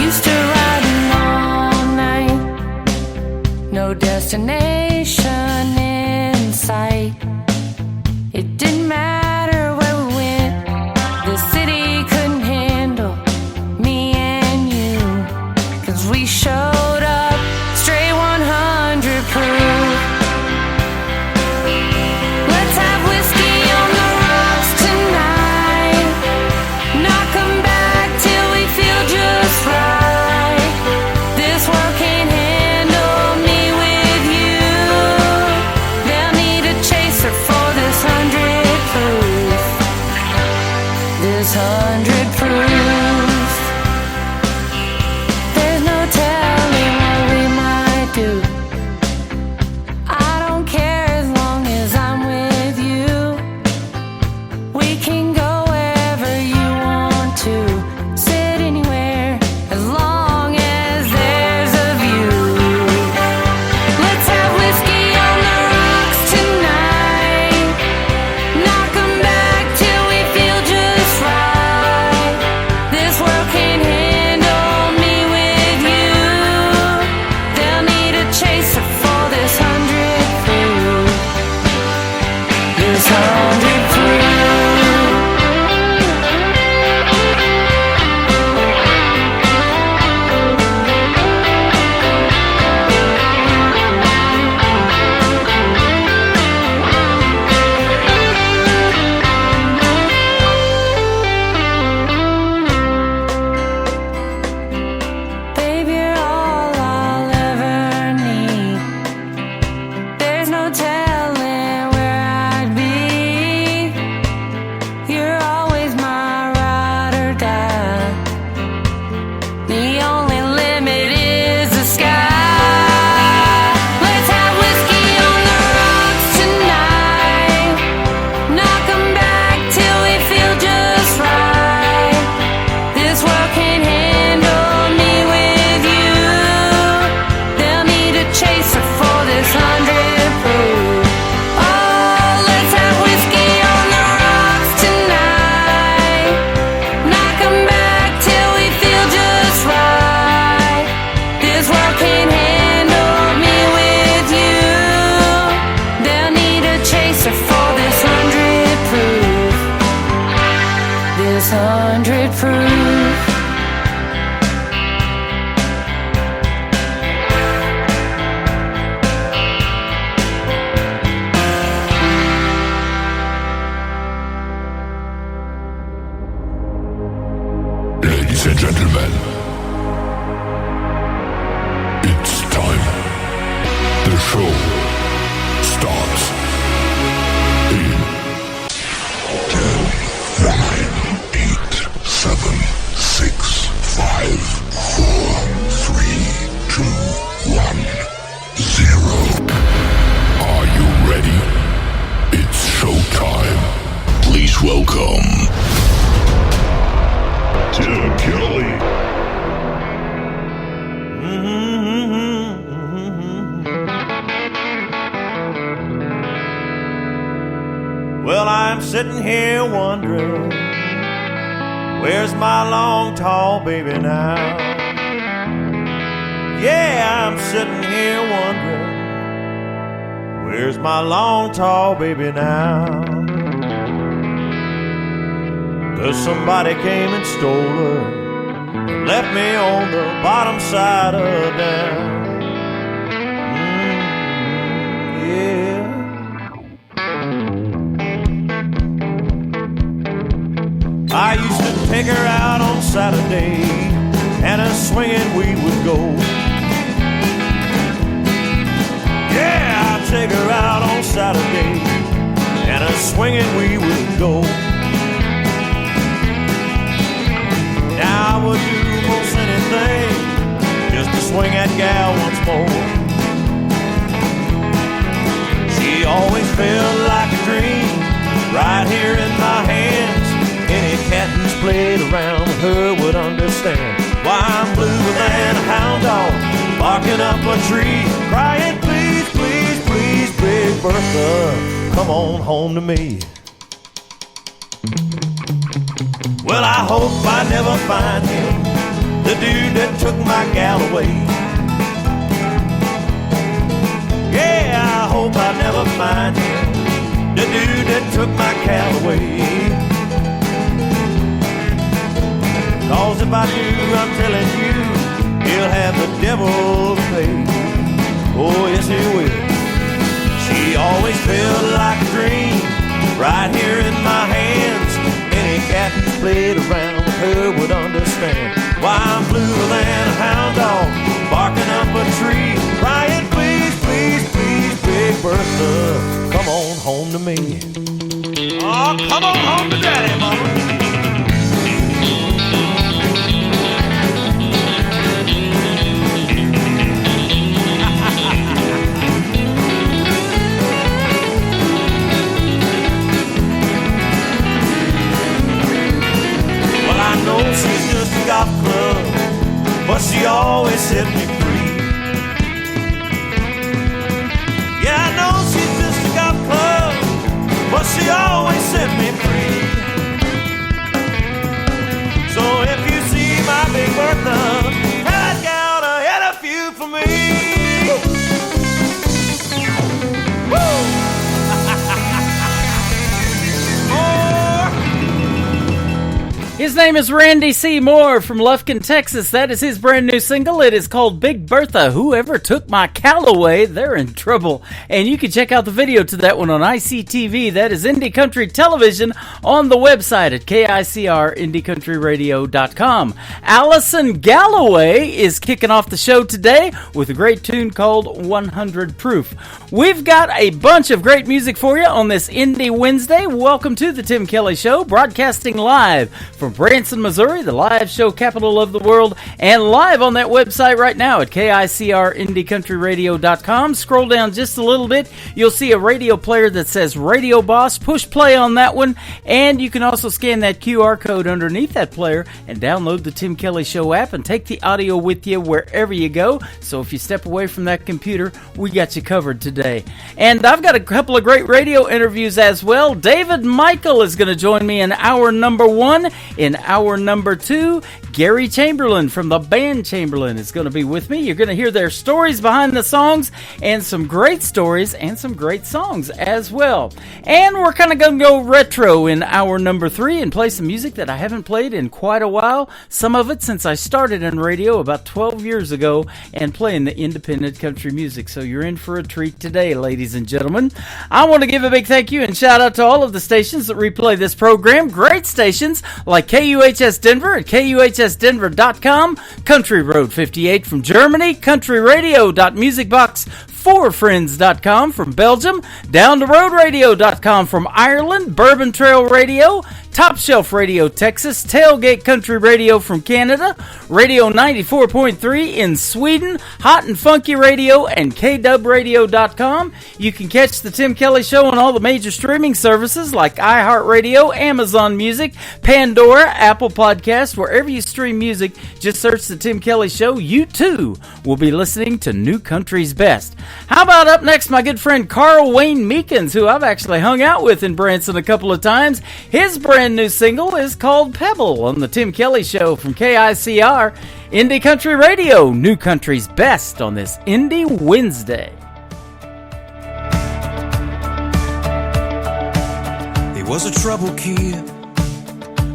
Used to riding all night, no destination in sight. It didn't matter where we went, the city couldn't handle me and you, 'cause we showed up straight 100 proof. Let's have whiskey on the rocks tonight, knock 'em back till we feel just right. This world can't handle me with you, they'll need a chaser for this 100 proof. This 100 proof. There's no telling what we might do. I don't care as long as I'm with you. We can go wherever you want to, sit anywhere as long as there's a view. Let's have whiskey on the rocks tonight, knock 'em back till we feel just right. This world can't handle me with you, they'll need a chaser for this 100 proof. This 100 proof. Babe, you're all I'll ever need. There's no telling where I'd be. You're always my ride or die. The only limit is the sky. Let's have whiskey on the rocks tonight, knock 'em back till we feel just right. This world can't handle me with you, they'll need a chaser for this 100 proof. Oh, let's have whiskey on the rocks tonight, knock 'em back till we feel just right. This world can't handle me with you, they'll need a chaser for this 100 proof. This 100 proof. Ladies and gentlemen, it's time. The show starts in 10, 9, 8, 7, 6, 5, 4, 3, 2, 1, 0. Are you ready? It's showtime. Please welcome Tim Kelly. Well, I'm sitting here wondering, where's my long, tall baby now? Yeah, I'm sitting here wondering, where's my long, tall baby now? 'Cause somebody came and stole her, left me on the bottom side of down. Yeah. I used to take her out on Saturday, and a swinging we would go. Yeah, I'd take her out on Saturday, and a swinging we would go. Now I would do most anything just to swing that gal once more. She always felt like a dream right here in my hands. Any cat who's played around with her would understand why I'm bluer than a hound dog, barking up a tree, crying, please, please, please, Big Bertha, come on home to me. Well, I hope I never find him the dude that took my gal away. Yeah, I hope I never find him, the dude that took my gal away. 'Cause if I do, I'm telling you, he'll have the devil to pay. Oh, yes, he will. She always felt like a dream right here in my hands. Any cat who played around with her would understand why I'm bluer than a hound dog barking up a tree, crying, please, please, please, Big Bertha, come on home to me. Oh, come on home to Daddy, Mama. I know she's just a golf club, but she always set me free. Yeah, I know she's just a golf club, but she always set me free. So if you see my Big Bertha, tell that gal to hit a few for me. Woo! His name is Randy C. Moore from Lufkin, Texas. That is his brand new single. It is called Big Bertha. Whoever took my Callaway, they're in trouble. And you can check out the video to that one on ICTV. That is Indie Country Television on the website at KICR-IndieCountryRadio.com. Allison Galloway is kicking off the show today with a great tune called 100 Proof. We've got a bunch of great music for you on this Indie Wednesday. Welcome to the Tim Kelly Show, broadcasting live from Branson, Missouri, the live show capital of the world, and live on that website right now at KICR-IndieCountryRadio.com. Scroll down just a little bit. You'll see a radio player that says Radio Boss. Push play on that one, and you can also scan that QR code underneath that player and download the Tim Kelly Show app and take the audio with you wherever you go. So if you step away from that computer, we got you covered today. And I've got a couple of great radio interviews as well. David Michael is going to join me in hour number 1. In hour number 2, Gary Chamberlain from the band Chamberlain is going to be with me. You're going to hear their stories behind the songs and some great stories and some great songs as well. And we're kind of going to go retro in hour number 3 and play some music that I haven't played in quite a while. Some of it since I started in radio about 12 years ago and playing the independent country music. So you're in for a treat today, ladies and gentlemen. I want to give a big thank you and shout out to all of the stations that replay this program. Great stations like KUHS Denver at KUHSdenver.com, Country Road 58 from Germany, countryradio.musicbox4friends.com from Belgium, downtheroadradio.com from Ireland, Bourbon Trail Radio, Top Shelf Radio Texas, Tailgate Country Radio from Canada, Radio 94.3 in Sweden, Hot and Funky Radio, and KDubRadio.com. You can catch the Tim Kelly Show on all the major streaming services like iHeartRadio, Amazon Music, Pandora, Apple Podcasts. Wherever you stream music, just search the Tim Kelly Show. You too will be listening to New Country's Best. How about up next, my good friend Carl Wayne Meekins, who I've actually hung out with in Branson a couple of times. His brand new single is called Pebble on the Tim Kelly Show from KICR, Indie Country Radio, New Country's Best on this Indie Wednesday. He was a troubled kid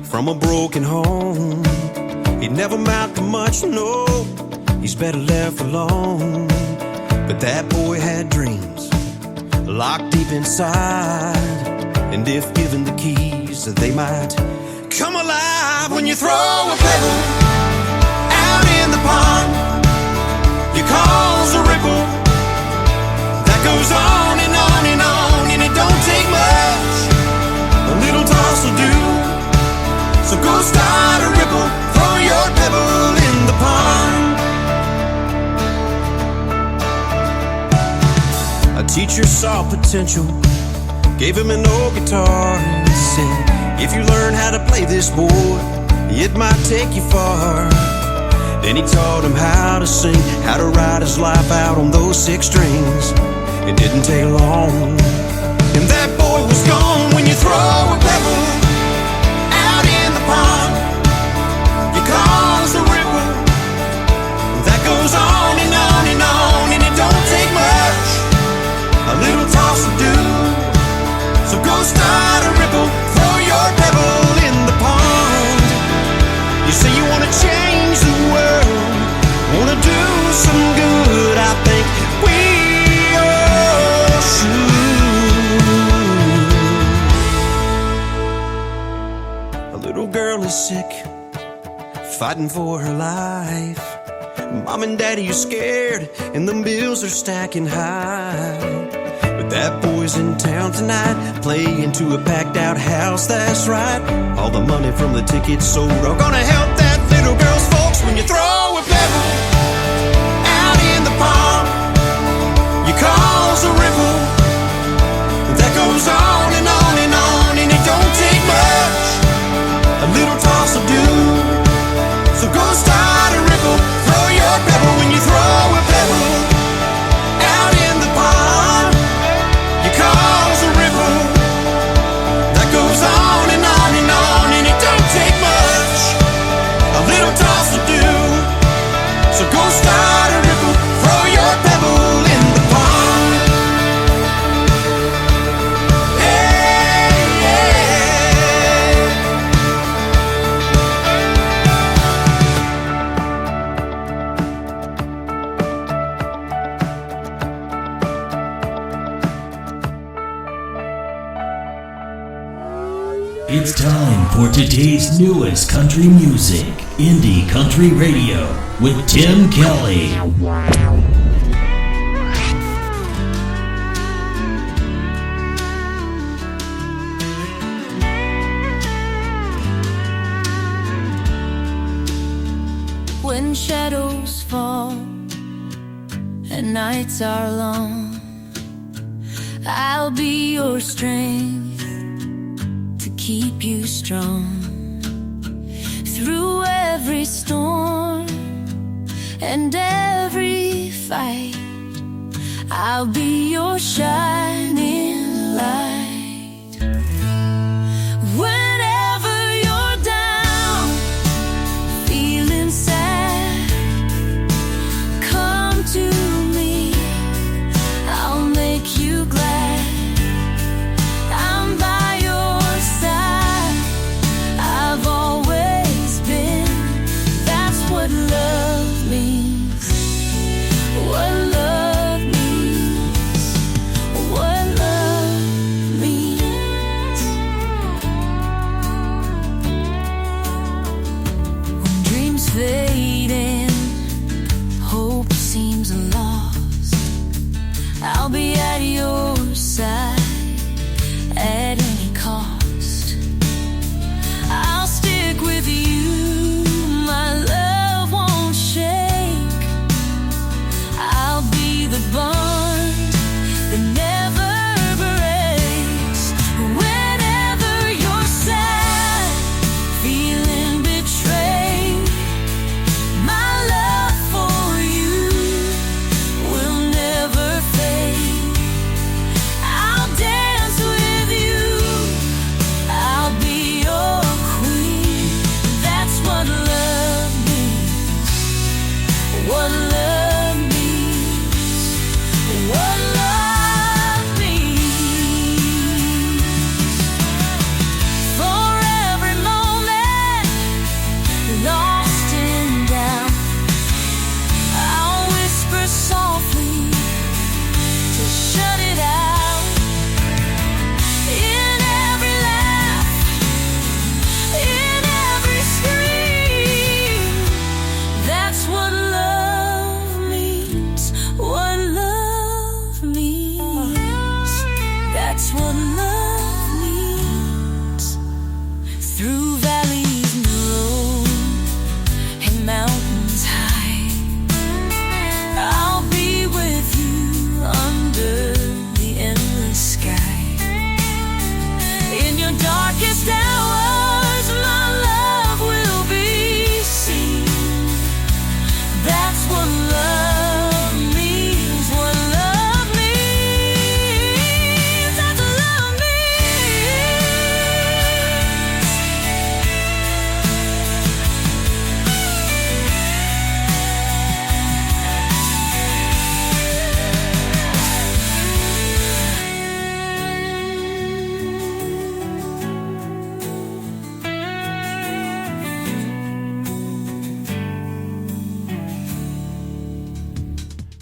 from a broken home. He never amounted to much, no, he's better left alone. But that boy had dreams locked deep inside, and if given the keys, they might come alive. When you throw a pebble out in the pond, you cause a ripple that goes on and on and on, and it don't take much, a little toss will do. So go start a ripple, throw your pebble in the pond. A teacher saw potential, gave him an old guitar and said, if you learn how to play this, boy, it might take you far. Then he taught him how to sing, how to write his life out on those 6 strings. It didn't take long, and that boy was gone. When you throw a pebble out in the pond, you cause a ripple start a ripple, throw your pebble in the pond. You say you wanna change the world, wanna do some good. I think we all should. A little girl is sick, fighting for her life. Mom and daddy are scared, and the bills are stacking high. But that boy's in town tonight, playing to a packed out house, that's right. All the money from the tickets sold are gonna help that little girl's folks. When you throw a pebble out in the pond, you cause a ripple that goes on and on and on, and it don't take much, a little toss will do. So go start a ripple, throw your pebble. When you throw a pebble out in the pond, you cause a ripple that goes on and on and on, and it don't take much, a little toss will do. So go start a ripple, throw your pebble in the pond. Hey, hey. It's time for today's newest country music, Indie Country Radio, with Tim Kelly. When shadows fall and nights are long, I'll be your strength to keep you strong. Through every storm and every fight, I'll be your shining light. Whenever you're down, feeling sad, come to me, I'll make you glad. I'm by your side, I've always been. That's what love means. What love means. What love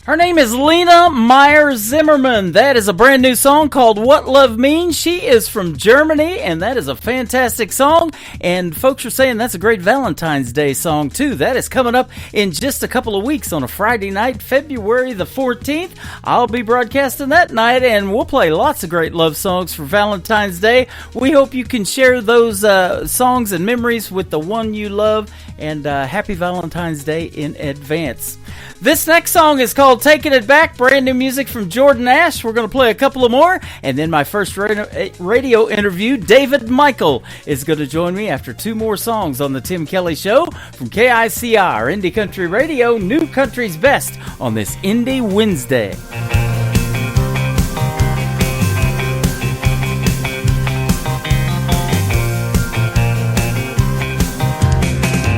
Her name is Lena Meyer Zimmerman. That is a brand new song called What Love Means. She is from Germany, and that is a fantastic song. And folks are saying that's a great Valentine's Day song, too. That is coming up in just a couple of weeks on a Friday night, February the 14th. I'll be broadcasting that night, and we'll play lots of great love songs for Valentine's Day. We hope you can share those songs and memories with the one you love, and happy Valentine's Day in advance. This next song is called Taking It Back, brand new music from Jordan Ash. We're going to play a couple of more, and then my first radio interview, David Michael, is going to join me after two more songs on the Tim Kelly Show from KICR, Indie Country Radio, New Country's Best, on this Indie Wednesday.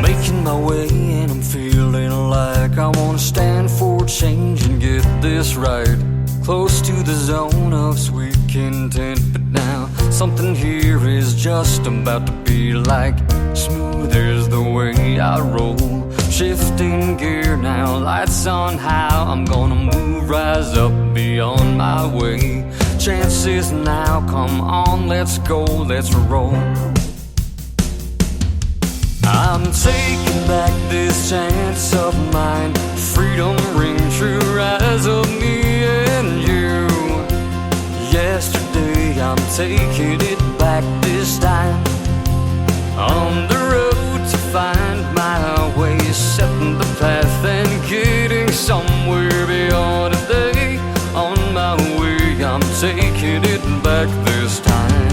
Making my way and I'm feeling like I want to stand for change and get this right. Close to the zone of sweet content, but now something here is just about to be like smooth as the way I roll. Shifting gear now, lights on how I'm gonna move, rise up beyond my way. Chances now, come on, let's go, let's roll. I'm taking back this chance of mine. Freedom ring true, rise of me and you. Yesterday I'm taking it back this time. On the road to find my way, setting the path and getting somewhere beyond today. On my way, I'm taking it back this time.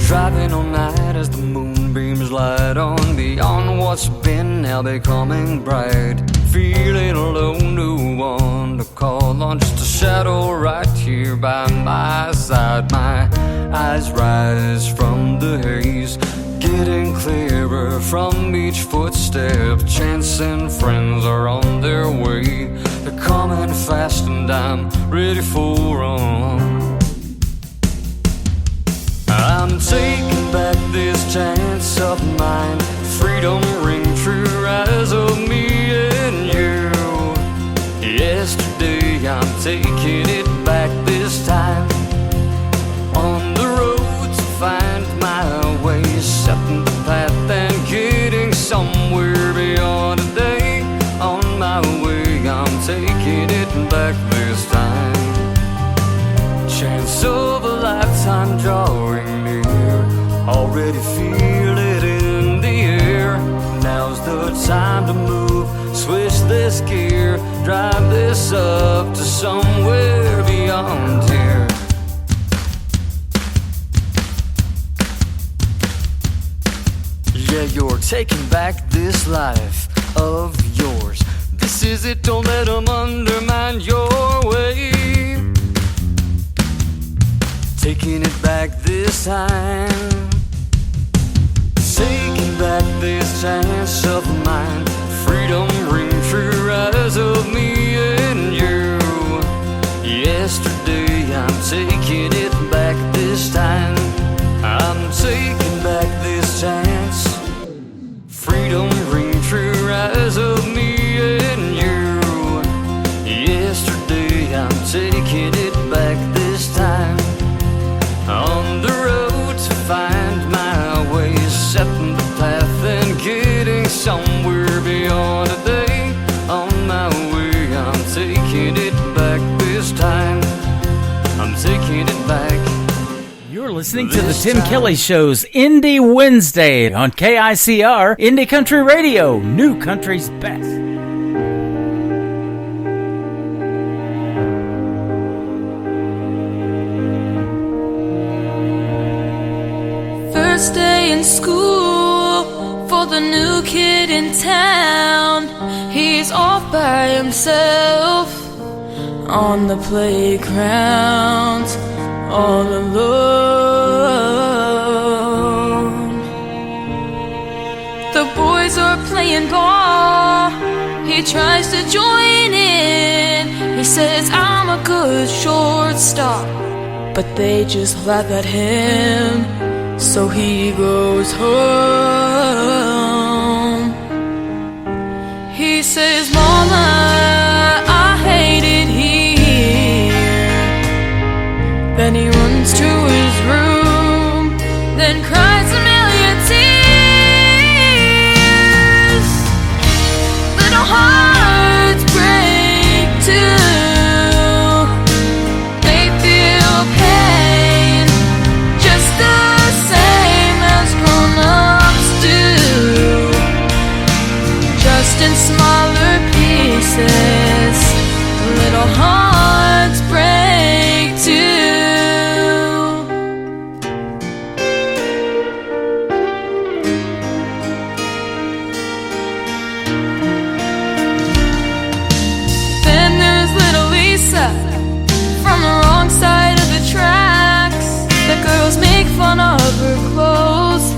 Driving all night as the moonbeams light on beyond what's been, now becoming bright. Feeling alone, no one to call on, just a shadow right here by my side. My eyes rise from the haze, getting clearer from each footstep. Chance and friends are on their way, they're coming fast and I'm ready for 'em. I'm taking back this chance of mine. Freedom ring true, rise of me and you. Yesterday I'm taking it back this time. On the road to find my way, setting the path and getting somewhere beyond today. On my way, I'm taking it back this time. Chance of a lifetime drawing near, already feel it in the air. Now's the time to move, switch this gear, drive this up to somewhere beyond here. Yeah, you're taking back this life of yours. This is it, don't let them undermine your way. Taking it back this time. Taking back this chance of mine. Freedom ring true, rise of me and you. Yesterday I'm taking it back this time. I'm taking back this chance. Freedom ring true, rise of me and you. Yesterday I'm taking it back this time. On the road to find my way, setting the path and getting somewhere beyond today. On my way, I'm taking it back this time. I'm taking it back. You're listening to the Tim Kelly Show's Indie Wednesday on KICR, Indie Country Radio, New Country's Best. First day in school for the new kid in town. He's off by himself on the playground, all alone. The boys are playing ball. He tries to join in. He says, I'm a good shortstop, but they just laugh at him. So he goes home. He says, Mama, I hate it here. Then he runs to his room, then cries a million tears. Little hearts break too. They feel pain just the same as grown-ups do, just in smaller pieces. Little hearts break too. Then there's little Lisa from the wrong side of the tracks. The girls make fun of her clothes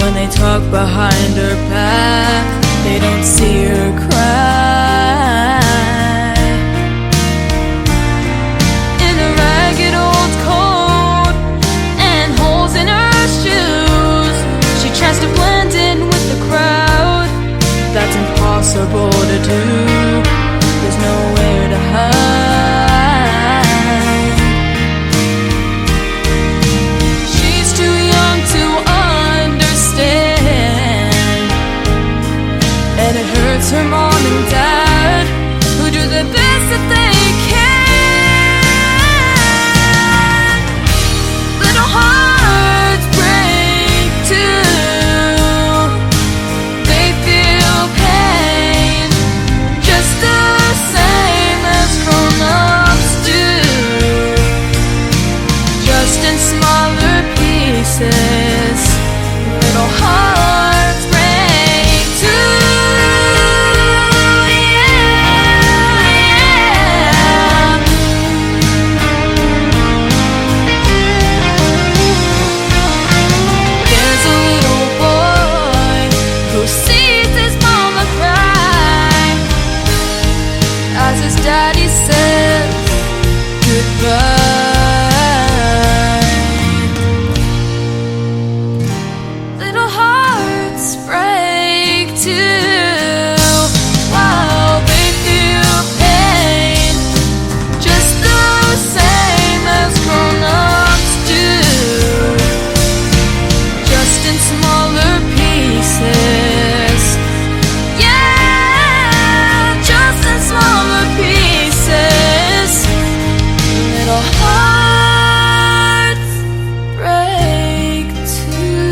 when they talk behind her back. They don't see her cry. In a ragged old coat and holes in her shoes, she tries to blend in with the crowd. That's impossible to do. There's nowhere to hide. She's too young to understand, and it hurts her mom and dad, who do the best that they can. Little hearts break too. They feel pain just the same as grown-ups do, just in smaller pieces. Little hearts break too. There's a little boy who sees his mama cry as his daddy says goodbye. Little hearts break too. Wow, they feel pain just the same as grown-ups do, just in smaller pieces. Yeah, just in smaller pieces. Little hearts break too.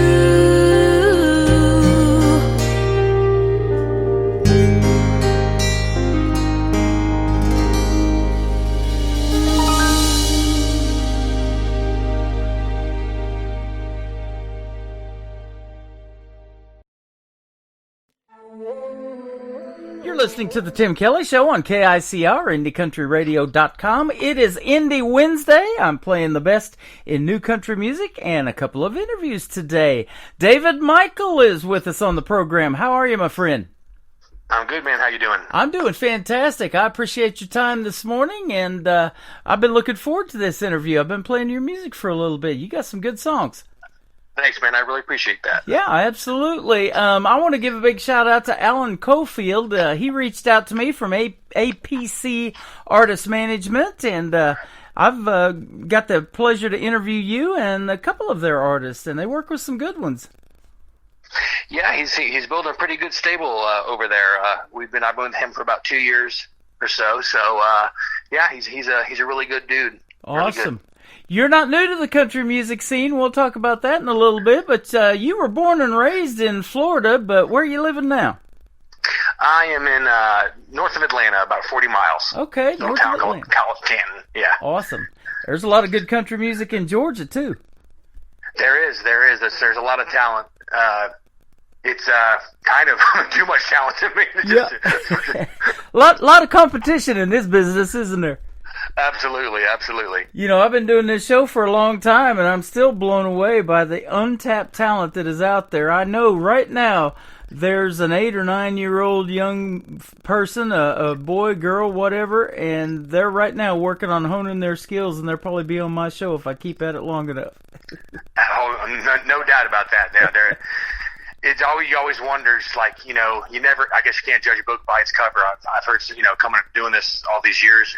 You're listening to the Tim Kelly Show on KICR, IndieCountryRadio.com. It is Indie Wednesday. I'm playing the best in new country music and a couple of interviews today. David Michael is with us on the program. How are you, my friend? I'm good, man. How you doing? I'm doing fantastic. I appreciate your time this morning, and I've been looking forward to this interview. I've been playing your music for a little bit. You got some good songs. Thanks, man. I really appreciate that. Yeah, absolutely. I want to give a big shout out to Alan Cofield. He reached out to me from APC Artist Management, and I've got the pleasure to interview you and a couple of their artists, and they work with some good ones. Yeah, he's building a pretty good stable over there. I've been with him for about 2 years or so. So yeah, he's a really good dude. Awesome. Really good. You're not new to the country music scene. We'll talk about that in a little bit. But you were born and raised in Florida, but where are you living now? I am in north of Atlanta, about 40 miles. Okay, Little north town of called Atlanta. Canton. Yeah. Awesome. There's a lot of good country music in Georgia, too. There is. There's a lot of talent. It's kind of too much talent to me. Yeah. lot of competition in this business, isn't there? Absolutely. You know, I've been doing this show for a long time, and I'm still blown away by the untapped talent that is out there. I know right now there's an 8 or 9 year old young person, a boy, girl, whatever, and they're right now working on honing their skills, and they'll probably be on my show if I keep at it long enough. Oh, no doubt about that. It's always, you always wonders, like, you know, you never, I guess you can't judge a book by its cover. I've heard, you know, doing this all these years,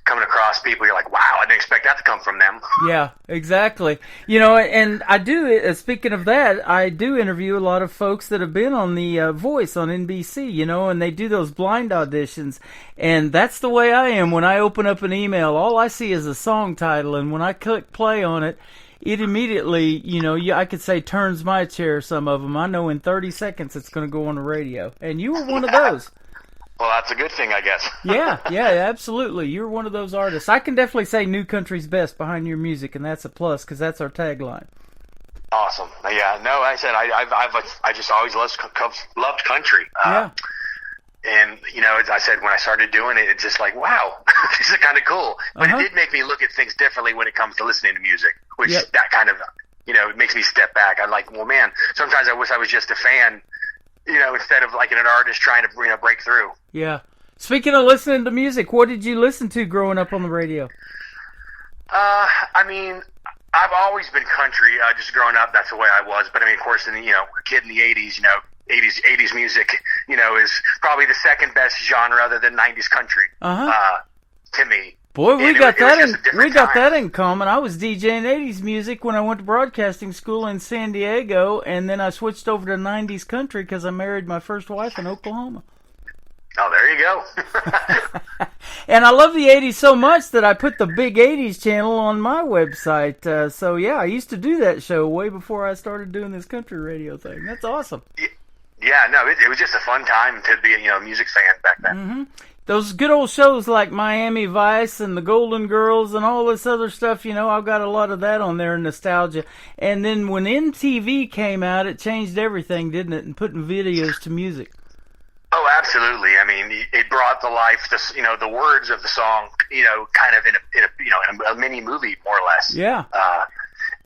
coming across people, you're like, wow, I didn't expect that to come from them. Yeah, exactly. You know, and I do, speaking of that, I do interview a lot of folks that have been on The Voice on NBC, you know, and they do those blind auditions, and that's the way I am. When I open up an email, all I see is a song title, and when I click play on it, it immediately, you know, I could say turns my chair, some of them. I know in 30 seconds it's going to go on the radio. And you were one of those. Well, that's a good thing, I guess. Yeah, absolutely. You're one of those artists. I can definitely say New Country's best behind your music, and that's a plus because that's our tagline. Awesome. Yeah, no, I said I just always loved country. Yeah. And, you know, as I said, when I started doing it, it's just like, wow, this is kind of cool. But it did make me look at things differently when it comes to listening to music, which that kind of, you know, it makes me step back. I'm like, well, man, sometimes I wish I was just a fan, you know, instead of like an artist trying to, you know, break through. Yeah. Speaking of listening to music, what did you listen to growing up on the radio? I mean, I've always been country, just growing up. That's the way I was. But I mean, of course, you know, a kid in the 80s, you know, 80s music, you know, is probably the second best genre other than 90s country, to me. Boy, we got that in common. I was DJing 80s music when I went to broadcasting school in San Diego, and then I switched over to 90s country because I married my first wife in Oklahoma. Oh, there you go. And I love the 80s so much that I put the Big 80s channel on my website. So, yeah, I used to do that show way before I started doing this country radio thing. That's awesome. Yeah, no, it was just a fun time to be, you know, a music fan back then. Mm-hmm. Those good old shows like Miami Vice and the Golden Girls and all this other stuff, you know, I've got a lot of that on there, nostalgia. And then when MTV came out, it changed everything, didn't it, and putting videos to music. Oh, absolutely. I mean, it brought to life the, you know, the words of the song, you know, kind of in a mini movie, more or less. Yeah.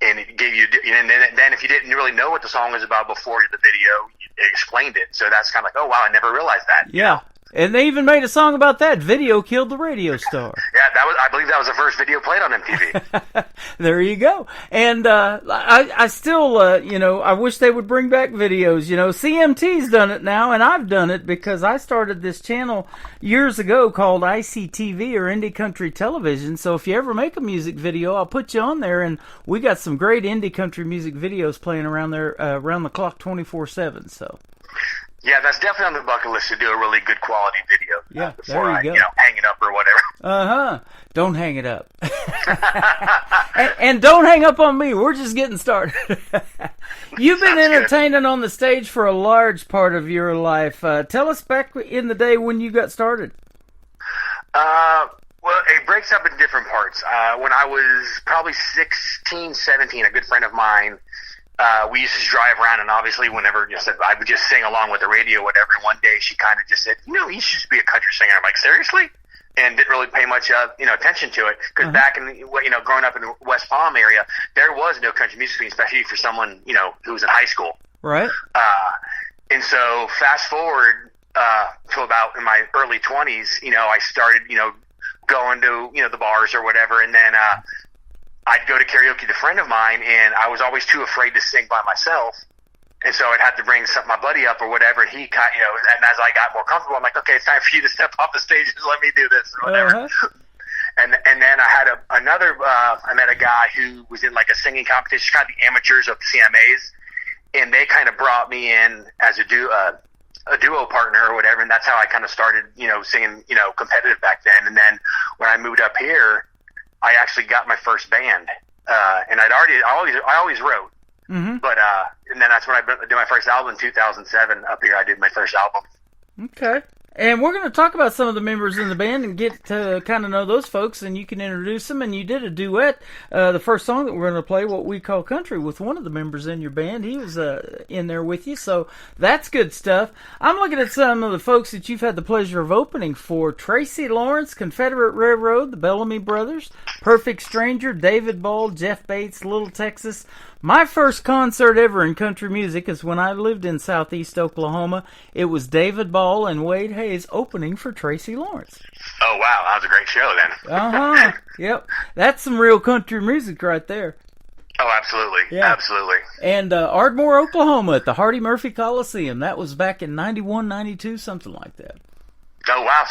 And it gave you, and then if you didn't really know what the song was about before the video, it explained it. So that's kind of like, oh wow, I never realized that. Yeah. And they even made a song about that. Video killed the radio star. Yeah, I believe that was the first video played on MTV. There you go. And I still, you know, I wish they would bring back videos. You know, CMT's done it now, and I've done it because I started this channel years ago called ICTV, or Indie Country Television. So if you ever make a music video, I'll put you on there, and we got some great indie country music videos playing around there around the clock 24/7. So. Yeah, that's definitely on the bucket list to do a really good quality video. Yeah, before there you go. You know, hang it up or whatever. Don't hang it up. and don't hang up on me. We're just getting started. You've been entertaining on the stage for a large part of your life. Tell us back in the day when you got started. Well, it breaks up in different parts. When I was probably 16, 17, a good friend of mine, we used to drive around, and obviously whenever, you know, I would just sing along with the radio or whatever, and one day she kind of just said, you know, you should just be a country singer. I'm like, seriously? And didn't really pay much, you know, attention to it, because back in, you know, growing up in the West Palm area, there was no country music scene, especially for someone, you know, who was in high school. Right. And so fast forward to about in my early 20s, you know, I started, you know, going to, you know, the bars or whatever, and then I'd go to karaoke with a friend of mine, and I was always too afraid to sing by myself. And so I'd have to bring my buddy up or whatever, and he, you know, and as I got more comfortable, I'm like, okay, it's time for you to step off the stage and let me do this or whatever. And then I had I met a guy who was in like a singing competition, kind of the amateurs of CMAs, and they kind of brought me in as a duo partner or whatever, and that's how I kind of started, you know, singing, you know, competitive back then. And then when I moved up here, I actually got my first band, and I always wrote, but and then that's when I did my first album in 2007. Up here, I did my first album. Okay. And we're going to talk about some of the members in the band and get to kind of know those folks, and you can introduce them. And you did a duet, the first song that we're going to play, What We Call Country, with one of the members in your band. He was in there with you, so that's good stuff. I'm looking at some of the folks that you've had the pleasure of opening for. Tracy Lawrence, Confederate Railroad, the Bellamy Brothers, Perfect Stranger, David Ball, Jeff Bates, Little Texas, My first concert ever in country music is when I lived in southeast Oklahoma. It was David Ball and Wade Hayes opening for Tracy Lawrence. Oh, wow. That was a great show then. Uh-huh. Yep. That's some real country music right there. Oh, absolutely. Yeah. Absolutely. And Ardmore, Oklahoma at the Hardy Murphy Coliseum. That was back in 91, 92, something like that. Oh, wow.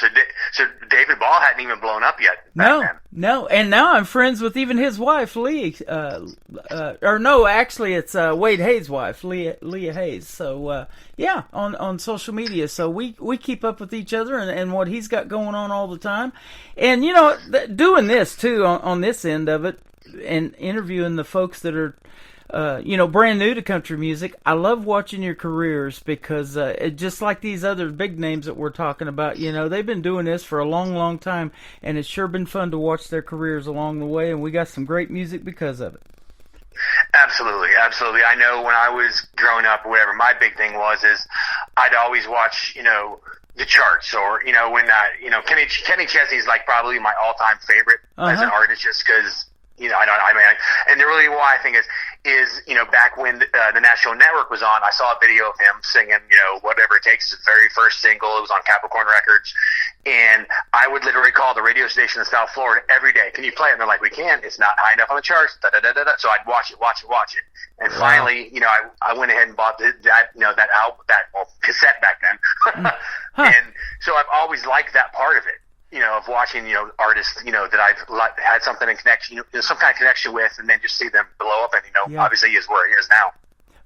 So David Ball hadn't even blown up yet. No. And now I'm friends with even his wife, Lee. Actually, it's Wade Hayes' wife, Leah Hayes. So, yeah, on social media. So we keep up with each other and what he's got going on all the time. And, doing this, too, on this end of it, and interviewing the folks that are, brand new to country music. I love watching your careers because just like these other big names that we're talking about, they've been doing this for a long, long time, and it's sure been fun to watch their careers along the way, and we got some great music because of it. Absolutely. I know when I was growing up or whatever, my big thing is I'd always watch, the charts or, when, Kenny Chesney's like probably my all-time favorite as an artist just because, and the really why I think is back when the National Network was on, I saw a video of him singing, Whatever It Takes, his very first single. It was on Capricorn Records. And I would literally call the radio station in South Florida every day. Can you play it? And they're like, we can't. It's not high enough on the charts. Da, da, da, da, da. So I'd watch it. And finally, I went ahead and bought that cassette back then. And so I've always liked that part of it. Of watching, artists, that I've had something in connection, some kind of connection with, and then just see them blow up, and obviously he is where he is now.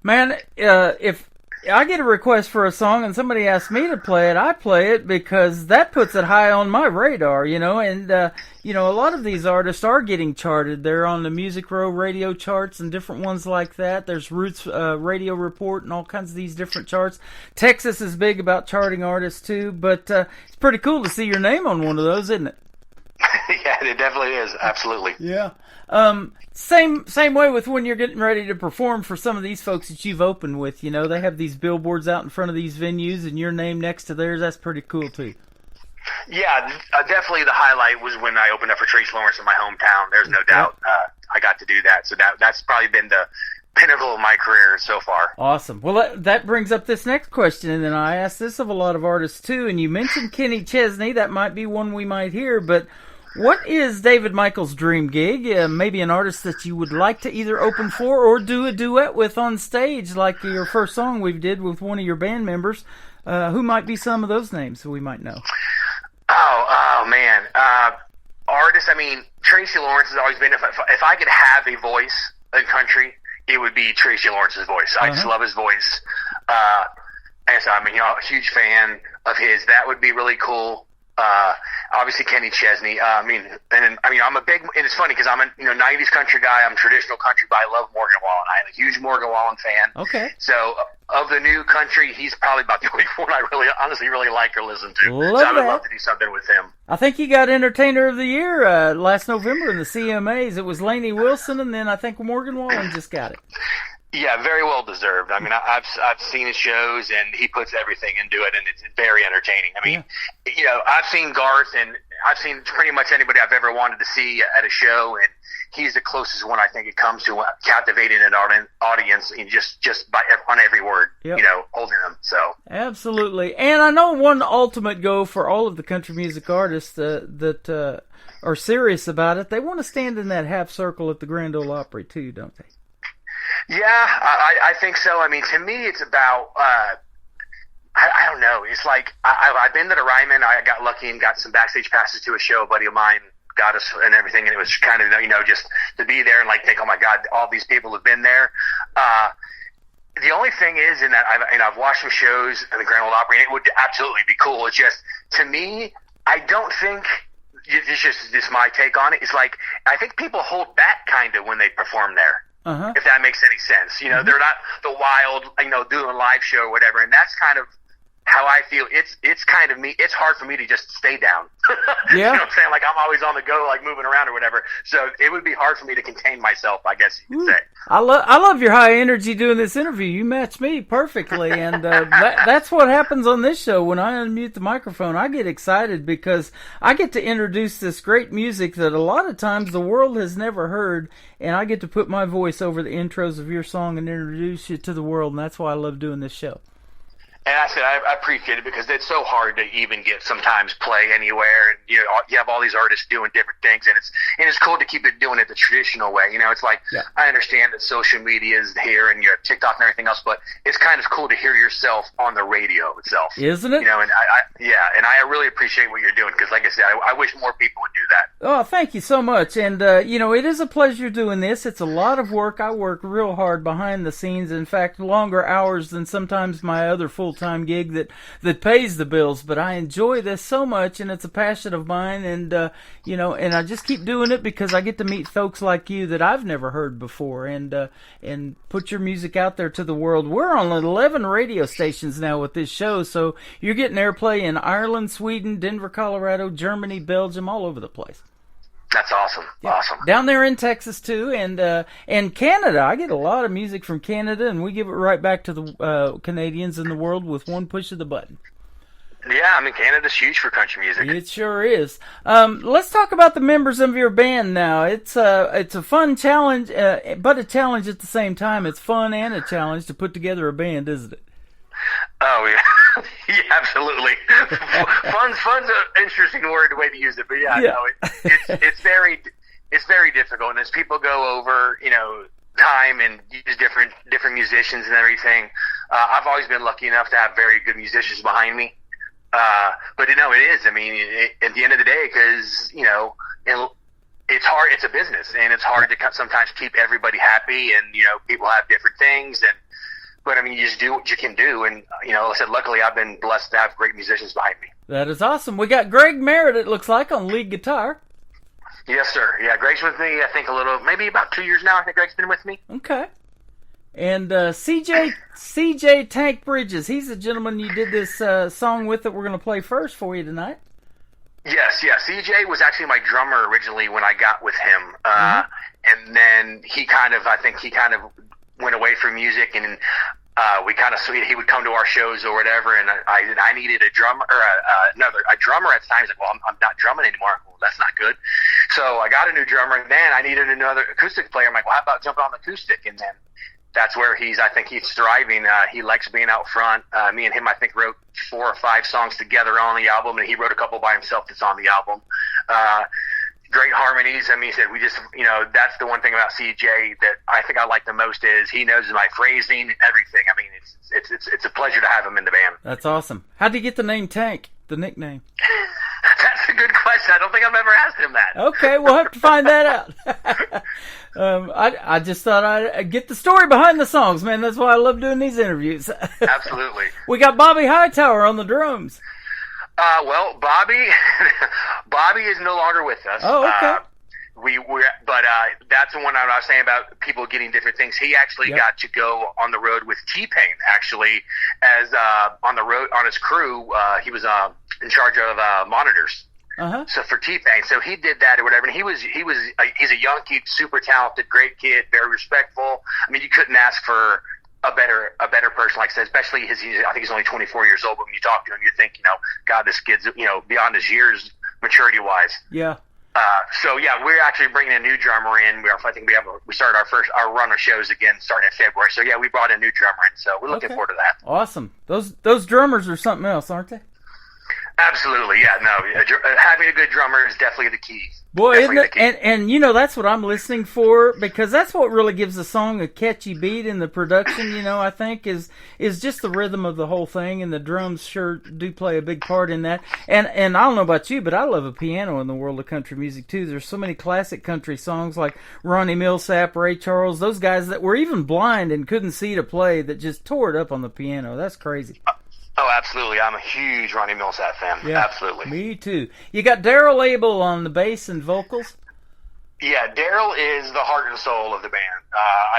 Man, if I get a request for a song and somebody asks me to play it, I play it because that puts it high on my radar, and a lot of these artists are getting charted. They're on the Music Row radio charts and different ones like that. There's Roots Radio Report and all kinds of these different charts. Texas is big about charting artists too, but it's pretty cool to see your name on one of those, isn't it? Yeah, it definitely is. Absolutely. Yeah. Same way with when you're getting ready to perform for some of these folks that you've opened with. They have these billboards out in front of these venues and your name next to theirs. That's pretty cool too. Yeah, definitely the highlight was when I opened up for Tracy Lawrence in my hometown. There's no doubt I got to do that. So that's probably been the pinnacle of my career so far. Awesome. Well, that brings up this next question, and then I asked this of a lot of artists too, and you mentioned Kenny Chesney. That might be one we might hear, but what is David Michael's dream gig? Maybe an artist that you would like to either open for or do a duet with on stage, like your first song we did with one of your band members. Who might be some of those names that we might know? Oh man. Artists, Tracy Lawrence has always been, if I could have a voice in country, it would be Tracy Lawrence's voice. I just love his voice. And so I'm a huge fan of his. That would be really cool. Obviously Kenny Chesney. I'm a big, and it's funny because I'm a 90s country guy. I'm traditional country, but I love Morgan Wallen. I'm a huge Morgan Wallen fan. Okay. So of the new country, he's probably about the only one I honestly really like or listen to. Love so I would that. love to do something with him. I think he got Entertainer of the Year last November in the CMAs. It was Lainey Wilson, and then I think Morgan Wallen just got it. Yeah, very well deserved. I've seen his shows, and he puts everything into it, and it's very entertaining. I've seen Garth, and I've seen pretty much anybody I've ever wanted to see at a show, and he's the closest one I think it comes to captivating an audience, and just on every word, holding them. So absolutely, and I know one ultimate goal for all of the country music artists that are serious about it. They want to stand in that half circle at the Grand Ole Opry too, don't they? Yeah, I think so. To me, it's about, I don't know. It's like, I've been to the Ryman. I got lucky and got some backstage passes to a show. A buddy of mine got us and everything. And it was kind of, just to be there and think, oh my God, all these people have been there. The only thing is in that I've watched some shows in the Grand Ole Opry, and it would absolutely be cool. It's just, to me, I don't think, it's just my take on it. It's like, I think people hold back kind of when they perform there. If that makes any sense. They're not the wild, doing a live show or whatever. And that's kind of how I feel, it's kind of me. It's hard for me to just stay down. Yeah. You know what I'm saying? Like, I'm always on the go, like moving around or whatever. So it would be hard for me to contain myself, I guess you could say. I love your high energy doing this interview. You match me perfectly, and that's what happens on this show. When I unmute the microphone, I get excited because I get to introduce this great music that a lot of times the world has never heard, and I get to put my voice over the intros of your song and introduce you to the world, and that's why I love doing this show. And I said, I appreciate it because it's so hard to even get sometimes play anywhere. And, you know, you have all these artists doing different things, and it's cool to keep it doing it the traditional way. You know, it's like, yeah. I understand that social media is here and you have TikTok and everything else, but it's kind of cool to hear yourself on the radio itself. Isn't it? You know, and I really appreciate what you're doing because, like I said, I wish more people would do that. Oh, thank you so much. And, you know, it is a pleasure doing this. It's a lot of work. I work real hard behind the scenes. In fact, longer hours than sometimes my other full-time gig that pays the bills. But I enjoy this so much, and it's a passion of mine. And, you know, and I just keep doing it because I get to meet folks like you that I've never heard before and put your music out there to the world. We're on 11 radio stations now with this show, so you're getting airplay in Ireland, Sweden, Denver, Colorado, Germany, Belgium, all over the place. That's awesome. Yeah. Awesome. Down there in Texas too, and Canada. I get a lot of music from Canada, and we give it right back to the Canadians in the world with one push of the button. Yeah, I mean, Canada's huge for country music. It sure is. Let's talk about the members of your band now. It's a fun challenge, but a challenge at the same time. It's fun and a challenge to put together a band, isn't it? Oh yeah, yeah, absolutely. Fun's an interesting way to use it, but yeah. No, it's very difficult. And as people go over, you know, time and use different musicians and everything, I've always been lucky enough to have very good musicians behind me. But you know, it is. I mean, at the end of the day, because you know, it's hard. It's a business, and it's hard to sometimes keep everybody happy. And you know, people have different things But, I mean, you just do what you can do. And, you know, like I said, luckily I've been blessed to have great musicians behind me. That is awesome. We got Greg Merritt, it looks like, on lead guitar. Yes, sir. Yeah, Greg's with me, I think, maybe about 2 years now. I think Greg's been with me. Okay. And CJ Tank Bridges, he's the gentleman you did this song with that we're going to play first for you tonight. Yes. CJ was actually my drummer originally when I got with him. And then he kind of went away from music, and he would come to our shows or whatever, and I needed a drummer or a drummer at the time. He's like, well, I'm not drumming anymore. Well, that's not good. So I got a new drummer, and then I needed another acoustic player. I'm like, well, how about jumping on the acoustic? And then that's where I think he's thriving. He likes being out front. Me and him, I think, wrote 4 or 5 songs together on the album, and he wrote a couple by himself that's on the album. Great harmonies. I mean, he said that's the one thing about CJ that I think I like the most is he knows my phrasing, everything. I mean, it's a pleasure to have him in the band. That's awesome. How did you get the name Tank, the nickname? That's a good question. I don't think I've ever asked him that. Okay, we'll have to find that out. I just thought I'd get the story behind the songs, man. That's why I love doing these interviews. Absolutely. We got Bobby Hightower on the drums. Well, Bobby is no longer with us. Oh, okay. But that's the one I was saying about people getting different things. He actually got to go on the road with T-Pain, actually, as on the road on his crew. He was in charge of monitors. So for T-Pain, so he did that or whatever. And he's a young kid, super talented, great kid, very respectful. I mean, you couldn't ask for a better person, like I said, especially I think he's only 24 years old, but when you talk to him, you think, God, this kid's, beyond his years maturity-wise. Yeah. So yeah, we're actually bringing a new drummer in. I think we started our run of shows again starting in February. So yeah, we brought a new drummer in, so we're looking forward to that. Awesome. Those drummers are something else, aren't they? Absolutely, yeah. No, having a good drummer is definitely the key. Boy, isn't it? And that's what I'm listening for, because that's what really gives a song a catchy beat in the production, I think, is just the rhythm of the whole thing, and the drums sure do play a big part in that. And I don't know about you, but I love a piano in the world of country music, too. There's so many classic country songs like Ronnie Millsap, Ray Charles, those guys that were even blind and couldn't see to play that just tore it up on the piano. That's crazy. Oh, absolutely. I'm a huge Ronnie Millsap fan. Yeah, absolutely. Me too. You got Daryl Abel on the bass and vocals? Yeah, Daryl is the heart and soul of the band.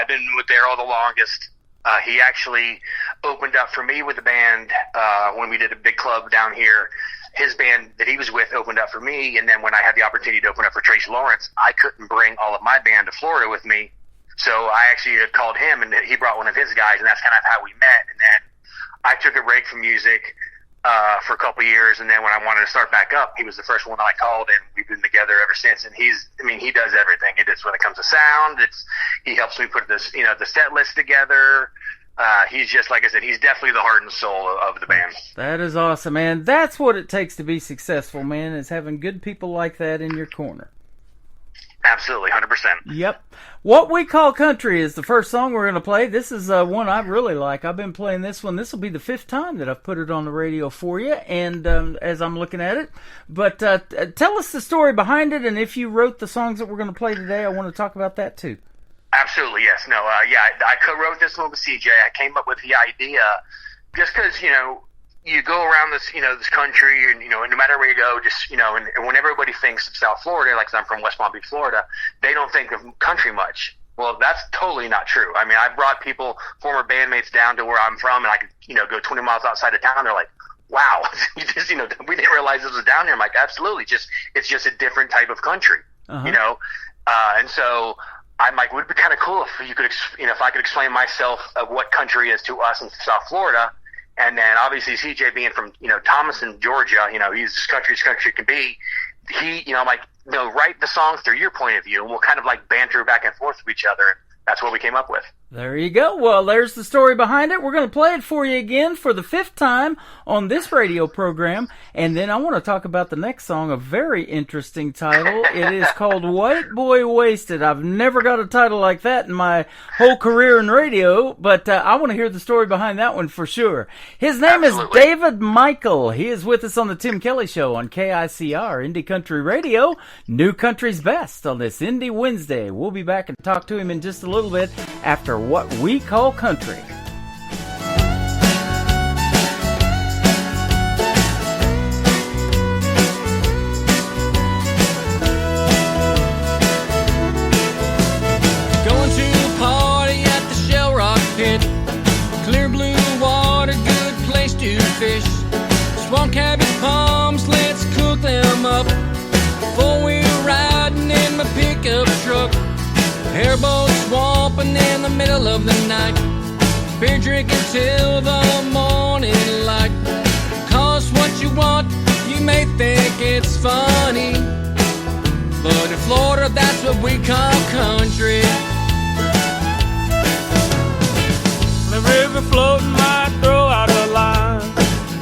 I've been with Daryl the longest. He actually opened up for me with the band when we did a big club down here. His band that he was with opened up for me, and then when I had the opportunity to open up for Tracy Lawrence, I couldn't bring all of my band to Florida with me. So I actually had called him, and he brought one of his guys, and that's kind of how we met. And then I took a break from music for a couple of years, and then when I wanted to start back up, he was the first one I called, and we've been together ever since. And he does everything. He does when it comes to sound. He helps me put the set list together. He's just, like I said, he's definitely the heart and soul of the band. That is awesome, man. That's what it takes to be successful, man, is having good people like that in your corner. Absolutely, 100%. Yep. What We Call Country is the first song we're going to play. This is one I really like. I've been playing this one. This will be the 5th time that I've put it on the radio for you, and as I'm looking at it. But tell us the story behind it, and if you wrote the songs that we're going to play today, I want to talk about that too. Absolutely, yes. No, I co-wrote this one with CJ. I came up with the idea just because, you go around this, this country, and, no matter where you go, just, and when everybody thinks of South Florida, like I'm from West Palm Beach, Florida, they don't think of country much. Well, that's totally not true. I mean, I've brought former bandmates down to where I'm from, and I could, go 20 miles outside of town. They're like, wow, we didn't realize this was down here. I'm like, absolutely. It's just a different type of country, and so I'm like, would it be kind of cool if you could, if I could explain myself of what country is to us in South Florida. And then obviously CJ being from, Thomaston, Georgia, he's as country can be. I'm like, write the songs through your point of view, and we'll kind of like banter back and forth with each other. That's what we came up with. There you go. Well, there's the story behind it. We're going to play it for you again for the 5th time on this radio program. And then I want to talk about the next song, a very interesting title. It is called White Boy Wasted. I've never got a title like that in my whole career in radio, but I want to hear the story behind that one for sure. His name is David Michael. He is with us on the Tim Kelly Show on KICR, Indie Country Radio, New Country's Best on this Indie Wednesday. We'll be back and talk to him in just a little bit after What We Call Country. Going to a party at the Shell Rock Pit. Clear blue water, good place to fish. Swamp cabbage palms, let's cook them up. 4-wheel riding in my pickup truck. Airboat swamping in the middle of the night. Beer drinking till the morning light. Cost what you want, you may think it's funny, but in Florida that's what we call country. The river floating might throw out a line.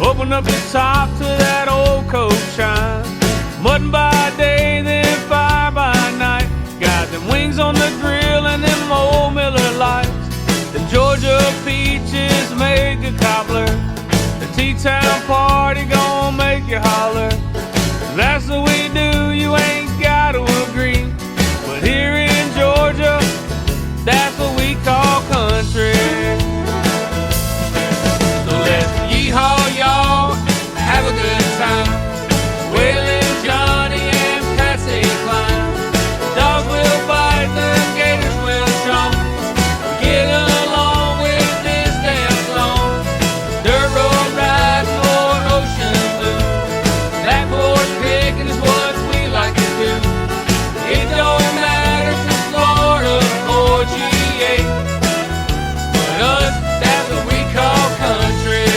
Open up the top to that old coat shine. Mud by day, then fire by night. Got them wings on the grill and them old Miller Lights. The Georgia peaches make a cobbler. The T-Town party gon' make you holler. That's what we do, you ain't gotta agree. But here in Georgia, that's what we call country. So let's yeehaw y'all, have a good time. Waylon, Johnny, and Patsy Cline. Dogs will bite, the gators will chomp. Get along with this damn song. Dirt road riding or ocean blue. Black horse picking is what we like to do. It don't matter if it's Florida or GA, but us, that's what we call country.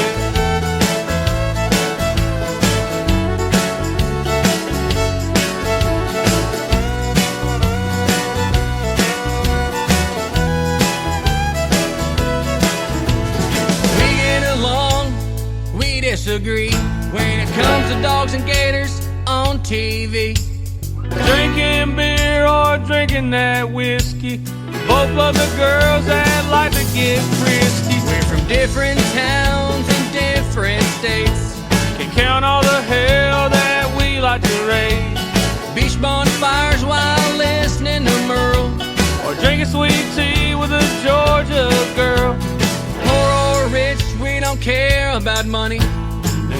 Disagree when it comes to dogs and gators on TV. Drinking beer or drinking that whiskey. Both love the girls that like to get frisky. We're from different towns and different states. Can count all the hell that we like to raise. Beach bonfires while listening to Merle, or drinking sweet tea with a Georgia girl. Poor or rich, we don't care about money.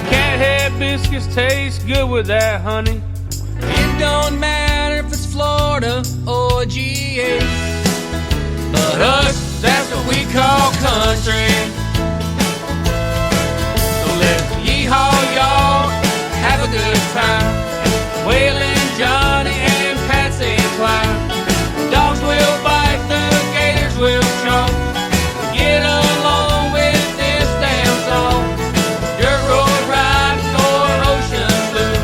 Cathead biscuits taste good with that honey. It don't matter if it's Florida or GA, but us, that's what we call country. So let's yeehaw, y'all, have a good time. Waylon, Johnny, and Patsy Cline. Dogs will bite, the gators will choke. Get along with this damn song. Dirt road riding or ocean blue.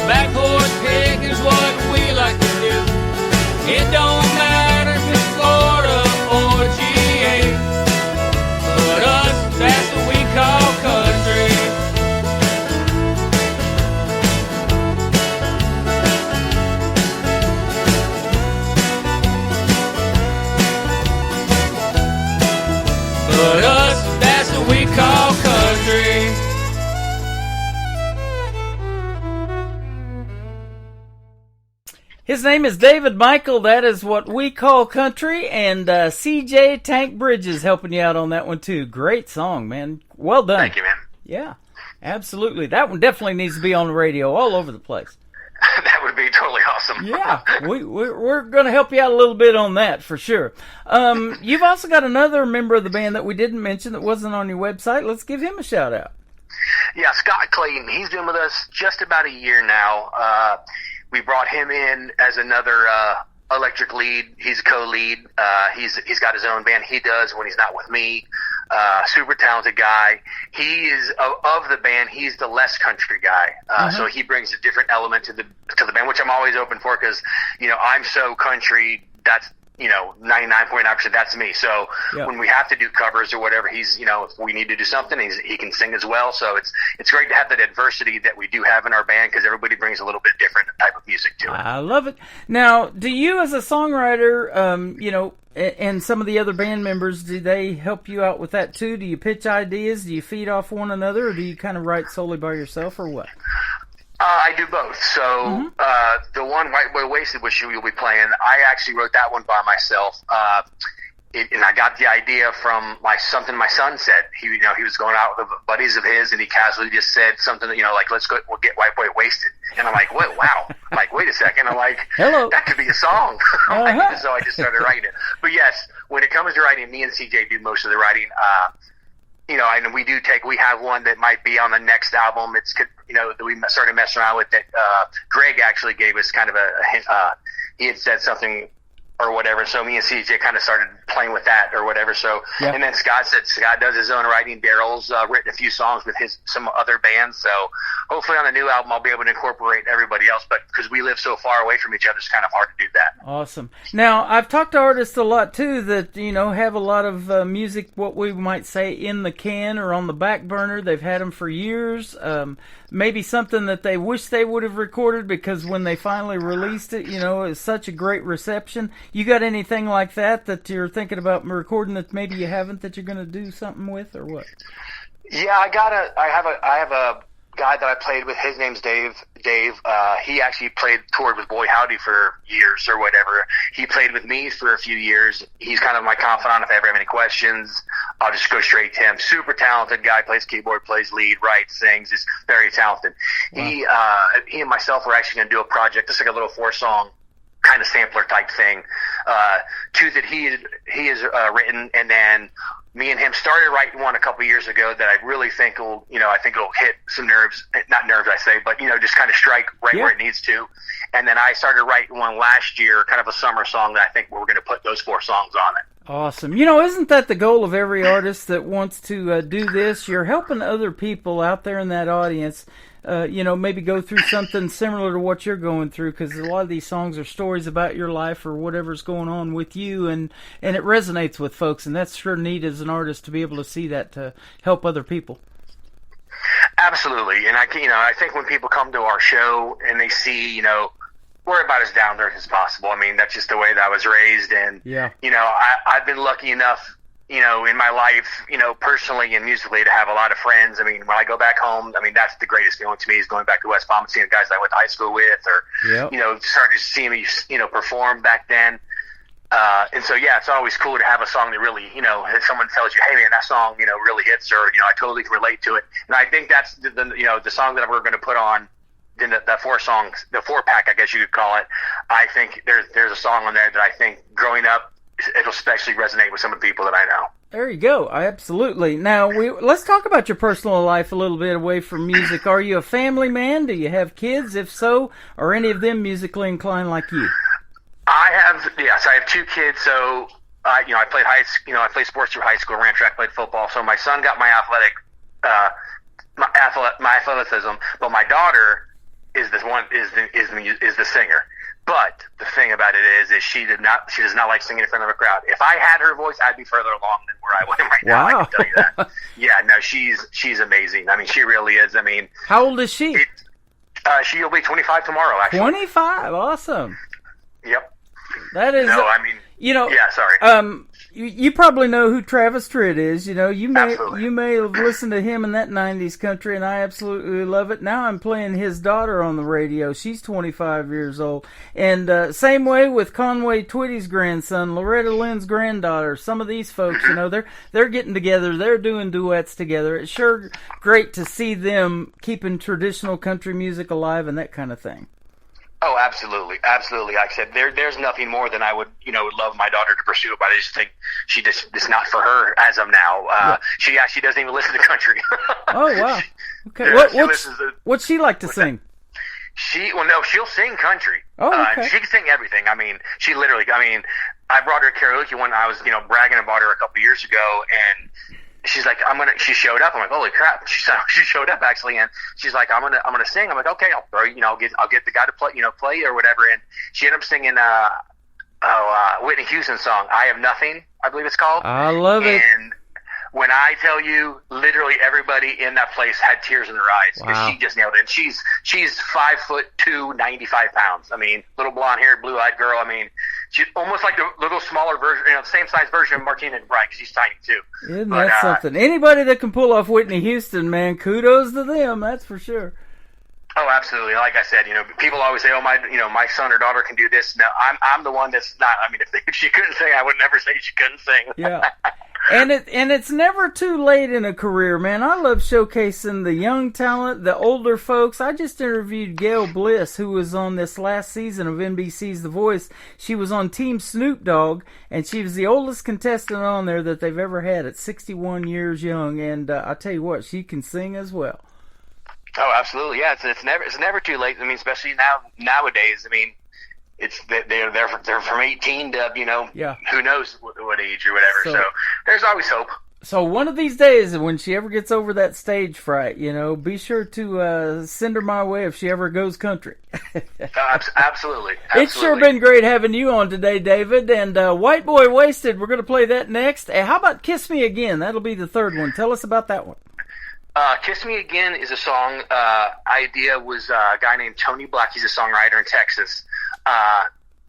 Back horse pig is what we like to do. It don't matter if it's Florida or GA. But us, that's what we call country. But us, that's what we call country. His name is David Michael. That is what we call country. And CJ Tank Bridges helping you out on that one, too. Great song, man. Well done. Thank you, man. Yeah, absolutely. That one definitely needs to be on the radio all over the place. That would be totally awesome. Yeah, we're going to help you out a little bit on that for sure. You've also got another member of the band that we didn't mention that wasn't on your website. Let's give him a shout out. Yeah, Scott Clayton. He's been with us just about a year now. We brought him in as another electric lead. He's a co-lead. He's got his own band he does when he's not with me. Super talented guy. He is of the band. He's the less country guy. So he brings a different element to the band, which I'm always open for because I'm so country. That's 99.9% that's me. So when we have to do covers or whatever, he's, if we need to do something, he can sing as well. So it's great to have that adversity that we do have in our band because everybody brings a little bit different type of music to it. I love it. Now, do you as a songwriter, and some of the other band members, do they help you out with that too? Do you pitch ideas? Do you feed off one another, or do you kind of write solely by yourself, or what? I do both. So the one White Boy Wasted, which you'll be playing, I actually wrote that one by myself. And I got the idea from my son said. He was going out with buddies of his, and he casually just said something, like, we'll get White Boy Wasted. And I'm like, what? Wow. I'm like, wait a second. I'm like, hello, that could be a song. So I just started writing it. But yes, when it comes to writing, me and CJ do most of the writing. And we have one that might be on the next album. It's, that we started messing around with that. Greg actually gave us kind of a hint. He had said something or whatever. So me and CJ kind of started playing with that or whatever. So, and then Scott does his own writing. Daryl's written a few songs with some other bands. So hopefully on the new album, I'll be able to incorporate everybody else. But because we live so far away from each other, it's kind of hard to do that. Awesome. Now, I've talked to artists a lot too that, have a lot of music, what we might say in the can or on the back burner. They've had them for years. Maybe something that they wish they would have recorded because when they finally released it, it's such a great reception. You got anything like that you're thinking about recording that maybe you haven't, that you're going to do something with, or what? Yeah, I have a guy that I played with. His name's Dave. He actually toured with Boy Howdy for years or whatever. He played with me for a few years. He's kind of my confidant. If I ever have any questions, I'll just go straight to him. Super talented guy, plays keyboard, plays lead, writes, sings, is very talented. Wow. He and myself were actually going to do a project, just like a little 4-song kind of sampler type thing. Two that he has written, and then me and him started writing one a couple years ago that I really think will, it'll hit some nerves, not nerves I say, but, just kind of strike right where it needs to. And then I started writing one last year, kind of a summer song that I think we're going to put those 4 songs on it. Awesome. Isn't that the goal of every artist that wants to do this? You're helping other people out there in that audience, maybe go through something similar to what you're going through, because a lot of these songs are stories about your life or whatever's going on with you, and it resonates with folks, and that's sure neat as an artist to be able to see that, to help other people. Absolutely. And I think when people come to our show and they see, we're about as down to earth as possible. I mean, that's just the way that I was raised. And, I've been lucky enough, in my life, personally and musically, to have a lot of friends. I mean, when I go back home, that's the greatest feeling to me, is going back to West Palm and seeing the guys I went to high school with, or, started to see me, perform back then. And so, it's always cool to have a song that really, if someone tells you, hey man, that song, really hits, or, I totally can relate to it. And I think that's the song that we're going to put on the 4 songs, the 4-pack, I guess you could call it. I think there's a song on there that I think growing up it'll especially resonate with some of the people that I know. There you go. Absolutely. Now, let's talk about your personal life a little bit away from music. Are you a family man? Do you have kids? If so, are any of them musically inclined like you? I have 2 kids. So, I played I played sports through high school, ran track, played football. So my son got my athleticism, but my daughter is the singer. But the thing about it is she does not like singing in front of a crowd. If I had her voice, I'd be further along than where I am right now. I can tell you that. Yeah, no, she's amazing. I mean, she really is. I mean, how old is she? She'll be 25 tomorrow. Actually, 25. Awesome. Yep. That is. No, I mean, yeah. Sorry. You probably know who Travis Tritt is. You may Absolutely. have listened to him in that 90s country, and I absolutely love it. Now I'm playing his daughter on the radio. She's 25 years old. And same way with Conway Twitty's grandson, Loretta Lynn's granddaughter. Some of these folks, they're getting together. They're doing duets together. It's sure great to see them keeping traditional country music alive and that kind of thing. Oh, absolutely, absolutely. Like I said, there's nothing more than I would love my daughter to pursue, but I just think it's not for her as of now. She actually doesn't even listen to country. Oh wow. Okay. Yeah, what's she like to sing? She'll sing country. Oh, okay. She can sing everything. I mean, I brought her to karaoke when I was bragging about her a couple years ago, and she's like, she showed up. I'm like, holy crap. She showed up actually. And she's like, I'm going to sing. I'm like, okay, I'll get the guy to play or whatever. And she ended up singing, Whitney Houston's song, I Have Nothing, I believe it's called. I love it. And when I tell you, literally everybody in that place had tears in their eyes. Wow. She just nailed it. And she's 5'2", 95 pounds. I mean, little blonde haired, blue eyed girl. I mean, she's almost like the little smaller version, same size version of Martina McBride, because she's tiny too. Isn't that something? Anybody that can pull off Whitney Houston, man, kudos to them. That's for sure. Oh, absolutely. Like I said, people always say, "Oh, my son or daughter can do this." No, I'm the one that's not. I mean, if she couldn't sing, I would never say she couldn't sing. Yeah. And it's never too late in a career, man. I love showcasing the young talent, the older folks. I just interviewed Gail Bliss, who was on this last season of NBC's The Voice. She was on Team Snoop Dogg, and she was the oldest contestant on there that they've ever had at 61 years young. And I tell you what, she can sing as well. Oh, absolutely. Yeah, it's never too late. I mean, especially nowadays. I mean, they're from 18 to who knows what age or whatever. So there's always hope. So one of these days, when she ever gets over that stage fright, be sure to send her my way if she ever goes country. Absolutely. It's sure been great having you on today, David. And White Boy Wasted, we're going to play that next. How about Kiss Me Again? That'll be the third one. Tell us about that one. Kiss Me Again is a song, idea was a guy named Tony Black. He's a songwriter in Texas.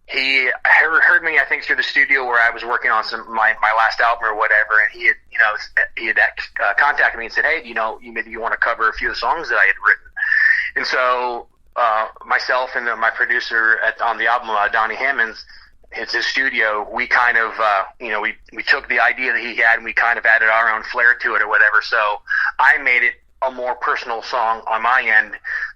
He heard me, I think, through the studio where I was working on my last album or whatever, and he had contacted me and said, "Hey, maybe you want to cover a few of the songs that I had written." And so myself and my producer on the album, Donnie Hammonds, it's his studio. We kind of, we took the idea that he had and we kind of added our own flair to it or whatever. So I made it a more personal song on my end.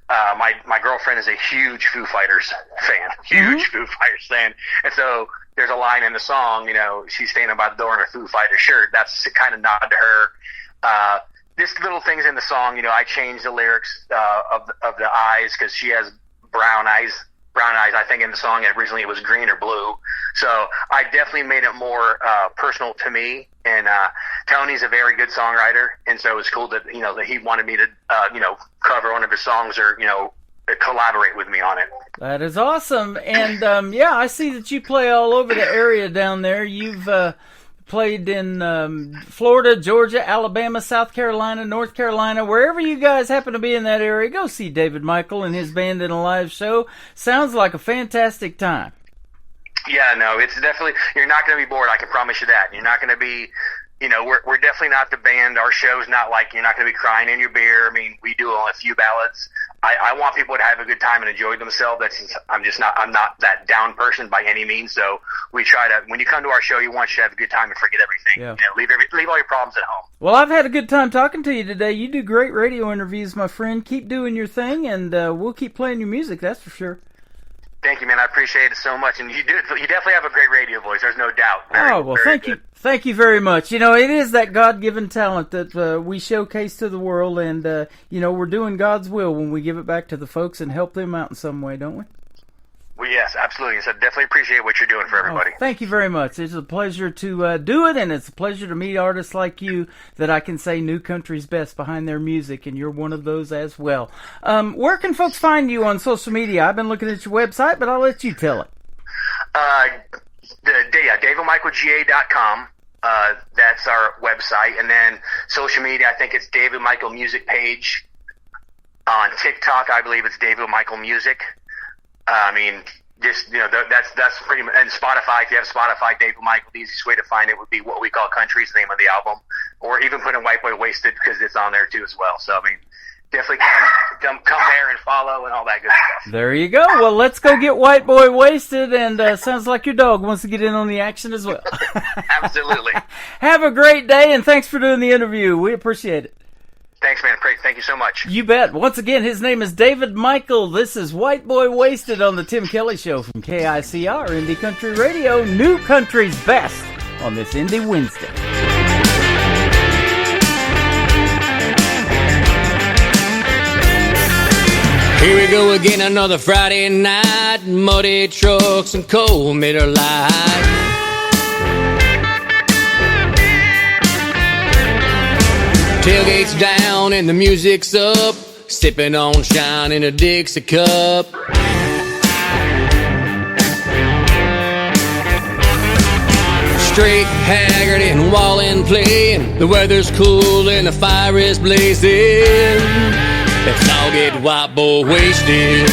My girlfriend is a huge Foo Fighters fan, Foo Fighters fan. And so there's a line in the song, she's standing by the door in a Foo Fighters shirt. That's a kind of nod to her. This little things in the song, I changed the lyrics of the eyes because she has brown eyes. I think in the song originally it was green or blue. So I definitely made it more personal to me. And Tony's a very good songwriter, and so it was cool that that he wanted me to cover one of his songs or collaborate with me on it. That is awesome. And I see that you play all over the area down there. You've played in Florida, Georgia, Alabama, South Carolina, North Carolina. Wherever you guys happen to be in that area, go see David Michael and his band in a live show. Sounds like a fantastic time. Yeah, no, it's definitely, you're not going to be bored, I can promise you that. You're not going to be, we're definitely not the band. Our show's not like, you're not going to be crying in your beer. I mean, we do a few ballads. I want people to have a good time and enjoy themselves. I'm not that down person by any means. So we try to, when you come to our show, we want you to have a good time and forget everything. Yeah. Leave all your problems at home. Well, I've had a good time talking to you today. You do great radio interviews, my friend. Keep doing your thing, and we'll keep playing your music, that's for sure. Thank you, man. I appreciate it so much, and you definitely have a great radio voice. There's no doubt. Very you. Thank you very much. You know, it is that God-given talent that we showcase to the world, and we're doing God's will when we give it back to the folks and help them out in some way, don't we? Well, yes, absolutely. So definitely appreciate what you're doing for everybody. Thank you very much. It's a pleasure to do it, and it's a pleasure to meet artists like you that I can say New Country's best behind their music, and you're one of those as well. Where can folks find you on social media? I've been looking at your website, but I'll let you tell it. DavidMichaelGA.com. That's our website. And then social media, I think it's David Michael Music page. On TikTok, I believe it's David Michael Music. That's pretty much, and Spotify, if you have Spotify, David Michael, the easiest way to find it would be What We Call Country is the name of the album, or even put in White Boy Wasted because it's on there too as well. So, definitely come there and follow and all that good stuff. There you go. Well, let's go get White Boy Wasted, and sounds like your dog wants to get in on the action as well. Absolutely. Have a great day, and thanks for doing the interview. We appreciate it. Thanks, man. Great. Thank you so much. You bet. Once again, his name is David Michael. This is White Boy Wasted on the Tim Kelly Show from KICR, Indie Country Radio, New Country's best on this Indie Wednesday. Here we go again, another Friday night, muddy trucks and cold Miller Lite. Tailgate's down and the music's up, sipping on shine in a Dixie cup. Straight, haggard, and Wallin playing. The weather's cool and the fire is blazing. Let's all get white boy wasted.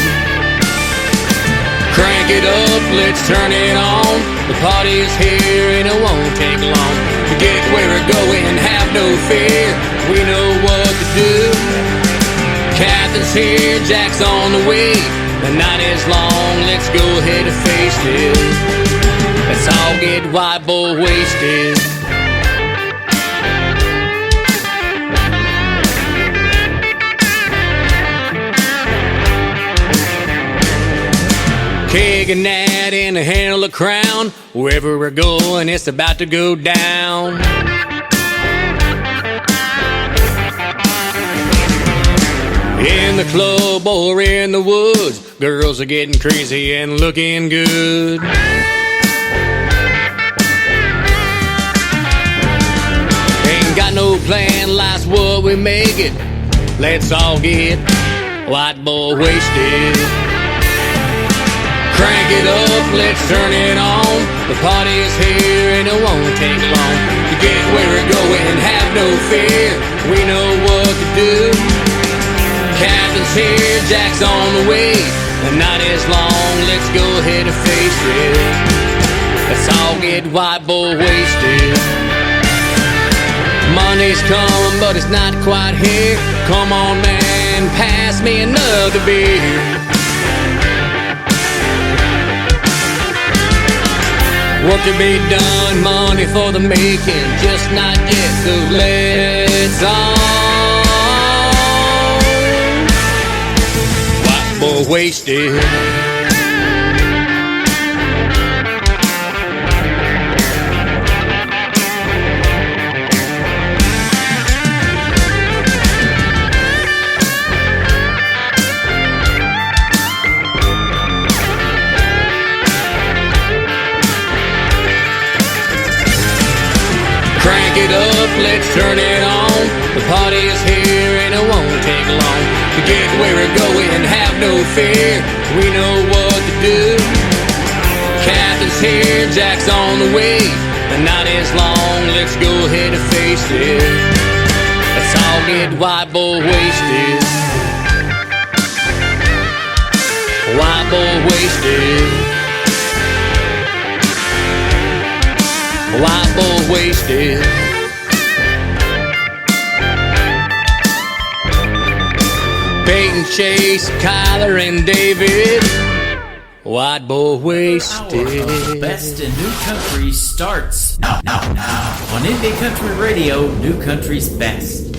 Crank it up, let's turn it on. The party's here and it won't take long to get where we're going. Have no fear, we know what to do. Captain's here, Jack's on the way. The night is long, let's go ahead and face it. Let's all get white boy wasted. Keg and Nat in the handle of Crown. Wherever we're going, it's about to go down. In the club or in the woods, girls are getting crazy and looking good. Ain't got no plan, life's what we make it. Let's all get white boy wasted. Crank it up, let's turn it on. The party's here and it won't take long to get where we're going. Have no fear, we know what to do. Captain's here, Jack's on the way. The night is long, let's go ahead and face it. Let's all get white boy wasted. Monday's come, but it's not quite here. Come on, man, pass me another beer. Work to be done, money for the making, just not yet, so let's on. White boy wasted. Crank it up, let's turn it on. The party is here and it won't take long to get where we're going. Have no fear, we know what to do. Captain's here, Jack's on the way. The night is long, let's go ahead and face it. Let's all get white boy wasted. White boy wasted. White boy wasted. Peyton, Chase, Kyler, and David. White boy wasted. The best in new country starts now on Indie Country Radio, New Country's best.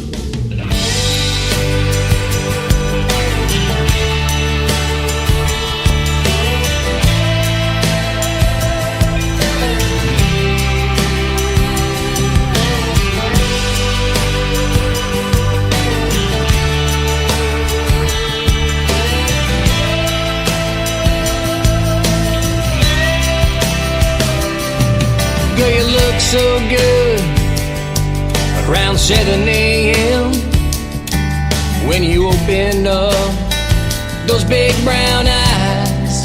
look so good around 7 a.m. when you opened up those big brown eyes.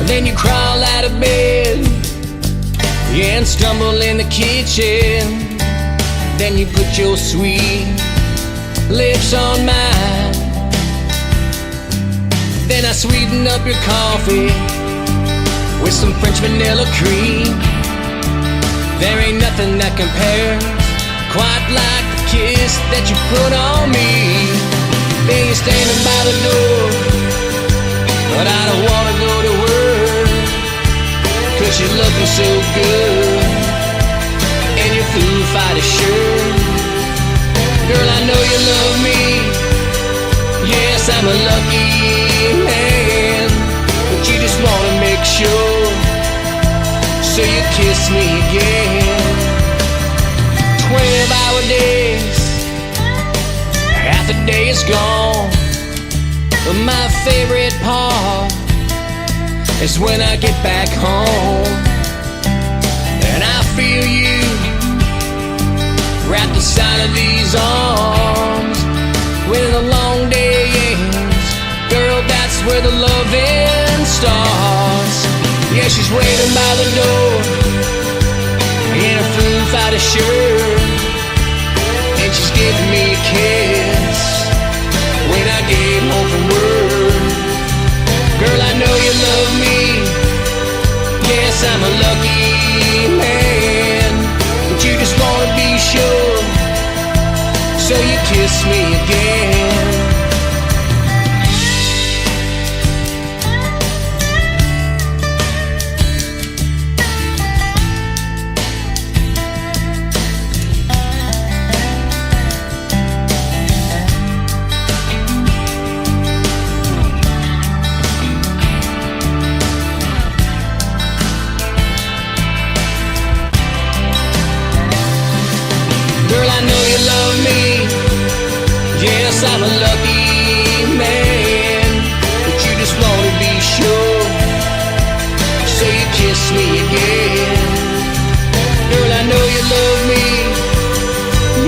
Then you crawl out of bed, yeah, and stumble in the kitchen. Then you put your sweet lips on mine. Then I sweeten up your coffee with some French vanilla cream. There ain't nothing that compares quite like the kiss that you put on me. Then you're standing by the door, but I don't wanna go to work, 'cause you're looking so good in your Foo Fighter shirt. Girl, I know you love me, yes, I'm a lucky man, but you just wanna make sure, so you kiss me again. 12-hour days, half a day is gone, but my favorite part is when I get back home and I feel you wrapped inside of these arms. When the long day ends, girl, that's where the loving starts. Yeah, she's waiting by the door in a Foo Fighter shirt, and she's giving me a kiss when I get home from work. Girl, I know you love me, yes, I'm a lucky man, but you just wanna be sure, so you kiss me again. I'm a lucky man, but you just wanna be sure, so you kiss me again. Girl, I know you love me,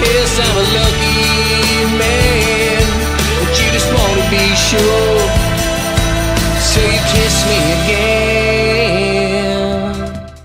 yes, I'm a lucky man, but you just wanna be sure, so you kiss me again.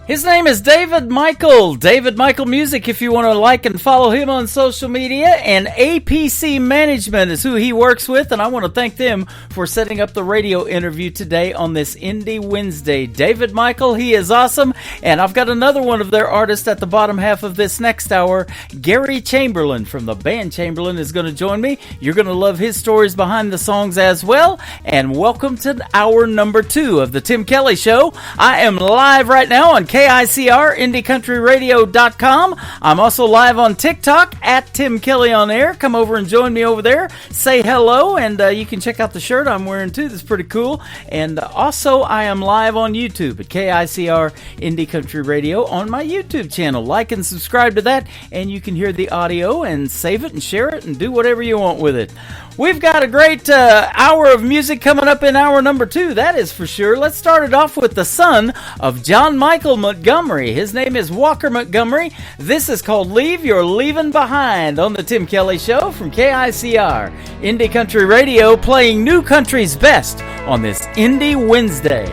His name is David Michael. David Michael Music, if you want to like and follow him on social media. And APC Management is who he works with, and I want to thank them for setting up the radio interview today on this Indie Wednesday. David Michael, he is awesome. And I've got another one of their artists at the bottom half of this next hour. Gary Chamberlain from the band Chamberlain is going to join me. You're going to love his stories behind the songs as well. And welcome to hour number 2 of the Tim Kelly Show. I am live right now on KICR, IndieCountryRadio.com. I'm also live on TikTok at Tim Kelly on Air. Come over and join me over there. Say hello, and you can check out the shirt I'm wearing too. That's pretty cool. And also, I am live on YouTube at KICR Indie Country Radio on my YouTube channel. Like and subscribe to that, and you can hear the audio and save it and share it and do whatever you want with it. We've got a great hour of music coming up in hour number 2, that is for sure. Let's start it off with the son of John Michael Montgomery. His name is Walker Montgomery. This is called Leave Your Leaving Behind on the Tim Kelly Show from KICR. Indie Country Radio, playing new country's best on this Indie Wednesday.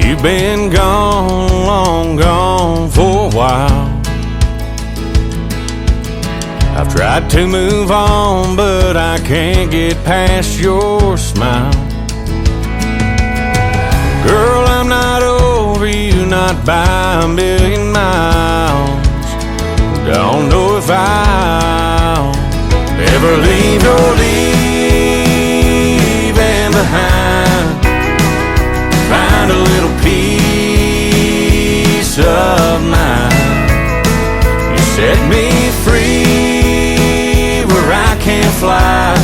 You've been gone, long gone for a while. I've tried to move on, but I can't get past your smile. Girl, I'm not over you, not by a million miles. Don't know if I'll ever leave your leaving behind. Find a little peace of mind. You set me free where I can't fly.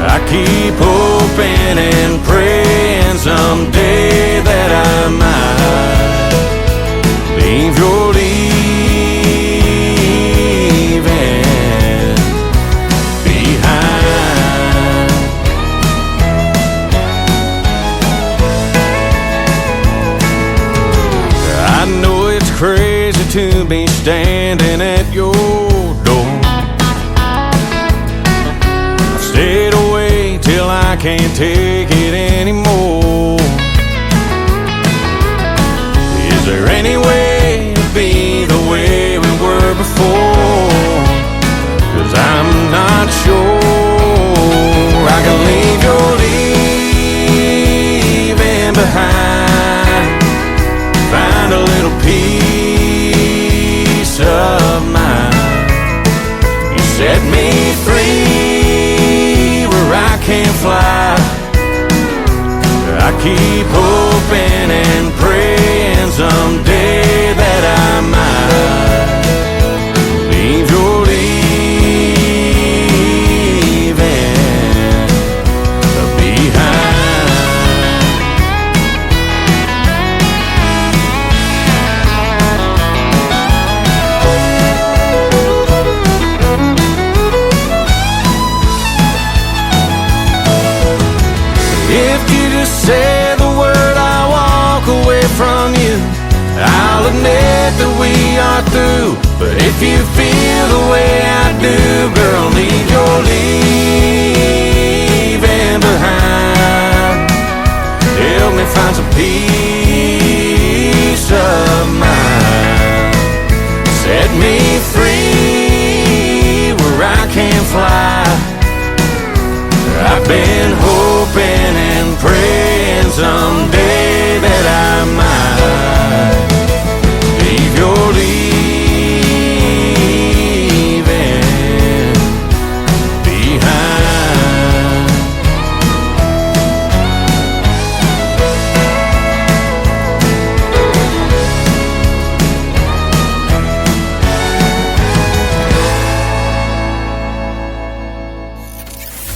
I keep hoping and praying someday that I might leave your leaving behind. standing at your door. I stayed away till I can't take it anymore. Is there any way to be the way we were before? 'Cause I'm not sure I can leave your leaving behind. Find a little peace of mind. You set me free where I can't fly. I keep hoping and praying someday that I might leave your leaving behind. If you just say the word, I walk away from you. I'll admit that we are through. But if you feel the way I do, girl, leave your leaving behind. Help me find some peace of mind. Set me free where I can't fly. I've been hoping and praying someday that I might leave your leaving behind.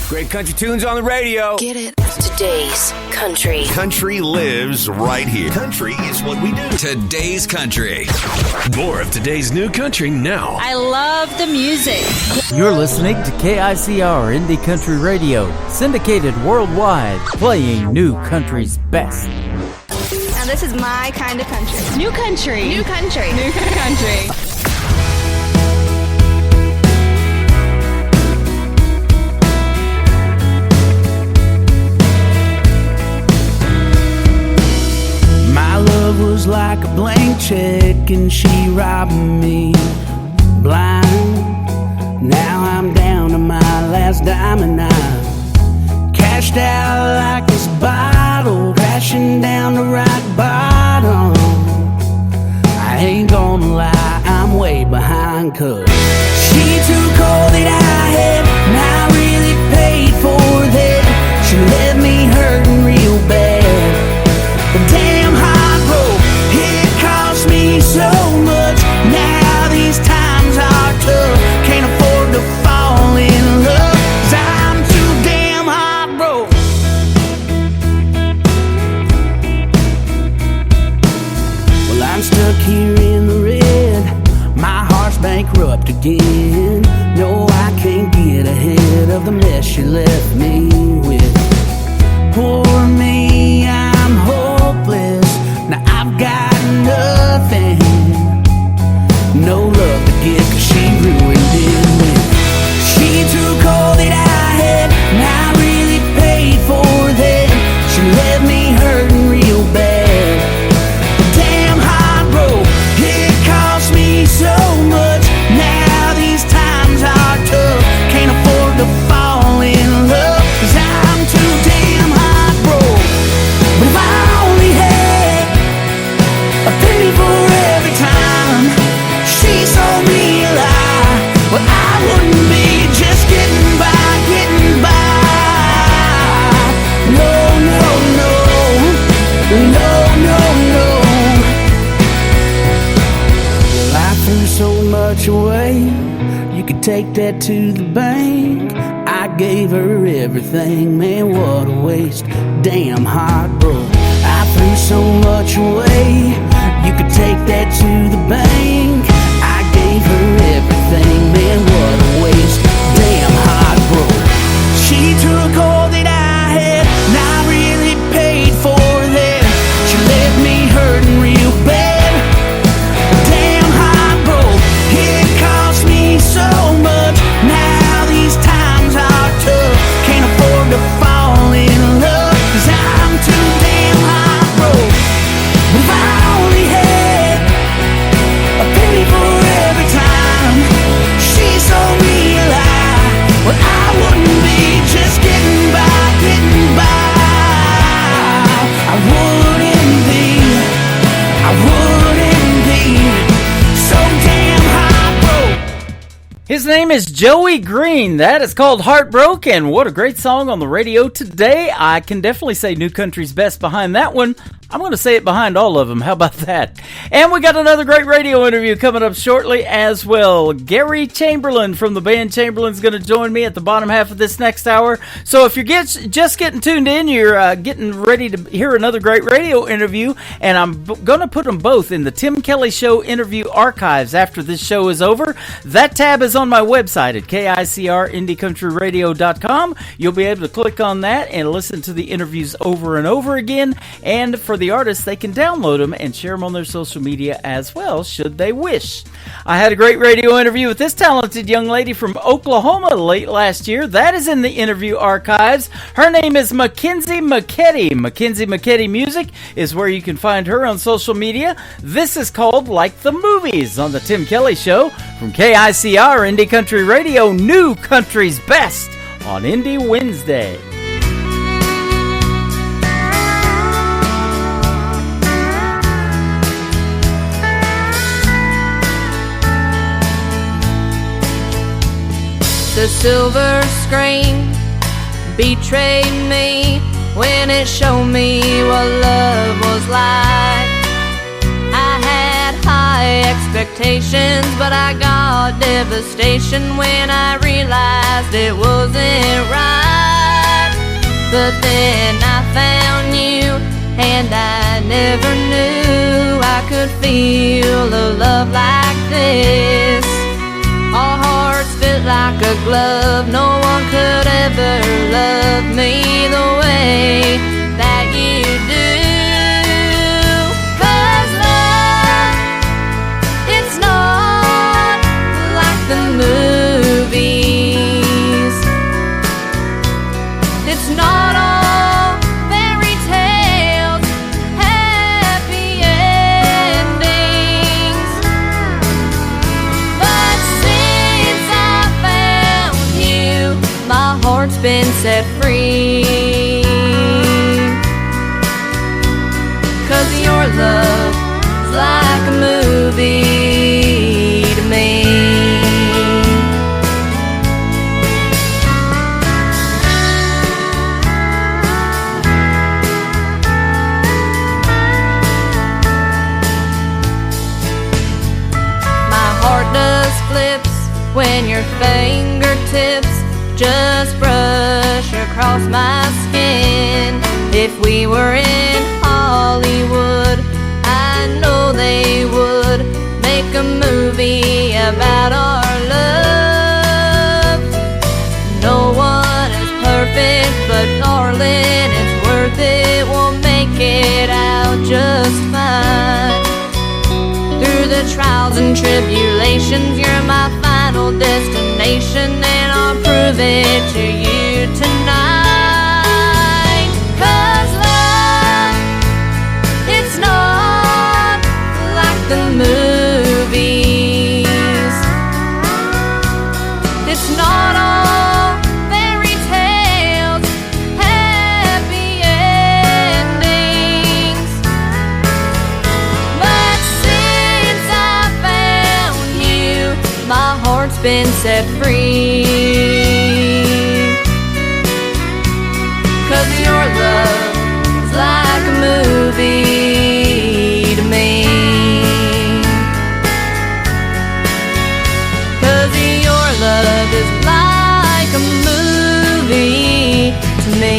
Great country tunes on the radio. Get it? Today's country. Country lives right here. Country is what we do. Today's country. More of today's new country now. I love the music. You're listening to KICR Indie Country Radio, syndicated worldwide, playing new country's best. Now this is my kind of country. New country. New country. New country. Was like a blank check and she robbed me blind. Now I'm down to my last dime and I cashed out like this bottle, crashing down the rock bottom. I ain't gonna lie, I'm way behind, 'cause she took all that I had and I really paid for that. She left me hurting real bad, but damn heartbroken, it cost me so much. Now these times are tough, can't afford to fall in love, 'cause I'm too damn heartbroken. Well, I'm stuck here in the red, my heart's bankrupt again. No, I can't get ahead of the mess she left me with. Poor me, I'm hopeless. Now I've got nothing, no love to give, 'cause she ruined it. She took all that I had and I really paid for that. She left me hurting real bad, but damn heartbroken, it cost me so much. Now these times are tough, can't afford to fall in love, 'cause I'm too damn heartbroken. But if I only had a penny for every time she sold me a lie, well, I wouldn't be just getting by, getting by. No, no, no, no, no, no. Well, I threw so much away, you could take that to the bank. I gave her everything, man, what a waste. Damn heartbroken, I threw so much away, you could take that to the bank. I gave her everything, man, what a waste. Damn heartbroken, she took all that I had and I really paid for that. She left me hurting real bad. Damn heartbroken, His name is Joey Green. That is called Heartbroken. What a great song on the radio today. I can definitely say New Country's best behind that one. I'm going to say it behind all of them. How about that? And we got another great radio interview coming up shortly as well. Gary Chamberlain from the band Chamberlain's going to join me at the bottom half of this next hour. So if you're just getting tuned in, you're getting ready to hear another great radio interview. And I'm going to put them both in the Tim Kelly Show interview archives after this show is over. That tab is on my website at KICRIndieCountryRadio.com. You'll be able to click on that and listen to the interviews over and over again. And for the artists, they can download them and share them on their social media as well, should they wish. I had a great radio interview with this talented young lady from Oklahoma late last year. That is in the interview archives. Her name is Mackenzie McKetty. Mackenzie McKetty Music is where you can find her on social media. This is called Like the Movies on the Tim Kelly Show from KICR Indie Country Radio, New Country's Best on Indie Wednesday. The silver screen betrayed me when it showed me what love was like. I had high expectations, but I got devastation when I realized it wasn't right. But then I found you, and I never knew I could feel a love like this. Our hearts fit like a glove. No one could ever love me the way that you do. 'Cause love, it's not like the movies. It's not all fairy tales, happy endings. But since I found you, my heart's been set free. 'Cause your love's like a movie to me. My heart does flips when your fingertips just brush across my skin. If we were in Hollywood, I know they would make a movie about our love. No one is perfect, but darling, it's worth it. We'll make it out just fine. Through the trials and tribulations, you're my final destination, and I'll prove it to you tonight. 'Cause love, it's not like the movies. It's not all fairy tales, happy endings. But since I found you, my heart's been set free. 'Cause your love's like a movie to me. 'Cause your love is like a movie to me.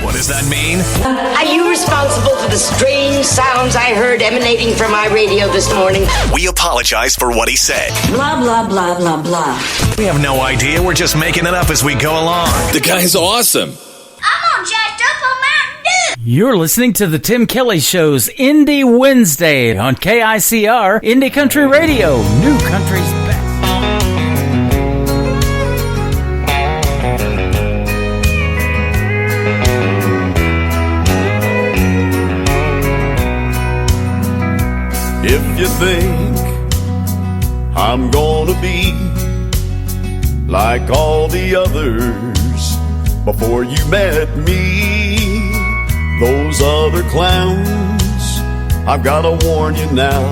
What does that mean? Are you responsible for the strange sounds I heard emanating from my radio this morning? We apologize for what he said. Blah, blah, blah, blah, blah. We have no idea. We're just making it up as we go along. The guy's awesome. I'm all jacked up on Mountain Dew. You're listening to the Tim Kelly Show's Indie Wednesday on KICR Indie Country Radio, New Country's Best. you think I'm gonna be like all the others before you met me, those other clowns, I've gotta warn you now,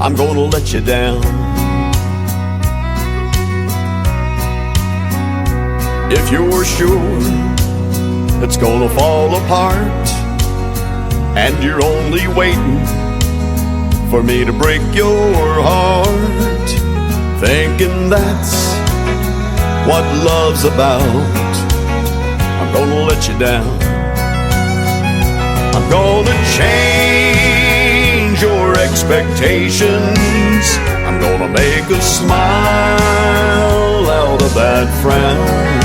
I'm gonna let you down. If you're sure it's gonna fall apart and you're only waiting for me to break your heart, thinking that's what love's about, I'm gonna let you down. I'm gonna change your expectations, I'm gonna make a smile out of that frown.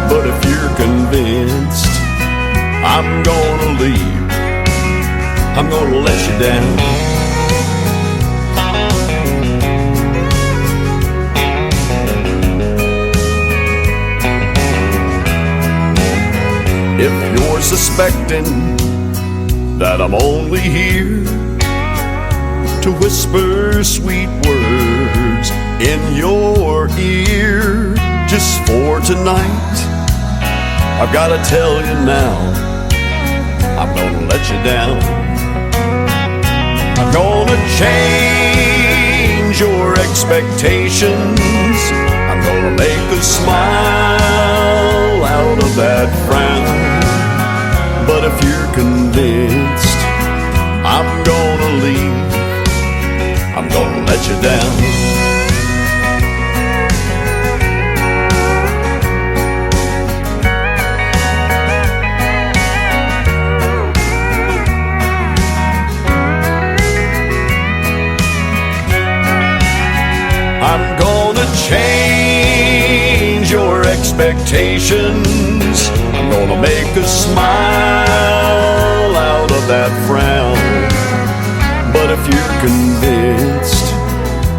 But if you're convinced I'm gonna leave, I'm gonna let you down. If you're suspecting that I'm only here to whisper sweet words in your ear just for tonight, I've gotta tell you now, I'm gonna let you down. I'm gonna change your expectations, I'm gonna make a smile out of that frown. But if you're convinced I'm gonna leave, I'm gonna let you down. I'm gonna change your expectations, I'm gonna make a smile out of that frown. But if you're convinced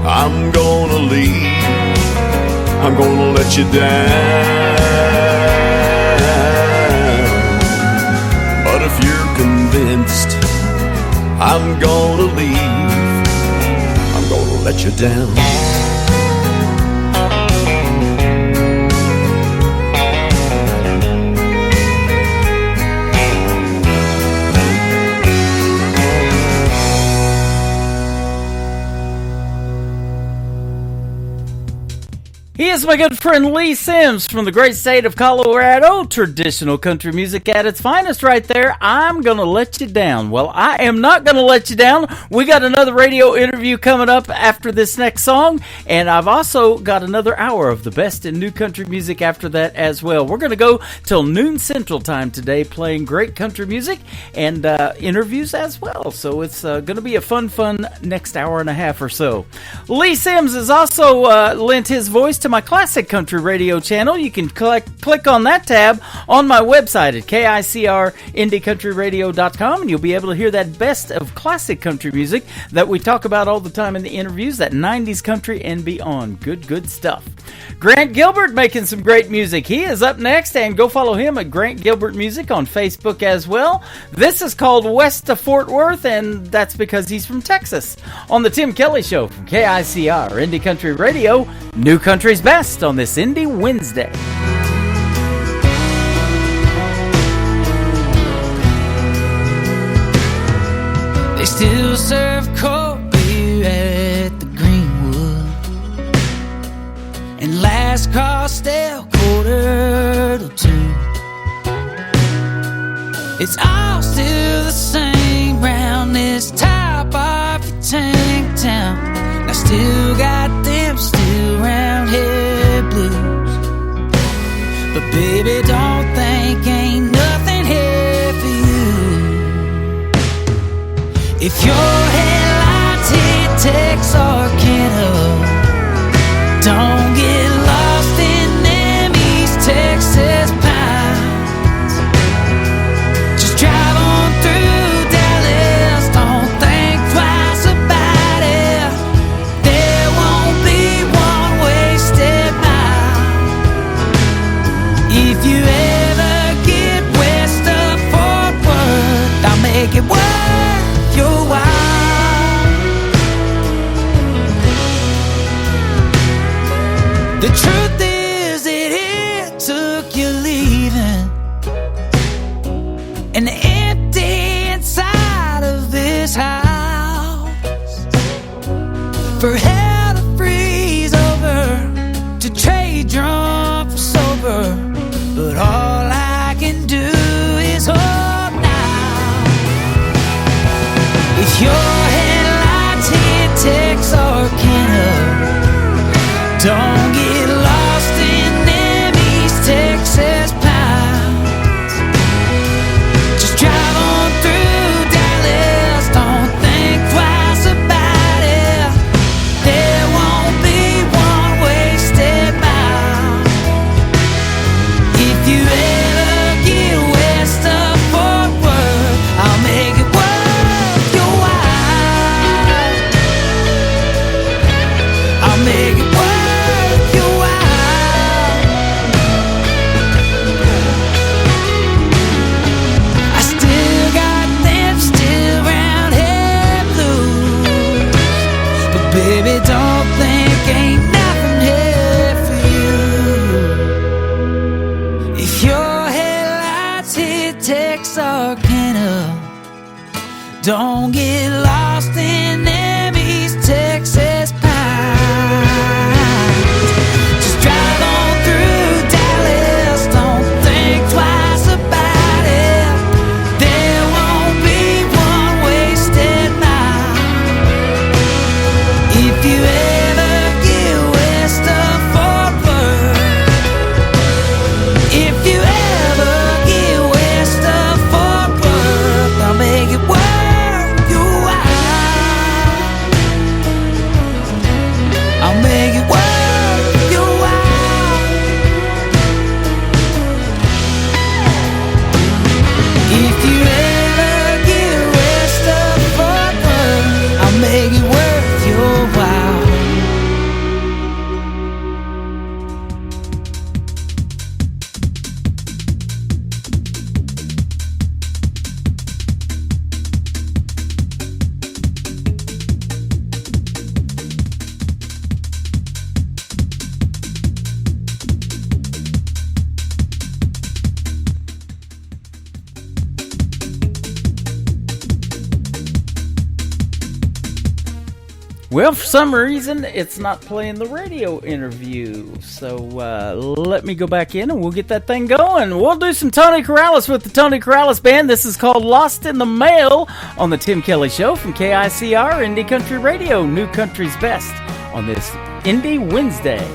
I'm gonna leave, I'm gonna let you down. But if you're convinced I'm gonna leave, I'm gonna let you down. He is my good friend Lee Sims from the great state of Colorado. Traditional country music at its finest right there. I'm going to let you down. Well, I am not going to let you down. We got another radio interview coming up after this next song, and I've also got another hour of the best in new country music after that as well. We're going to go till noon Central Time today playing great country music and interviews as well. So it's going to be a fun next hour and a half or so. Lee Sims has also lent his voice to my classic country radio channel. You can click on that tab on my website at KICRIndieCountryRadio.com, and you'll be able to hear that best of classic country music that we talk about all the time in the interviews, that 90s country and beyond. Good stuff. Grant Gilbert making some great music. He is up next, and go follow him at Grant Gilbert Music on Facebook as well. This is called West of Fort Worth, and that's because he's from Texas. On the Tim Kelly Show from KICR Indie Country Radio, New Country's best on this Indie Wednesday. They still serve cold beer at the Greenwood, and last call still 1:45. It's all still the same round this top of your tank town. I still got them still round head blues, but baby, don't think ain't nothing here for you. If your headlights hit Texarkana, don't get lost in them East Texas pines. Just drive on through Dallas, don't think twice about it. There won't be one wasted mile. If you ever get west of Fort Worth, I'll make it worth your while. this house for hell to freeze over, to trade drunk for sober. But all I can do is hope now. If your headlights hit Texarkana, don't get lost in them East Texas pines. Just drive on through Dallas, don't think twice about it. There won't be one wasted mile. If you ever get west of Fort Worth, I'll make it worth your while. I'll make it worth your while. I still got them still round head blues, but baby, don't think ain't nothing here for you. If your headlights hit Texarkana, don't get lost in them East Texas pines. Just drive on through Dallas, don't think twice about it. There won't be one wasted mile. If you ever get west of Fort Worth, if you ever get west of Fort Worth, I'll make it worth your while. I'll make it worth your while. If you ever get west of Fort Worth, I'll make it worth your while. Well, for some reason, it's not playing the radio interview. So let me go back in and we'll get that thing going. We'll do some Tony Corrales with the Tony Corrales Band. This is called Lost in the Mail on the Tim Kelly Show from KICR Indie Country Radio, New Country's Best, on this Indie Wednesday.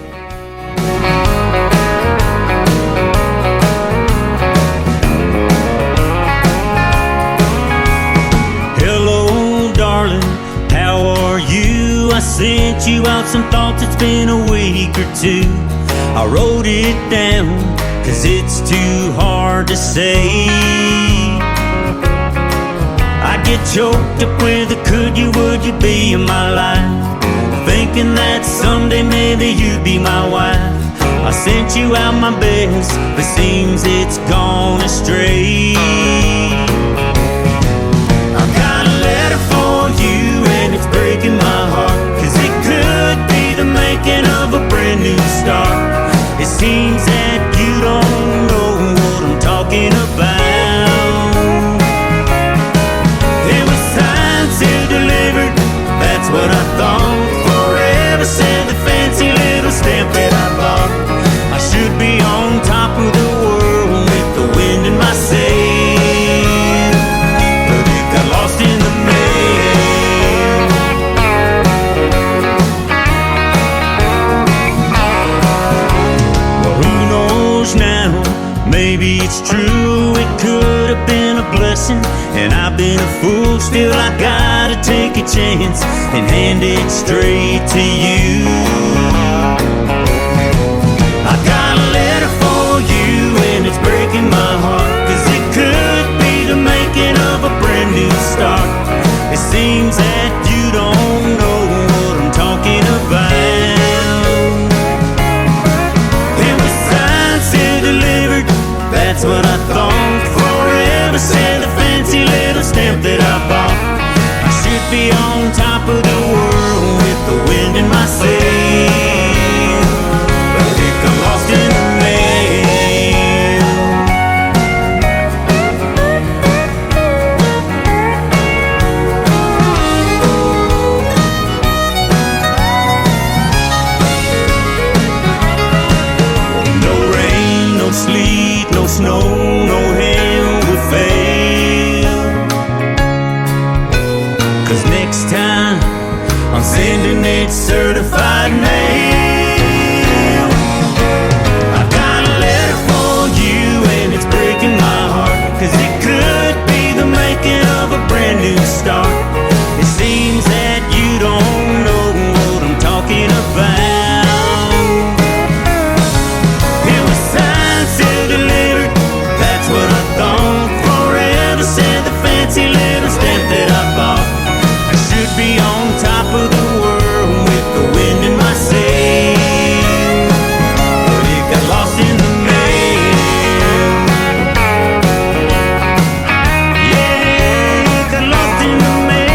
Hello, darling, how are you? I sent you out some thoughts, it's been a week or two. I wrote it down, cause it's too hard to say. I get choked up with a could you, would you be in my life? Thinking that someday maybe you'd be my wife. I sent you out my best, but seems it's gone astray. I've got a letter for you and it's breaking my heart, cause it could be the making of a brand new start. It seems that you don't know what I'm talking about. It was signed, sealed, delivered, that's what I thought. Forever said the fancy little stamp that I bought. I should be on top of the world with the wind in my sail, but it got lost in the mail. Well, who knows now? Maybe it's true, it could have been a blessing, and I've been a fool. Still I gotta take a chance and hand it straight to you. I got a letter for you and it's breaking my heart, cause it could be the making of a brand new start. It seems that you don't know what I'm talking about. It was signed, sealed, delivered, that's what I thought. Forever said the fancy little stamp that I bought. I should be on top of the world with the wind in my sail, but it got lost in the mail. I'm sending it certified mail. I've got a letter for you and it's breaking my heart, 'cause it could be the making of a brand new start. It seems that you don't know what I'm talking about. It was signed, sealed, delivered, that's what I thought. Forever said the fancy little stamp that I bought. I should be on top of the world with the wind in my sail, but it got lost in the mail. Yeah, it got lost in the mail.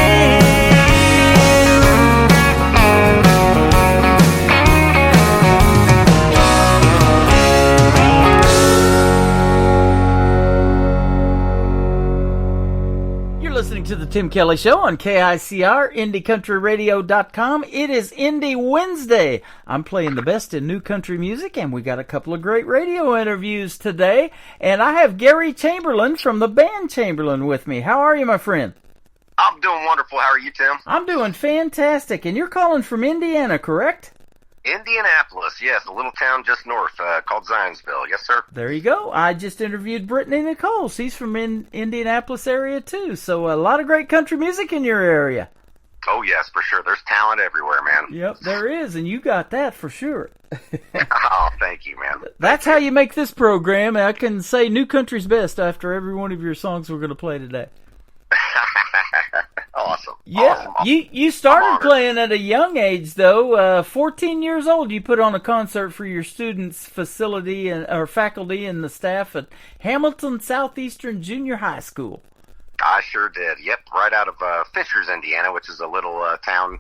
You're listening to the Tim Kelly Show on KICR, IndieCountryRadio.com. It is Indie Wednesday. I'm playing the best in new country music, and we got a couple of great radio interviews today. And I have Gary Chamberlain from the band Chamberlain with me. How are you, my friend? I'm doing wonderful. How are you, Tim? I'm doing fantastic. And you're calling from Indiana, correct? Indianapolis, yes, a little town just north called Zionsville. Yes, sir. There you go. I just interviewed Brittany Nicole. She's from Indianapolis area, too. So a lot of great country music in your area. Oh, yes, for sure. There's talent everywhere, man. Yep, there is, and you got that for sure. Oh, thank you, man. That's how you make this program. I can say New Country's best after every one of your songs we're going to play today. Awesome. Yeah, awesome. You started playing at a young age, though. 14 years old, you put on a concert for your students' facility or faculty and the staff at Hamilton Southeastern Junior High School. I sure did. Yep, right out of Fishers, Indiana, which is a little town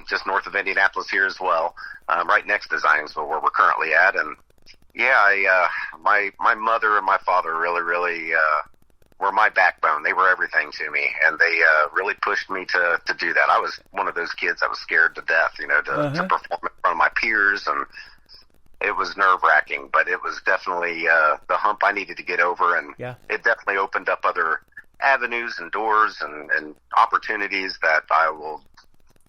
just north of Indianapolis here as well, right next to Zionsville, where we're currently at. And yeah, my mother and my father really were my backbone. They were everything to me, and they really pushed me to do that. I was one of those kids that was scared to death, to perform in front of my peers, and it was nerve-wracking, but it was definitely the hump I needed to get over, and it definitely opened up other avenues and doors and opportunities that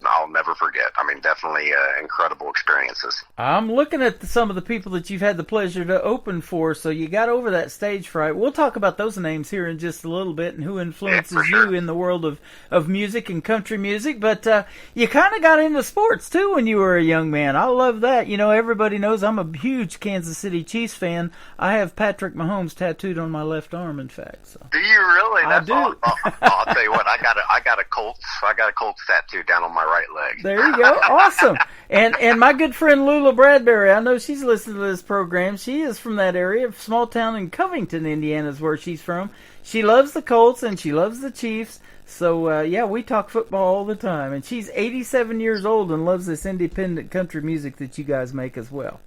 I'll never forget. I mean, definitely incredible experiences. I'm looking at some of the people that you've had the pleasure to open for, so you got over that stage fright. We'll talk about those names here in just a little bit and who influences you in the world of music and country music. But you kind of got into sports, too, when you were a young man. I love that. Everybody knows I'm a huge Kansas City Chiefs fan. I have Patrick Mahomes tattooed on my left arm, in fact. So. Do you really? I do. Awesome. I'll tell you what, I got a Colts tattoo down on my right leg. There you go. Awesome. And my good friend Lula Bradbury, I know she's listening to this program. She is from that area, small town in Covington, Indiana is where she's from. She loves the Colts and she loves the Chiefs. So, we talk football all the time. And she's 87 years old and loves this independent country music that you guys make as well.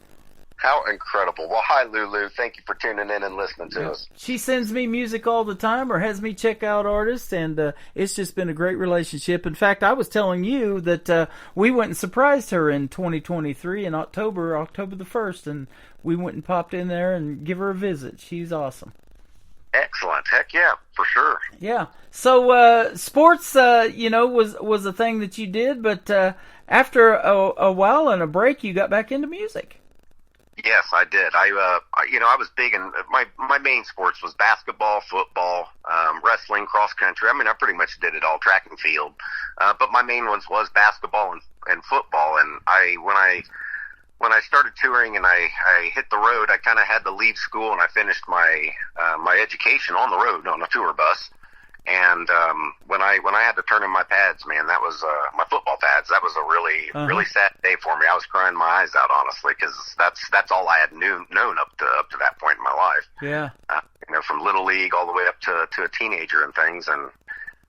How incredible. Well, hi, Lulu. Thank you for tuning in and listening to us. She sends me music all the time or has me check out artists, and it's just been a great relationship. In fact, I was telling you that we went and surprised her in 2023 in October the 1st, and we went and popped in there and give her a visit. She's awesome. Excellent. Heck yeah, for sure. Yeah. So sports, was a thing that you did, but after a while and a break, you got back into music. Yes, I did. I was big in my main sports was basketball, football, wrestling, cross country. I mean, I pretty much did it all, track and field. But my main ones was basketball and football. And when I started touring and I hit the road, I kind of had to leave school, and I finished my education on the road on a tour bus. And when I had to turn in my pads, man, that was my football pads. That was a really sad day for me. I was crying my eyes out, honestly, because that's all I had known up to that point in my life. Yeah. From little league all the way up to a teenager and things, and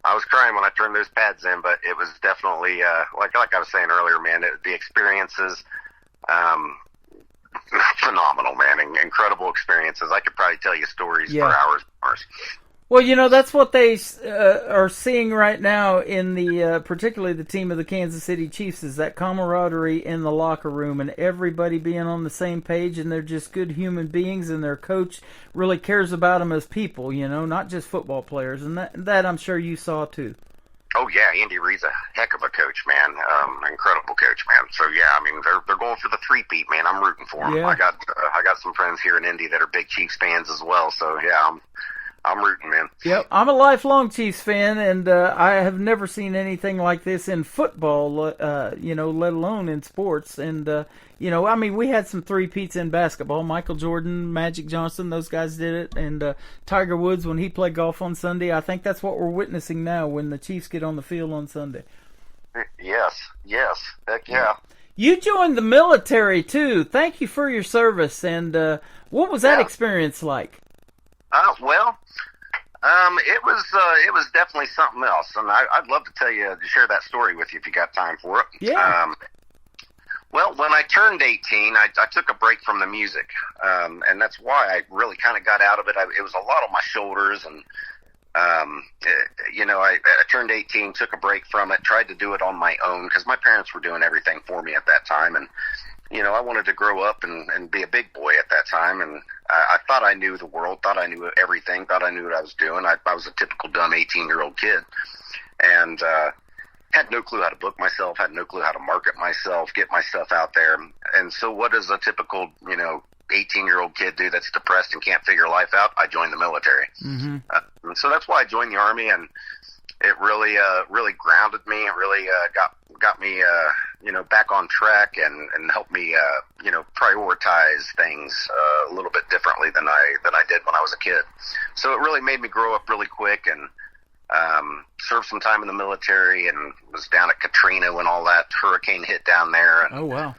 I was crying when I turned those pads in. But it was definitely like I was saying earlier, man. The experiences. Phenomenal, man. Incredible experiences. I could probably tell you stories for hours and hours. Well, that's what they are seeing right now in the particularly the team of the Kansas City Chiefs, is that camaraderie in the locker room and everybody being on the same page, and they're just good human beings, and their coach really cares about them as people, not just football players, and that I'm sure you saw too. Oh yeah, Andy Reid's a heck of a coach, man. Incredible coach, man. So yeah, I mean they're going for the three-peat, man. I'm rooting for them. Yeah. I got some friends here in Indy that are big Chiefs fans as well. So yeah, I'm rooting, man. Yep, I'm a lifelong Chiefs fan, and I have never seen anything like this in football, let alone in sports. And, I mean, we had some three-peats in basketball. Michael Jordan, Magic Johnson, those guys did it. And Tiger Woods, when he played golf on Sunday, I think that's what we're witnessing now when the Chiefs get on the field on Sunday. Yes, heck yeah. You joined the military, too. Thank you for your service. And what was that experience like? It was definitely something else, and I'd love to share that story with you if you got time for it. Yeah. Well, when I turned 18, I took a break from the music, and that's why I really kind of got out of it. It was a lot on my shoulders, and I turned 18, took a break from it, tried to do it on my own because my parents were doing everything for me at that time, and I wanted to grow up and be a big boy at that time, and I thought I knew the world, thought I knew everything, thought I knew what I was doing. I was a typical dumb 18-year-old kid, and had no clue how to book myself, had no clue how to market myself, get myself out there. And so what does a typical, 18-year-old kid do that's depressed and can't figure life out? I joined the military. Mm-hmm. And so that's why I joined the Army, and it really grounded me. It really got me, back on track and helped me, prioritize things a little bit differently than I did when I was a kid. So it really made me grow up really quick, and served some time in the military, and was down at Katrina when all that hurricane hit down there. And, oh wow.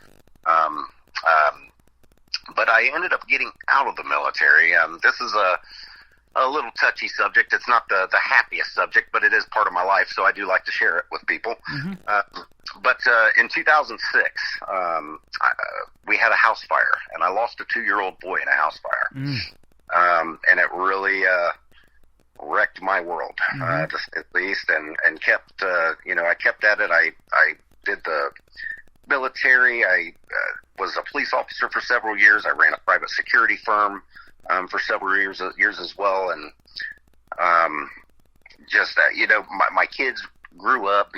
But I ended up getting out of the military. This is a little touchy subject. It's not the happiest subject, but it is part of my life, so I do like to share it with people. Mm-hmm. But in 2006, we had a house fire, and I lost a 2-year-old boy in a house fire. And it really wrecked my world, to say the least, and kept, I kept at it. I did the military. I was a police officer for several years. I ran a private security firm for several years as well, and my kids grew up.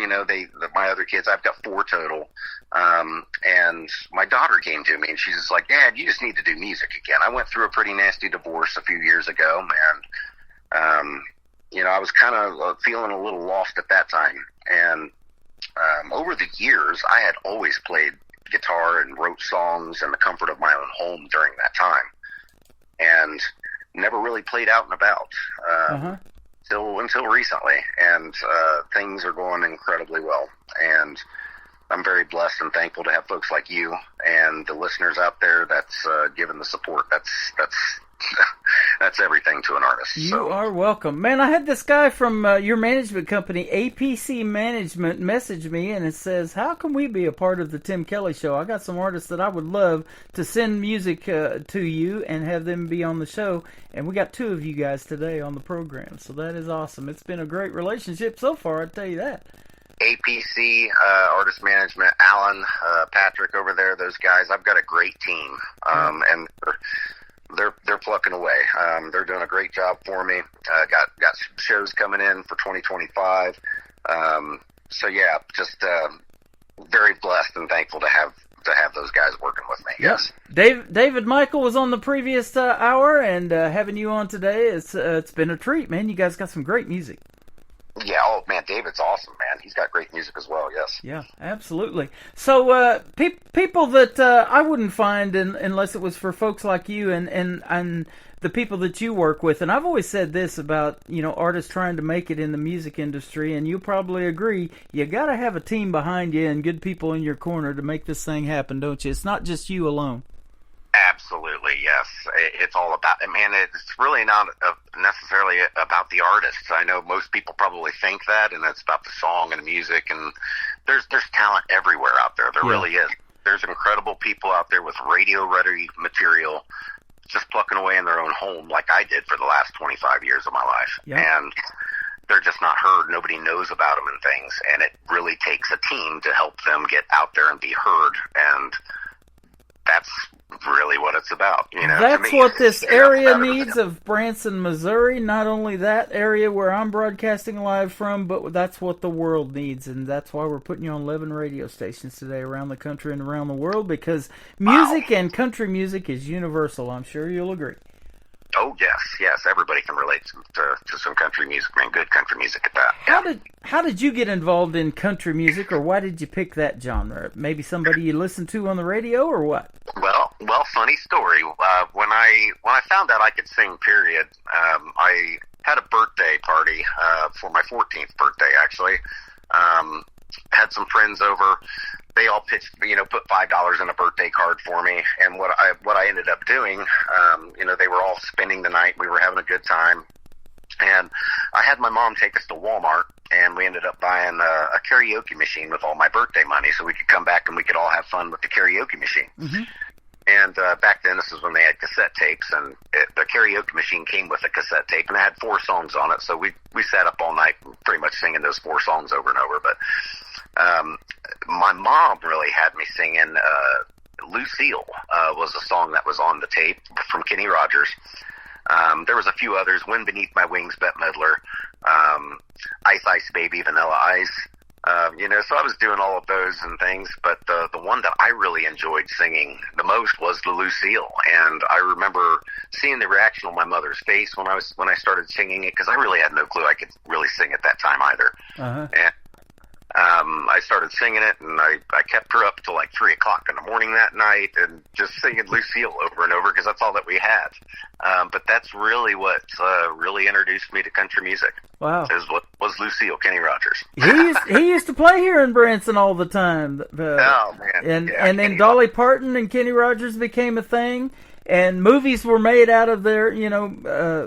My other kids, I've got 4 total, and my daughter came to me and she's just like, "Dad, you just need to do music again." I went through a pretty nasty divorce a few years ago, and I was kind of feeling a little lost at that time. And over the years, I had always played guitar and wrote songs in the comfort of my own home during that time, and never really played out and about until recently. And things are going incredibly well, and I'm very blessed and thankful to have folks like you and the listeners out there that's given the support. That's everything to an artist. You are welcome. Man, I had this guy from your management company, APC Management, message me, and it says, "How can we be a part of the Tim Kelly Show? I got some artists that I would love to send music to you and have them be on the show." And we got 2 of you guys today on the program, so that is awesome. It's been a great relationship so far, I'll tell you that. APC, Artist Management, Alan, Patrick over there, those guys, I've got a great team, and they're plucking away. They're doing a great job for me. Got shows coming in for 2025. So yeah, just very blessed and thankful to have those guys working with me. Yes. David Michael was on the previous hour, and having you on today, it's been a treat, man. You guys got some great music. Yeah, oh man, David's awesome, man. He's got great music as well, yes. Yeah, absolutely. So people that I wouldn't find unless it was for folks like you and the people that you work with, and I've always said this about, artists trying to make it in the music industry, and you'll probably agree, you got to have a team behind you and good people in your corner to make this thing happen, don't you? It's not just you alone. Absolutely, yes. It's all about, man, it's really not necessarily about the artists. I know most people probably think that, and it's about the song and the music, and there's talent everywhere out there. There really is. There's incredible people out there with radio-ready material just plucking away in their own home like I did for the last 25 years of my life. Yep. And they're just not heard. Nobody knows about them and things, and it really takes a team to help them get out there and be heard. And that's really what it's about. You know, That's to me, what this you know, area that was- needs of Branson, Missouri. Not only that area where I'm broadcasting live from, but that's what the world needs. And that's why we're putting you on 11 radio stations today around the country and around the world, because music and country music is universal. I'm sure you'll agree. Oh, yes. Everybody can relate to some country music, man. Good country music at that. How did you get involved in country music, or why did you pick that genre? Maybe somebody you listened to on the radio, or what? Well, funny story. When I found out I could sing, period, I had a birthday party for my 14th birthday, actually. Had some friends over. They all pitched, put $5 in a birthday card for me. And what I ended up doing, they were all spending the night. We were having a good time. And I had my mom take us to Walmart, and we ended up buying a karaoke machine with all my birthday money, so we could come back and we could all have fun with the karaoke machine. Mm-hmm. And back then, this is when they had cassette tapes, and the karaoke machine came with a cassette tape, and it had 4 songs on it. So we sat up all night pretty much singing those 4 songs over and over. But my mom really had me singing Lucille was a song that was on the tape from Kenny Rogers. There was a few others, Wind Beneath My Wings, Bette Midler, Ice Ice Baby, Vanilla Ice. So I was doing all of those and things, but the one that I really enjoyed singing the most was the Lucille. And I remember seeing the reaction on my mother's face when I started singing it, because I really had no clue I could really sing at that time either. Uh-huh. And I started singing it, and I kept her up till like 3 o'clock in the morning that night, and just singing Lucille over and over, because that's all that we had. But that's really what really introduced me to country music. Wow. What was Lucille, Kenny Rogers. He used to play here in Branson all the time. Oh, man. And then Dolly Parton and Kenny Rogers became a thing. And movies were made out of their,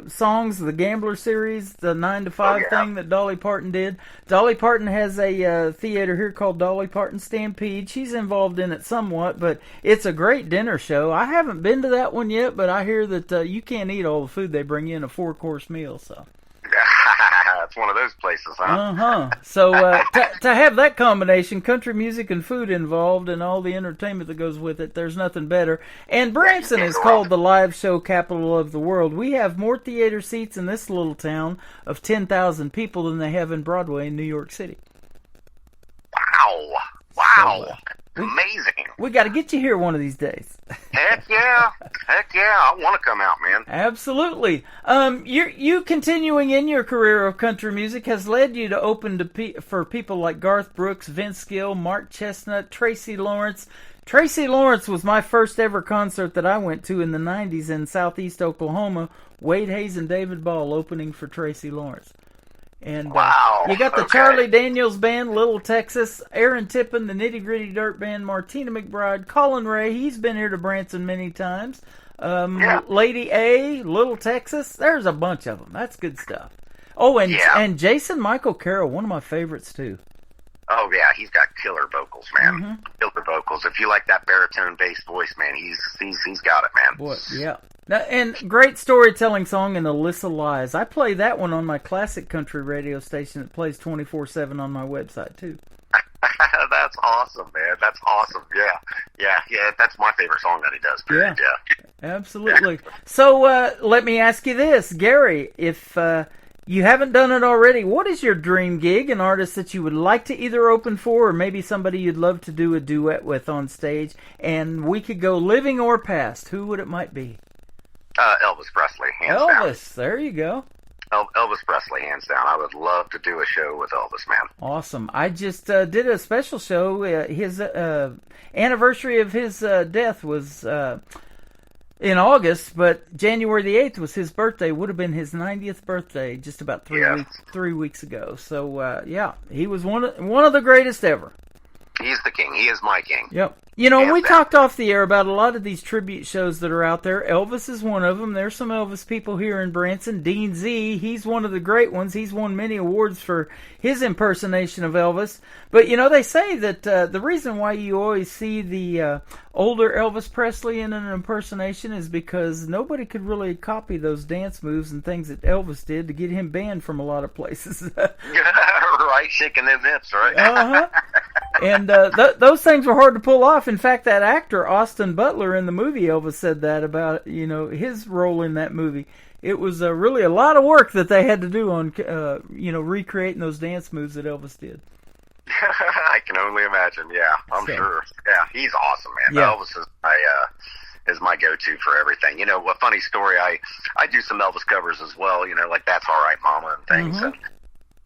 songs, the Gambler series, the 9 to 5 thing that Dolly Parton did. Dolly Parton has a theater here called Dolly Parton Stampede. She's involved in it somewhat, but it's a great dinner show. I haven't been to that one yet, but I hear that you can't eat all the food they bring in a 4-course meal, so. It's one of those places, huh? Uh-huh. So to have that combination, country music and food involved, and all the entertainment that goes with it, there's nothing better. And Branson is called the live show capital of the world. We have more theater seats in this little town of 10,000 people than they have in Broadway in New York City. Wow. Amazing. We got to get you here one of these days. Heck yeah. I want to come out, man. Absolutely. You continuing in your career of country music has led you to open for people like Garth Brooks, Vince Gill, Mark Chestnut, Tracy Lawrence. Tracy Lawrence was my first ever concert that I went to in the 90s in Southeast Oklahoma. Wade Hayes and David Ball opening for Tracy Lawrence. And wow. You got the Charlie Daniels Band, Little Texas, Aaron Tippin, the Nitty Gritty Dirt Band, Martina McBride, Colin Ray, he's been here to Branson many times, Lady A, Little Texas, there's a bunch of them. That's good stuff. Oh, and Jason Michael Carroll, one of my favorites too. Oh, yeah, he's got killer vocals, man. Mm-hmm. Killer vocals. If you like that baritone bass voice, man, he's got it, man. Boy, yeah. And great storytelling song in Alyssa Lies. I play that one on my classic country radio station that plays 24/7 on my website, too. That's awesome, man. That's awesome. Yeah. That's my favorite song that he does. Period. Yeah. Absolutely. So let me ask you this, Gary, if you haven't done it already, what is your dream gig, an artist that you would like to either open for, or maybe somebody you'd love to do a duet with on stage? And we could go living or past. Who would it might be? Elvis Presley, hands down. Elvis, there you go. Elvis Presley, hands down. I would love to do a show with Elvis, man. Awesome. I just did a special show. His anniversary of his death was in August, but January the 8th was his birthday. Would have been his 90th birthday just about 3 weeks ago. So, he was one of the greatest ever. He's the king. He is my king. Yep. We talked off the air about a lot of these tribute shows that are out there. Elvis is one of them. There's some Elvis people here in Branson. Dean Z, he's one of the great ones. He's won many awards for his impersonation of Elvis. But, they say that the reason why you always see the older Elvis Presley in an impersonation is because nobody could really copy those dance moves and things that Elvis did to get him banned from a lot of places. Right, shaking them hips, right? Uh-huh. And those things were hard to pull off. In fact, that actor, Austin Butler, in the movie Elvis, said that about, his role in that movie. It was really a lot of work that they had to do on, recreating those dance moves that Elvis did. I can only imagine. Yeah, I'm sure. Yeah, he's awesome, man. Yeah. Elvis is my go-to for everything. A funny story. I do some Elvis covers as well. Like That's All Right, Mama, and things. Mm-hmm.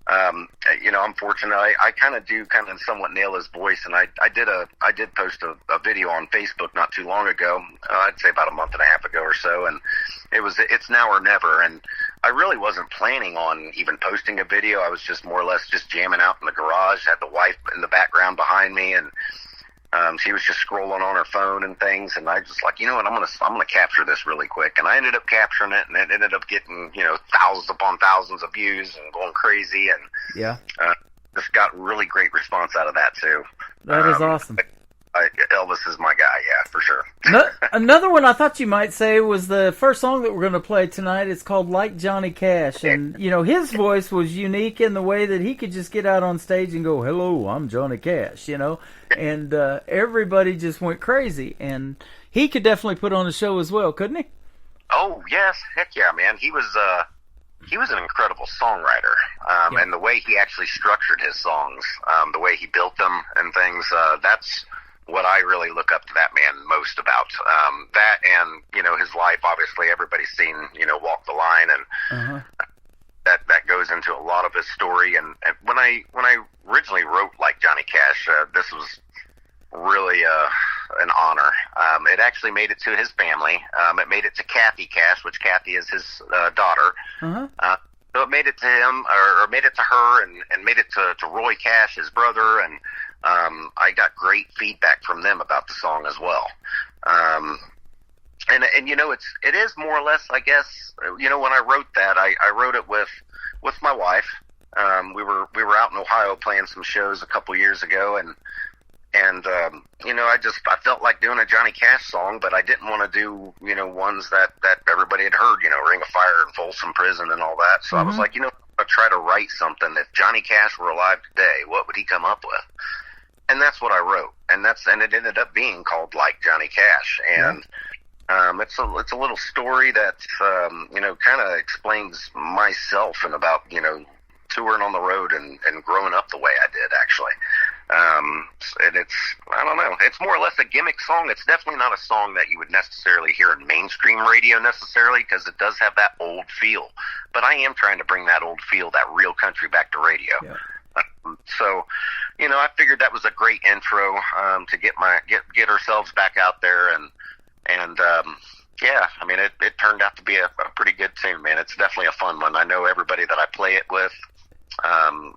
And I'm fortunate. I kind of somewhat nail his voice, and I did post a video on Facebook not too long ago. I'd say about a month and a half ago or so, and it's now or never. And I really wasn't planning on even posting a video. I was just more or less just jamming out in the garage. Had the wife in the background behind me, and she was just scrolling on her phone and things. And I just like, I'm gonna capture this really quick. And I ended up capturing it, and it ended up getting thousands upon thousands of views and going crazy. And just got really great response out of that too. That is awesome. Elvis is my guy, yeah, for sure. Another one I thought you might say was the first song that we're going to play tonight. It's called Like Johnny Cash. And, his voice was unique in the way that he could just get out on stage and go, hello, I'm Johnny Cash, And everybody just went crazy. And he could definitely put on a show as well, couldn't he? Oh, yes. Heck yeah, man. He was an incredible songwriter. And the way he actually structured his songs, the way he built them and things, that's what I really look up to that man most about. That and, his life, obviously everybody's seen, Walk the Line, and that goes into a lot of his story. And when I originally wrote Like Johnny Cash, this was really an honor. It actually made it to his family. It made it to Kathy Cash, which Kathy is his daughter. So it made it to him, or made it to her, and made it to Roy Cash, his brother, and I got great feedback from them about the song as well. And it is more or less, I guess, when I wrote that, I wrote it with my wife. We were out in Ohio playing some shows a couple years ago, and I felt like doing a Johnny Cash song, but I didn't want to do, ones that everybody had heard, Ring of Fire and Folsom Prison and all that. So I was like, I'll try to write something. If Johnny Cash were alive today, what would he come up with? And that's what I wrote. And it ended up being called Like Johnny Cash. And, it's a little story that, kind of explains myself and about, touring on the road and growing up the way I did, actually. And I don't know, it's more or less a gimmick song. It's definitely not a song that you would necessarily hear in mainstream radio necessarily, because it does have that old feel. But I am trying to bring that old feel, that real country, back to radio. Yeah. So, I figured that was a great intro to get ourselves back out there, and it turned out to be a pretty good tune, man. It's definitely a fun one. I know everybody that I play it with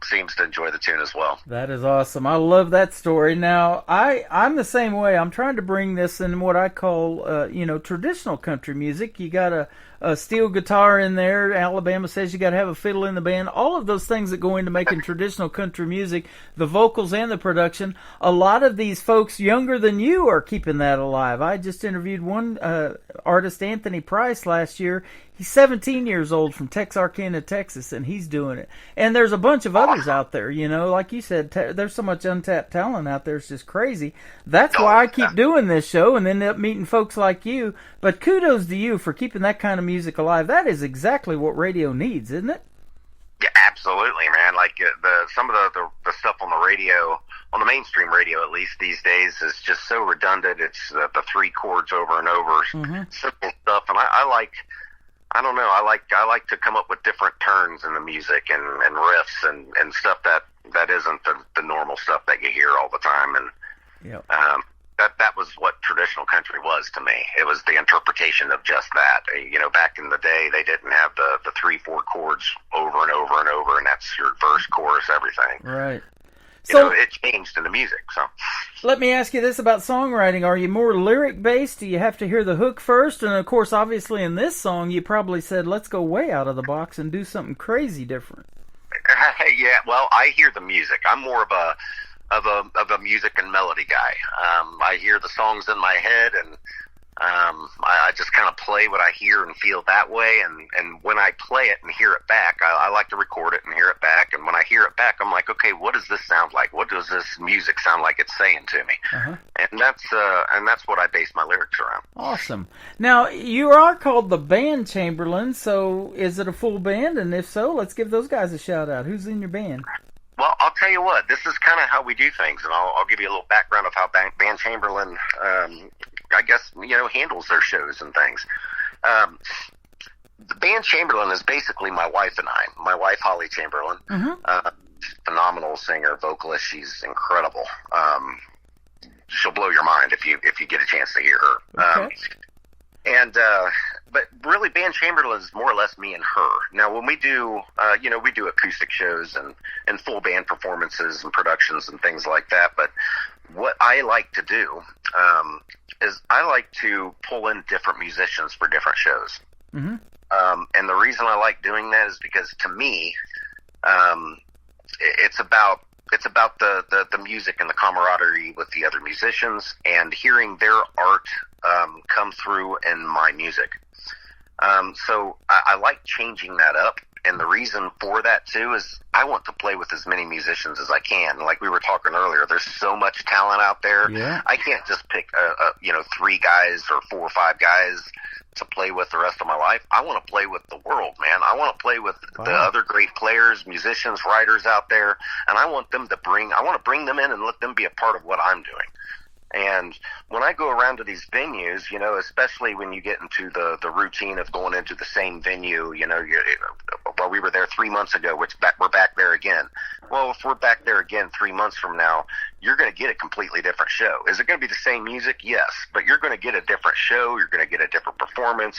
seems to enjoy the tune as well. That is awesome. I love that story. Now, I'm the same way. I'm trying to bring this in what I call, traditional country music. You got a steel guitar in there. Alabama says you got to have a fiddle in the band. All of those things that go into making traditional country music, the vocals and the production. A lot of these folks younger than you are keeping that alive. I just interviewed one artist, Anthony Price, last year. He's 17 years old from Texarkana, Texas, and he's doing it. And there's a bunch of others out there, like you said, there's so much untapped talent out there, it's just crazy. That's why I keep doing this show and end up meeting folks like you. But kudos to you for keeping that kind of music alive. That is exactly what radio needs, isn't it? Yeah, absolutely, man. Like some of the stuff on the radio, on the mainstream radio at least these days, is just so redundant. It's the three chords over and over, simple stuff. And I don't know. I like to come up with different turns in the music and riffs and stuff that isn't the normal stuff that you hear all the time. And that was what traditional country was to me. It was the interpretation of just that. Back in the day, they didn't have the 3-4 chords over and over and over, and that's your verse, chorus, everything. Right. So it changed in the music. So let me ask you this about songwriting. Are you more lyric-based? Do you have to hear the hook first? And, of course, obviously in this song, you probably said, let's go way out of the box and do something crazy different. Yeah, well, I hear the music. I'm more of a music and melody guy. I hear the songs in my head, and I just kind of play what I hear and feel that way, and when I play it and hear it back, I like to record it and hear it back, and when I hear it back, I'm like, okay, what does this sound like? What does this music sound like it's saying to me? And that's what I base my lyrics around. Awesome. Now, you are called the Band Chamberlain, so is it a full band? And if so, let's give those guys a shout out. Who's in your band? Well, I'll tell you what, this is kind of how we do things, and I'll give you a little background of how Band Chamberlain, I guess, handles their shows and things. The Band Chamberlain is basically my wife and I. My wife, Holly Chamberlain, phenomenal singer, vocalist. She's incredible. She'll blow your mind if you get a chance to hear her. Okay. But really, Band Chamberlain is more or less me and her. Now, when we do, we do acoustic shows and full band performances and productions and things like that. But what I like to do is I like to pull in different musicians for different shows. And the reason I like doing that is because, to me, it's about the music and the camaraderie with the other musicians and hearing their art come through in my music. So I like changing that up, and the reason for that too is I want to play with as many musicians as I can. Like we were talking earlier, there's so much talent out there. Yeah. I can't just pick 3 guys or 4 or 5 guys to play with the rest of my life. I want to play with the world, man. I want to play with the other great players, musicians, writers out there, and I want to bring them in and let them be a part of what I'm doing. And when I go around to these venues, especially when you get into the routine of going into the same venue, well, we were there 3 months ago, we're back there again. Well, if we're back there again 3 months from now, you're going to get a completely different show. Is it going to be the same music? Yes, but you're going to get a different show. You're going to get a different performance,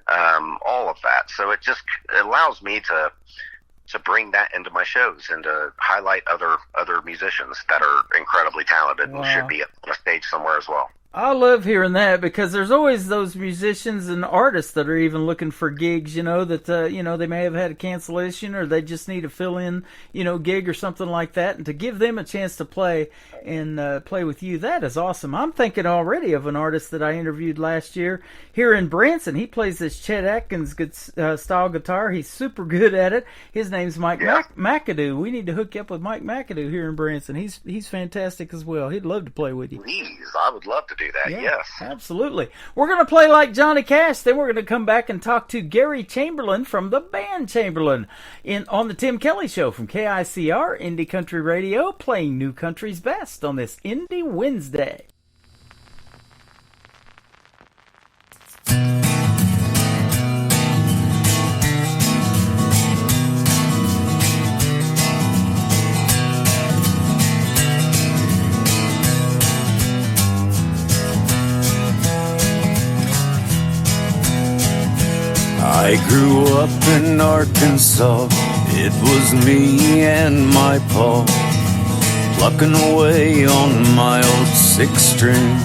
all of that. So it just allows me to bring that into my shows and to highlight other musicians that are incredibly talented and should be on a stage somewhere as well. I love hearing that because there's always those musicians and artists that are even looking for gigs, that, they may have had a cancellation or they just need a fill-in, gig or something like that. And to give them a chance to play and play with you, that is awesome. I'm thinking already of an artist that I interviewed last year here in Branson. He plays this Chet Atkins style guitar. He's super good at it. His name's Mike McAdoo. We need to hook you up with Mike McAdoo here in Branson. He's fantastic as well. He'd love to play with you. Please, I would love to do that. Yeah, yes, absolutely. We're going to play like Johnny Cash, then we're going to come back and talk to Gary Chamberlain from the Band Chamberlain on the Tim Kelly Show from KICR Indie Country Radio, playing New Country's best on this Indie Wednesday. I grew up in Arkansas. It was me and my pa plucking away on my old 6-string.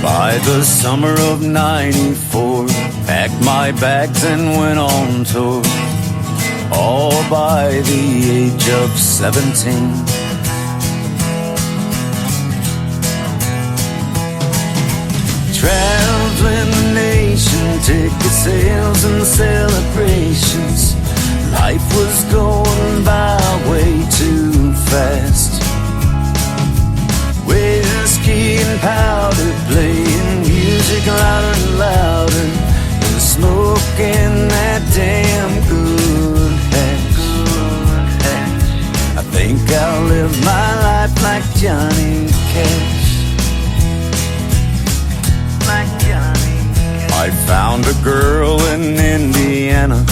By the summer of '94, packed my bags and went on tour, all by the age of 17. Traveling the nation, ticket sales and celebrations. Life was going by way too fast. Whiskey and powder, playing music louder and louder, and smoking that damn good hash. I think I'll live my life like Johnny Cash. I found a girl in Indiana.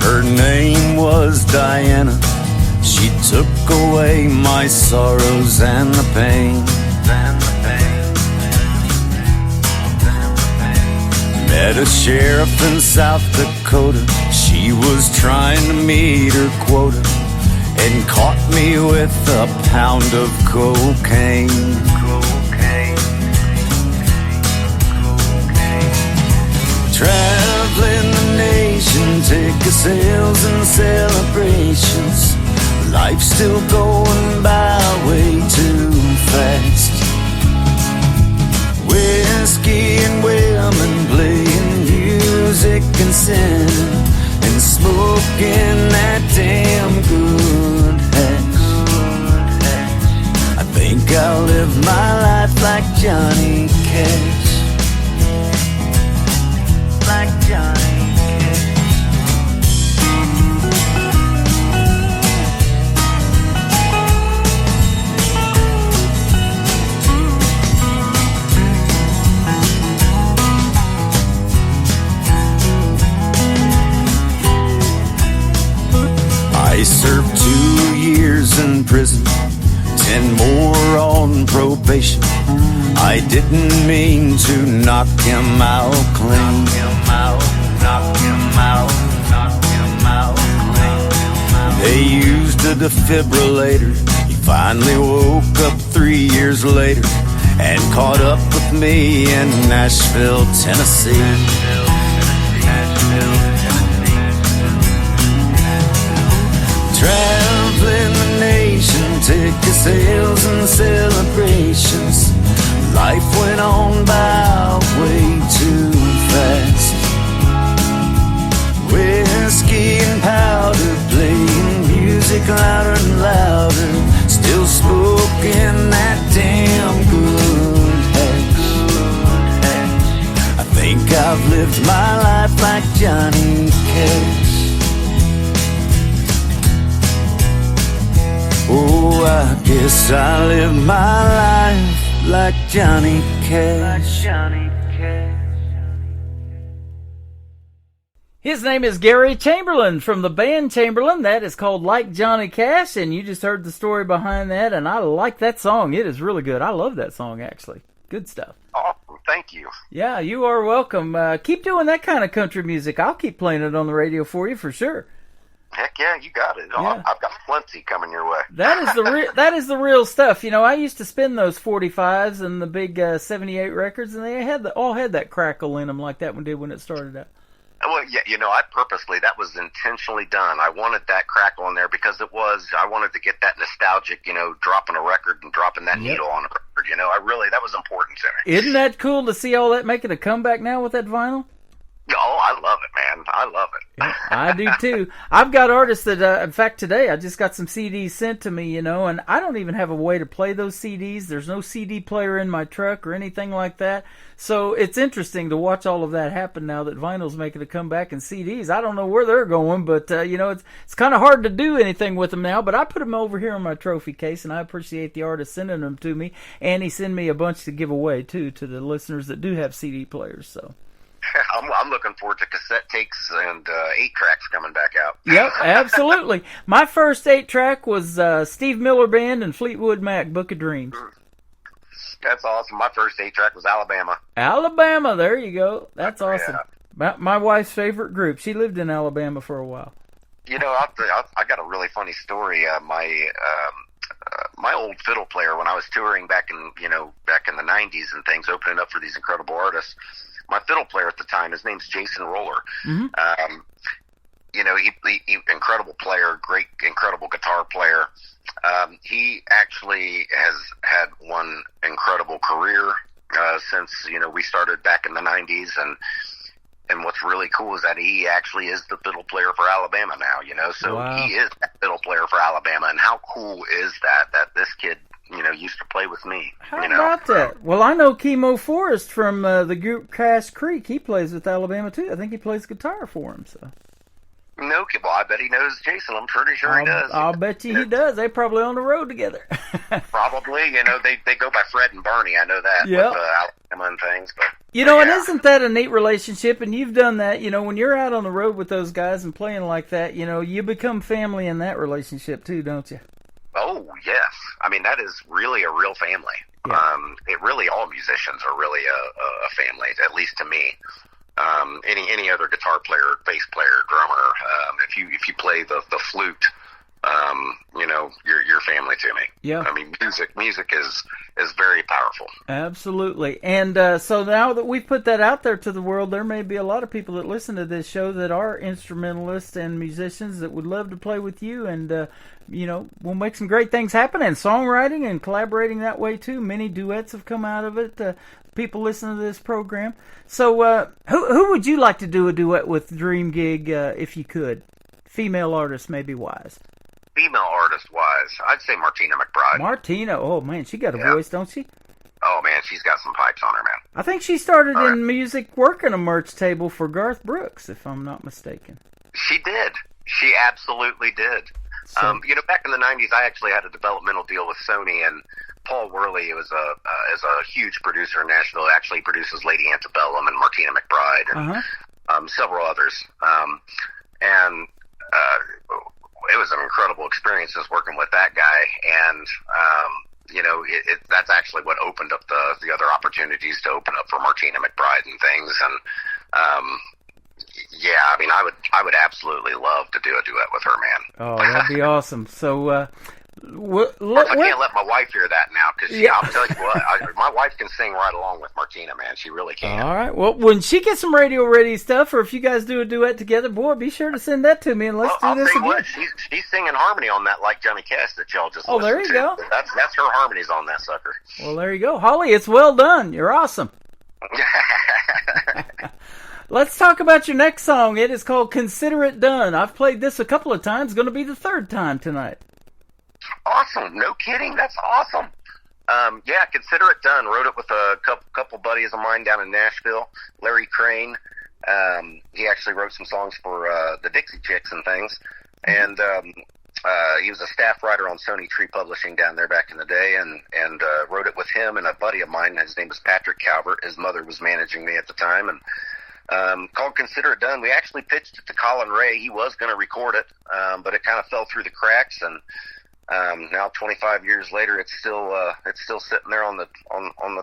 Her name was Diana. She took away my sorrows and the pain. Met a sheriff in South Dakota. She was trying to meet her quota and caught me with a pound of cocaine. Traveling the nation, ticket sales and celebrations. Life's still going by way too fast. He served 2 years in prison, 10 more on probation. I didn't mean to knock him out clean. They used a defibrillator. He finally woke up 3 years later and caught up with me in Nashville, Tennessee. Traveling the nation, ticket sales and celebrations. Life went on by way too fast. Whiskey and powder, playing music louder and louder. Still smoking that damn good hash. I think I've lived my life like Johnny Cash. Oh, I guess I lived my life like Johnny Cash. His name is Gary Chamberlain from the band Chamberlain. That is called Like Johnny Cash, and you just heard the story behind that, and I like that song. It is really good. I love that song, actually. Good stuff. Awesome. Thank you. Yeah, you are welcome. Keep doing that kind of country music. I'll keep playing it on the radio for you for sure. Heck yeah, you got it. Yeah. I've got plenty coming your way. That is the real stuff. You know, I used to spin those 45s and the big 78 records, and they all had that crackle in them like that one did when it started out. Well, yeah, that was intentionally done. I wanted that crackle in there because I wanted to get that nostalgic, dropping a record and dropping that needle on a record. That was important to me. Isn't that cool to see all that making a comeback now with that vinyl? Oh, I love it, man. I love it. Yeah, I do too. I've got artists that, in fact, today I just got some CDs sent to me, and I don't even have a way to play those CDs. There's no CD player in my truck or anything like that. So it's interesting to watch all of that happen now that vinyl's making a comeback and CDs. I don't know where they're going, but, it's kind of hard to do anything with them now. But I put them over here in my trophy case, and I appreciate the artist sending them to me. And he sent me a bunch to give away, too, to the listeners that do have CD players, so. I'm looking forward to cassette takes and 8-tracks coming back out. Yep, absolutely. My first 8-track was Steve Miller Band and Fleetwood Mac, Book of Dreams. That's awesome. My first 8-track was Alabama. Alabama, there you go. That's awesome. Yeah. My wife's favorite group. She lived in Alabama for a while. I got a really funny story. My old fiddle player, when I was touring back in the 90s and things, opening up for these incredible artists, my fiddle player at the time, his name's Jason Roller. Mm-hmm. He incredible player, great, incredible guitar player. He actually has had one incredible career since we started back in the 90s, and what's really cool is that he actually is the fiddle player for Alabama now. So wow. He is that fiddle player for Alabama, and how cool is that this kid used to play with me. How about that? Well, I know Kimo Forrest from the group Cass Creek. He plays with Alabama, too. I think he plays guitar for him, so. No, well, I bet he knows Jason. I'm pretty sure he does. I'll bet you he does. They're probably on the road together. Probably. They go by Fred and Barney. I know that with Alabama and things. But, and isn't that a neat relationship? And you've done that. When you're out on the road with those guys and playing like that, you become family in that relationship, too, don't you? Oh, yes. I mean, that is really a real family. Yeah. All musicians are really a family, at least to me. Any other guitar player, bass player, drummer, if you play the flute, you're family to me. Yeah. I mean, music is very powerful. Absolutely. And so now that we've put that out there to the world, there may be a lot of people that listen to this show that are instrumentalists and musicians that would love to play with you, and we'll make some great things happen, and songwriting and collaborating that way too. Many duets have come out of it. People listen to this program. So who would you like to do a duet with, Dream Gig, if you could? Female artist, maybe wise. Female artist-wise, I'd say Martina McBride. Martina, oh man, she got a voice, don't she? Oh man, she's got some pipes on her, man. I think she started in music working a merch table for Garth Brooks, if I'm not mistaken. She did. She absolutely did. So, back in the 90s, I actually had a developmental deal with Sony, and Paul Worley is a huge producer in Nashville. Actually produces Lady Antebellum and Martina McBride and several others. It was an incredible experiences working with that guy, and that's actually what opened up the other opportunities to open up for Martina McBride and things. And I would absolutely love to do a duet with her, man. Oh, that'd be awesome. So, of course, I can't let my wife hear that now, because I'll tell you what, my wife can sing right along with Martina, man. She really can. All right. Well, when she gets some radio ready stuff, or if you guys do a duet together, boy, be sure to send that to me, and let's do this again. What, she's singing harmony on that, like Johnny Cash that y'all just listened there you to. go. That's her harmonies on that sucker. Well, there you go. Holly, it's well done. You're awesome. Let's talk about your next song. It is called Consider It Done. I've played this a couple of times. Going to be the third time tonight. Awesome. No kidding. That's awesome. Consider It Done. Wrote it with a couple buddies of mine down in Nashville. Larry Crane. He actually wrote some songs for the Dixie Chicks and things. And he was a staff writer on Sony Tree Publishing down there back in the day, and wrote it with him and a buddy of mine. His name was Patrick Calvert. His mother was managing me at the time, and called Consider It Done. We actually pitched it to Colin Ray. He was going to record it, but it kind of fell through the cracks, and now 25 years later, it's still sitting there on the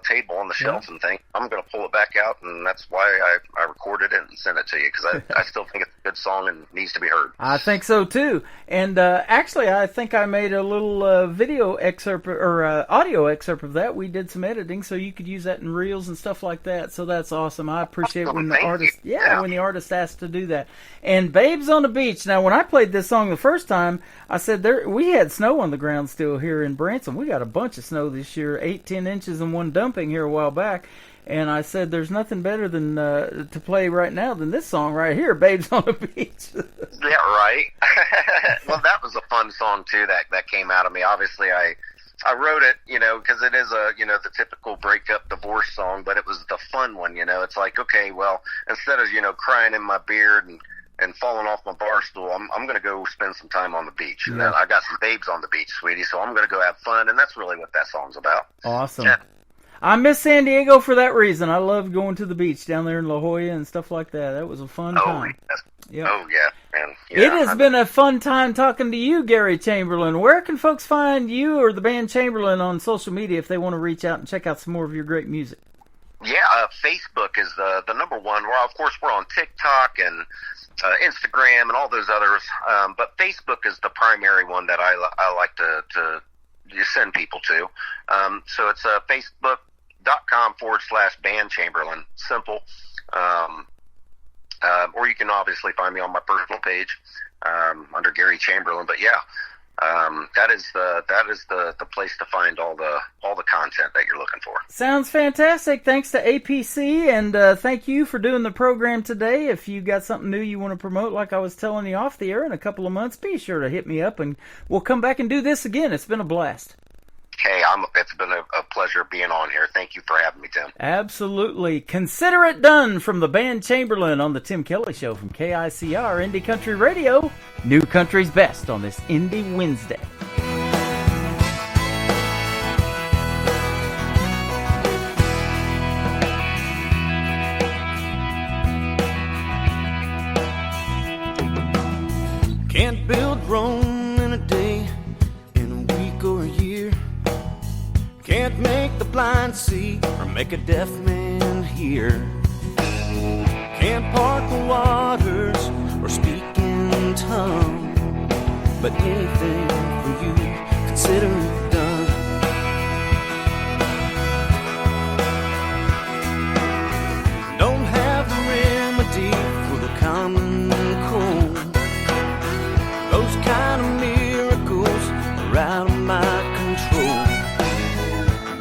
table on the shelf and thing. I'm going to pull it back out, and that's why I recorded it and sent it to you, because I still think it's a good song and needs to be heard. I think so too. And actually, I think I made a little video excerpt or audio excerpt of that. We did some editing, so you could use that in reels and stuff like that. So that's awesome. I appreciate when the artist, when the artist asked to do that. And Babes on the Beach. Now, when I played this song the first time, I said we had snow on the ground still here in Branson. We got a bunch of snow this year, 8-10 inches and one dumping here a while back. And I said there's nothing better than to play right now than this song right here, Babes on the Beach. Yeah, right. Well, that was a fun song too that came out of me. Obviously, I wrote it, because it is the typical breakup divorce song, but it was the fun one, It's like, okay, well, instead of, crying in my beard and falling off my bar stool, I'm going to go spend some time on the beach. And then I got some babes on the beach, sweetie, so I'm going to go have fun, and that's really what that song's about. Awesome. Yeah. I miss San Diego for that reason. I love going to the beach down there in La Jolla and stuff like that. That was a fun time. Yes. Yep. Oh, yeah, man. It has been a fun time talking to you, Gary Chamberlain. Where can folks find you or the band Chamberlain on social media if they want to reach out and check out some more of your great music? Yeah, Facebook is the number one. Of course, we're on TikTok and Instagram and all those others, but Facebook is the primary one that I like to send people to. So it's facebook.com/band Chamberlain. Simple. Or you can obviously find me on my personal page under Gary Chamberlain. But yeah, that is the place to find all the content that you're looking for. Sounds fantastic. Thanks to APC, and thank you for doing the program today. If you got something new you want to promote, like I was telling you off the air, in a couple of months, be sure to hit me up, and we'll come back and do this again. It's been a blast. Hey, it's been a pleasure being on here. Thank you for having me, Tim. Absolutely. Consider It Done from the band Chamberlain on the Tim Kelly Show from KICR Indie Country Radio. New Country's best on this Indie Wednesday. Can't build Rome in a day, in a week or a year. Can't make the blind see or make a deaf man hear. Can't part the waters or speak in tongue. But anything for you, consider it done. Don't have the remedy for the common cold. Those kind of miracles are out of my control.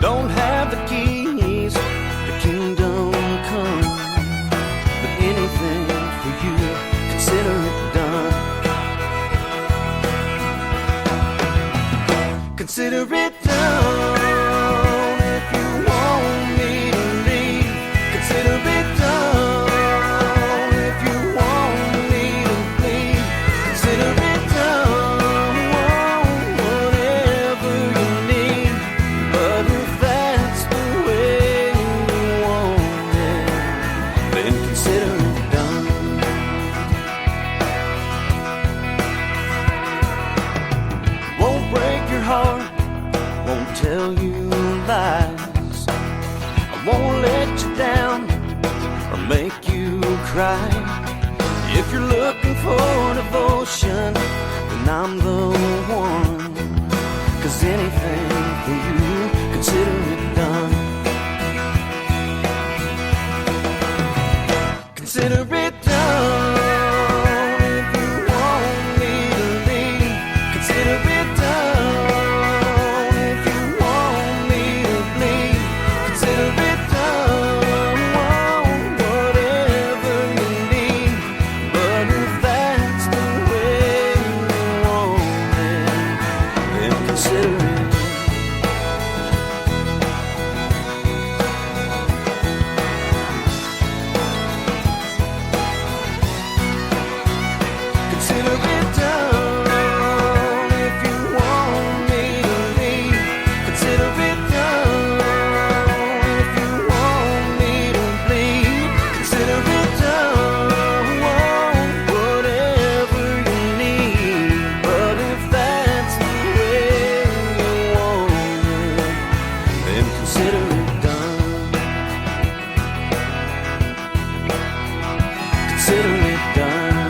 Don't have the keys to kingdom come, but anything for you, consider it done. Consider it done if you want me to leave. Consider it done if you want me to leave. Consider it done, whatever you need. But if that's the way you want it, then consider it done. cry. If you're looking for devotion, then I'm the one. 'Cause anything for you, consider it done. Consider it done. If you want me to leave, consider it done. If you want me to bleed, consider it done. Whatever you need, but if that's the way you want it, then consider it. Consider it done. If you want me to leave, consider it done. If you want me to bleed, consider it done. Whatever you need, but if that's the way you want it, then consider it done. Consider it done.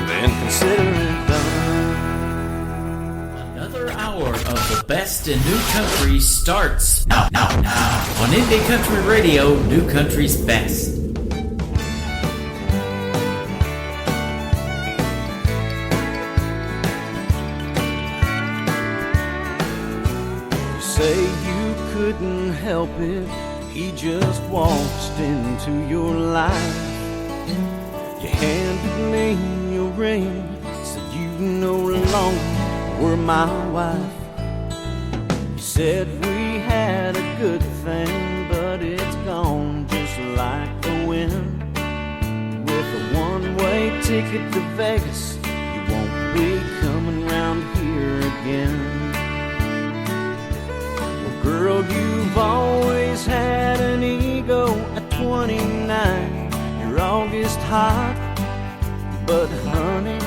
Then consider it done. Another hour of the best in new country starts now on Indie Country Radio, New Country's best. You say you couldn't help it, he just waltzed into your life. You handed me your ring, said you no longer were my wife. You said we had a good thing, but it's gone just like the wind. With a one-way ticket to Vegas, you won't be coming round here again. Well, girl, you've always had an ego at 29. You're August hot, but honey,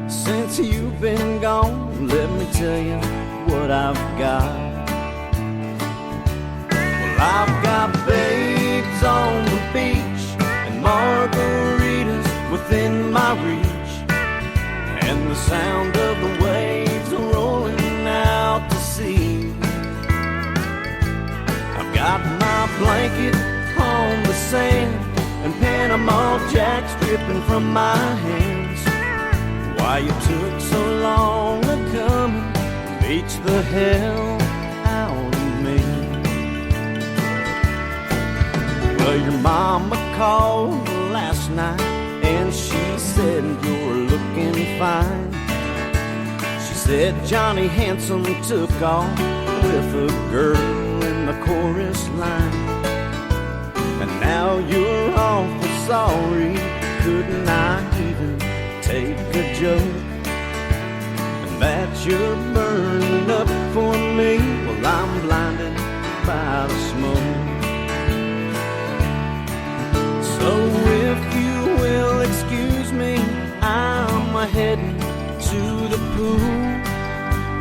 since you've been gone, let me tell you what I've got. Well, I've got babes on the beach and margaritas within my reach, and the sound of the waves rolling out to sea. I've got my blanket on the sand and Panama Jacks dripping from my hands. Why you took so long to come and beach the hell out of me? Well, your mama called last night and she said you're looking fine. She said Johnny Handsome took off with a girl in the chorus line. And now you're awful sorry, couldn't I even take a joke? And that you're burning up for me, well, I'm blinded by the smoke. So if you will excuse me, I'm heading to the pool.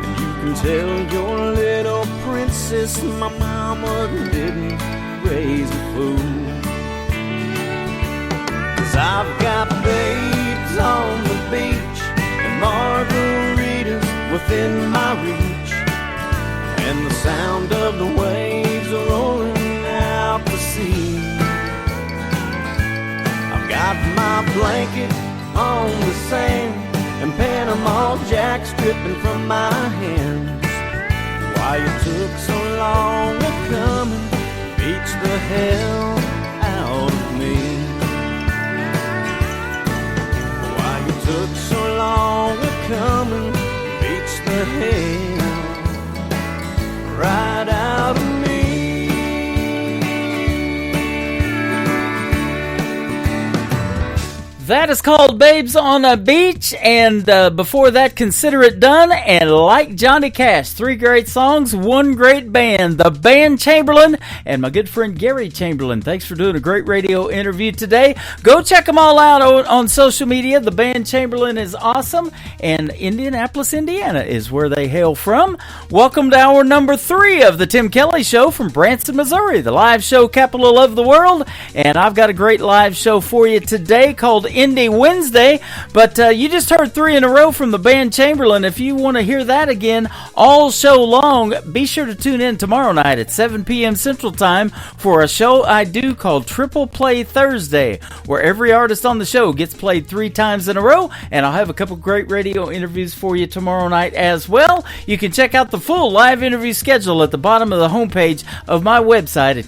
And you can tell your little princess my mama didn't raise a fool. 'Cause I've got babes on the beach and margaritas within my reach, and the sound of the waves rolling out to sea. I've got my blanket on the sand and Panama Jacks dripping from my hands. Why you took so long to come and beach the hell out of me? Why you took so long to come and beach the hell right out of me? That is called Babes on a Beach, and before that, Consider It Done, and Like Johnny Cash. 3 great songs, 1 great band, the Band Chamberlain, and my good friend Gary Chamberlain. Thanks for doing a great radio interview today. Go check them all out on social media. The Band Chamberlain is awesome, and Indianapolis, Indiana is where they hail from. Welcome to hour number 3 of the Tim Kelly Show from Branson, Missouri, the live show capital of the world, and I've got a great live show for you today called Indie Wednesday, but you just heard 3 in a row from the Band Chamberlain. If you want to hear that again all show long, be sure to tune in tomorrow night at 7 p.m. Central Time for a show I do called Triple Play Thursday, where every artist on the show gets played 3 times in a row, and I'll have a couple great radio interviews for you tomorrow night as well. You can check out the full live interview schedule at the bottom of the homepage of my website at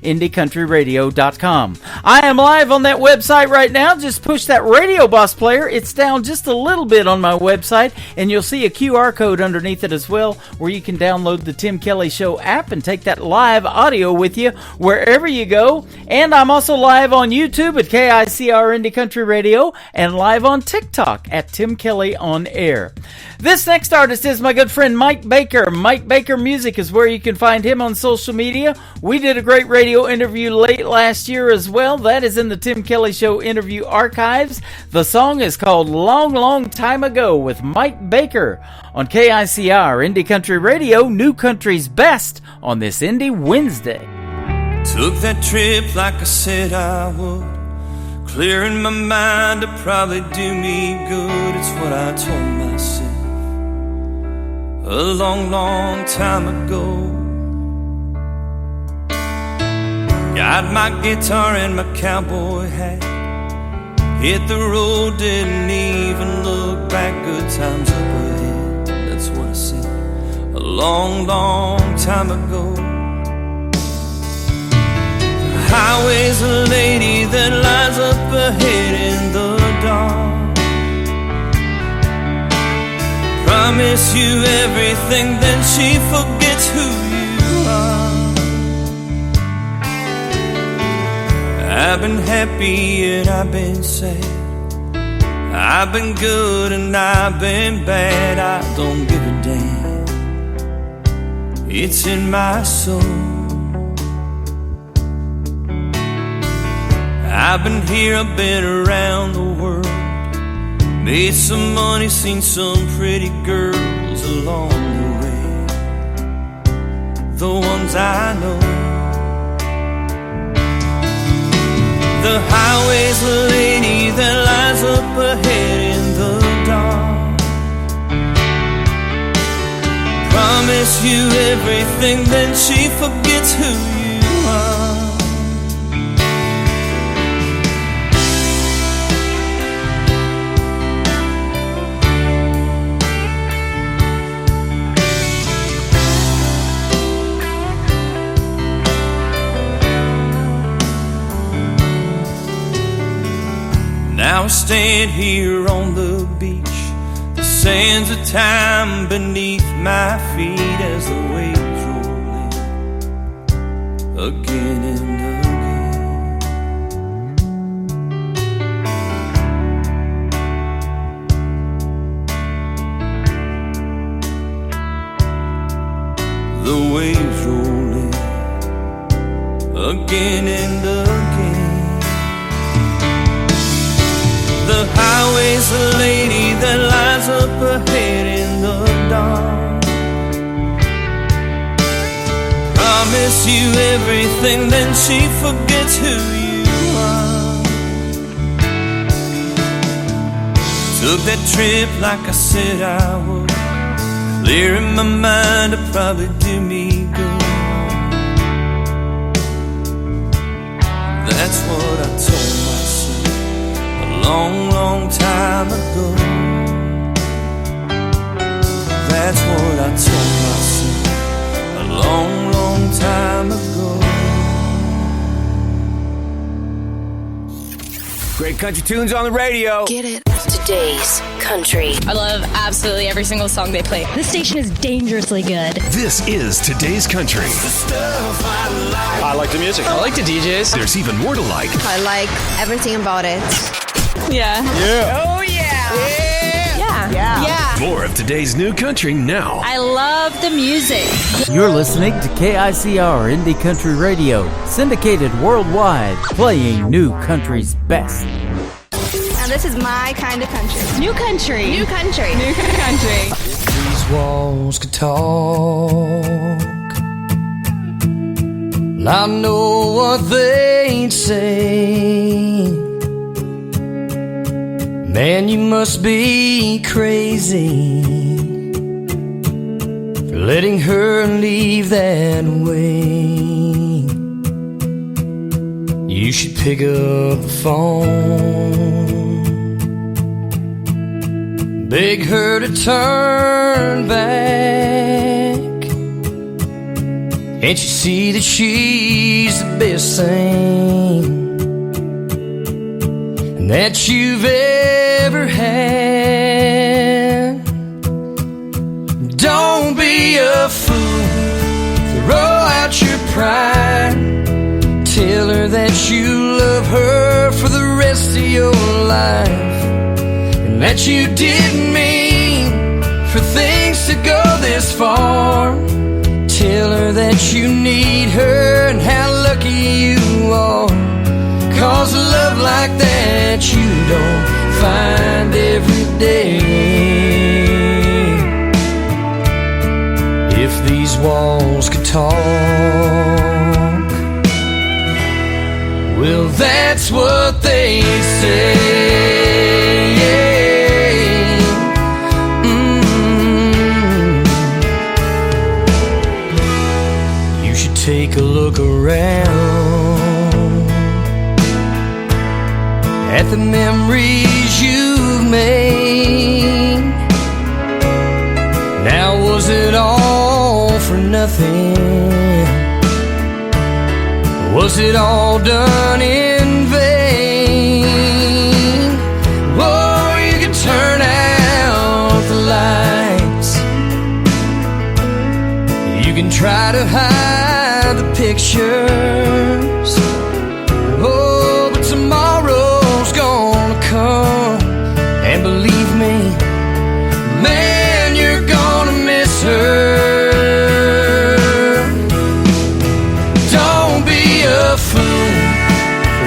KICRIndieCountryRadio.com. I am live on that website right now. Just push that Radio Boss player. It's down just a little bit on my website, and you'll see a QR code underneath it as well, where you can download the Tim Kelly Show app and take that live audio with you wherever you go. And I'm also live on YouTube at KICR Indie Country Radio, and live on TikTok at Tim Kelly On Air. This next artist is my good friend Mike Baker. Mike Baker Music is where you can find him on social media. We did a great radio interview late last year as well. That is in the Tim Kelly Show interview archives. The song is called Long, Long Time Ago with Mike Baker on KICR Indie Country Radio, New Country's Best on this Indie Wednesday. Took that trip like I said I would, clearing my mind to probably do me good. It's what I told myself a long, long time ago. Got my guitar and my cowboy hat, hit the road, didn't even look back. Good times up ahead, that's what I said a long, long time ago. The highway's a lady that lies up ahead in the dark. Promise you everything, then she forgets who you are. I've been happy and I've been sad, I've been good and I've been bad. I don't give a damn, it's in my soul. I've been here, I've been around the world, made some money, seen some pretty girls along the way, the ones I know. The highway's a lady that lies up ahead in the dark. Promise you everything, then she forgets who you are. Now I stand here on the beach, the sands of time beneath my feet as the waves roll in again and again. The waves roll in again and again. The highway's a lady that lies up ahead in the dark. Promise you everything, then she forgets who you are. Took that trip like I said I would, clearing my mind to probably do me good. That's what I told myself a long, long time ago. That's what I told myself a long, long time ago. Great country tunes on the radio. Get it Today's Country. I love absolutely every single song they play. This station is dangerously good. This is Today's Country. I like the music. I like the DJs. There's even more to like. I like everything about it. Yeah. Yeah. Oh, yeah. Yeah. More of today's new country now. I love the music. You're listening to KICR Indie Country Radio, syndicated worldwide, playing new country's best. Now this is my kind of country. New country. New country. New country. These walls could talk, I know what they'd say. Man, you must be crazy for letting her leave that way. You should pick up the phone, beg her to turn back. Can't you see that she's the best thing that you've ever had? Don't be a fool, throw out your pride. Tell her that you love her for the rest of your life, and that you didn't mean for things to go this far. Tell her that you need her and how lucky you are, 'cause a love like that you don't find every day. If these walls could talk, well, that's what they'd say. You should take a look around at the memories you've made. Now was it all for nothing? Was it all done in vain? Oh, you can turn out the lights, you can try to hide the pictures. Oh, but tomorrow's gonna come, and believe me, man, you're gonna miss her. Don't be a fool,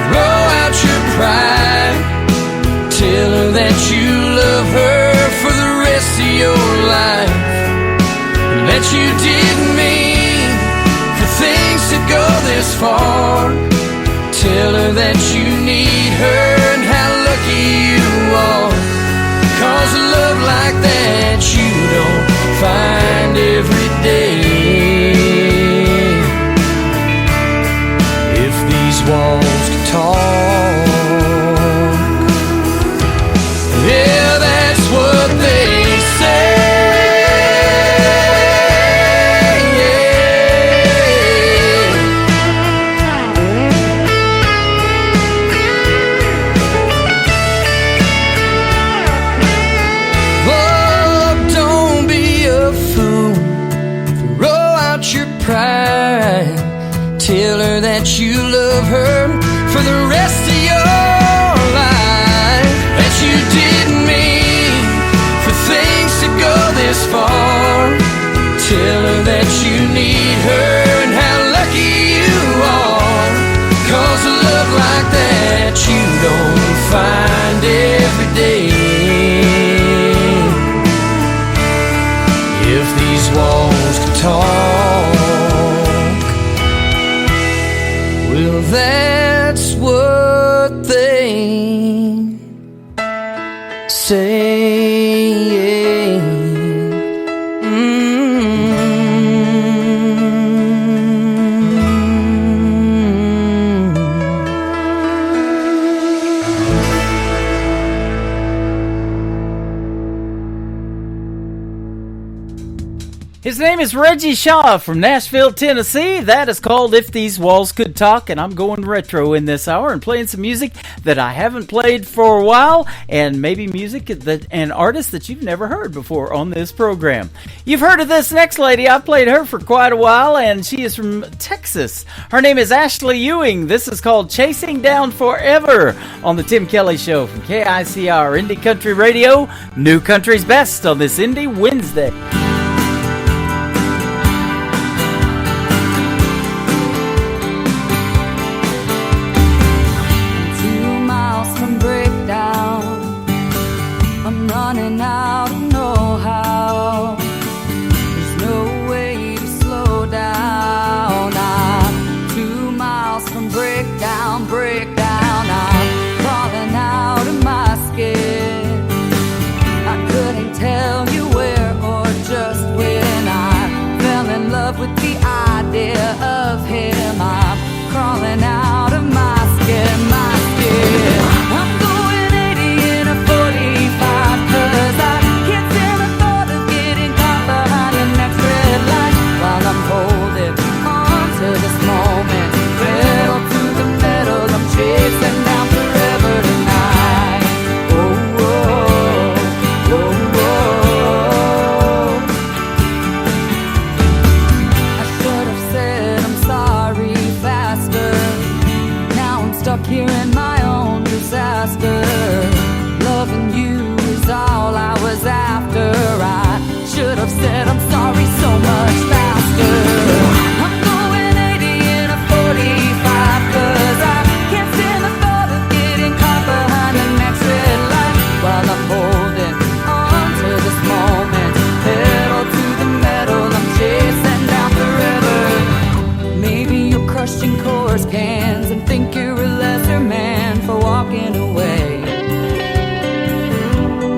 throw out your pride. Tell her that you love her for the rest of your life, and that you didn't mean for things to go this far. Tell her that you need her and how lucky you are, 'cause a love like that you don't find every day. If these walls could talk, yeah, that's what they say. Tell her that you love her for the rest of your life, that you didn't mean for things to go this far. Tell her that you need her and how lucky you are, 'cause a love like that you don't find every day. If these walls could talk, well, that's what they say. His name is Reggie Shaw from Nashville, Tennessee. That is called If These Walls Could Talk, and I'm going retro in this hour and playing some music that I haven't played for a while, and maybe music that and artists that you've never heard before on this program. You've heard of this next lady. I've played her for quite a while, and she is from Texas. Her name is Ashley Ewing. This is called Chasing Down Forever on the Tim Kelly Show from KICR Indie Country Radio, New Country's Best on this Indie Wednesday. 2 miles from breakdown, I'm running out of know-how. There's no way to slow down. I'm 2 miles from breakdown. I'm crawling out of my skin. I couldn't tell you where or just when. I fell in love with the idea of him. I'm crawling out of my skin, I'm going 80 in a 45, 'cause I can't stand the thought of getting caught behind the next red light. While I'm holding on to this moment, pedal to the metal, I'm chasing down forever tonight. Oh, oh, oh, oh. I should have said I'm sorry faster. Now I'm stuck here in my own disaster. Loving you is all I was after. I should have said I'm sorry so much faster. I'm going 80 in a 45, 'cause I can't stand the thought of getting caught behind the next red light. While I'm holding on to this moment, pedal to the metal, I'm chasing down forever. Maybe you're crushing chorus cans and think you're a lesser man for walking away.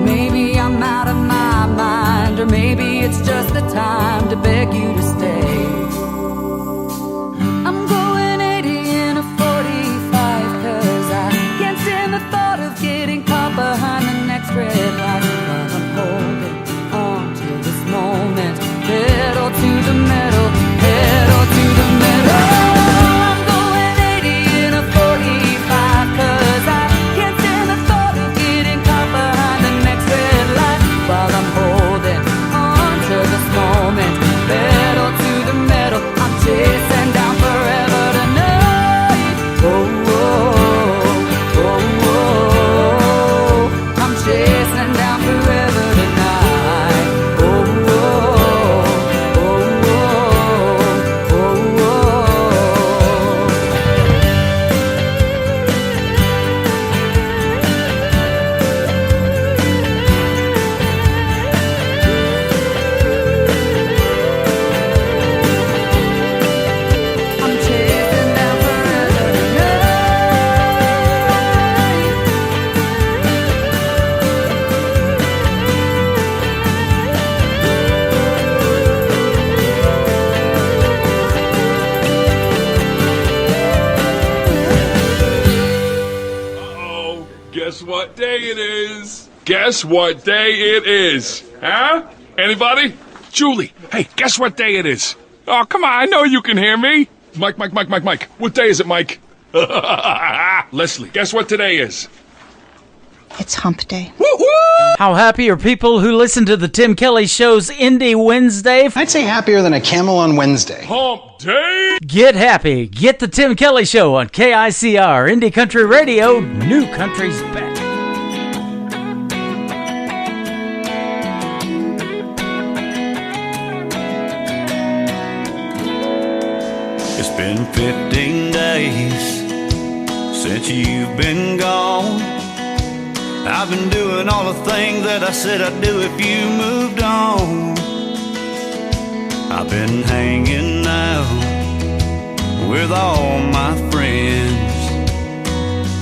Maybe I'm out of my mind, or maybe it's just the time to beg you to stay. I'm going 80 in a 45, 'cause I can't stand the thought of getting caught behind the next red light. While I'm holding on to this moment, pedal to the metal, pedal to the metal. I'm going 80 in a 45, 'cause I can't stand the thought of getting caught behind the next red light. While I'm holding on to this moment, pedal to the metal, I'm chasing down forever tonight. Oh, oh, oh, oh, I'm chasing down forever tonight. Oh, oh, oh, oh, oh, oh. I'm chasing down forever tonight. Uh-oh, guess what day it is? Guess what day it is? Huh? Anybody? Julie, hey, guess what day it is? Oh, come on, I know you can hear me. Mike. What day is it, Mike? Leslie, guess what today is? It's hump day. How happy are people who listen to the Tim Kelly Show's Indie Wednesday? I'd say happier than a camel on Wednesday. Hump day? Get happy. Get the Tim Kelly Show on KICR Indie Country Radio, New Country's Best. It's been 15 days since you've been gone. I've been doing all the things that I said I'd do if you moved on. I've been hanging out with all my friends,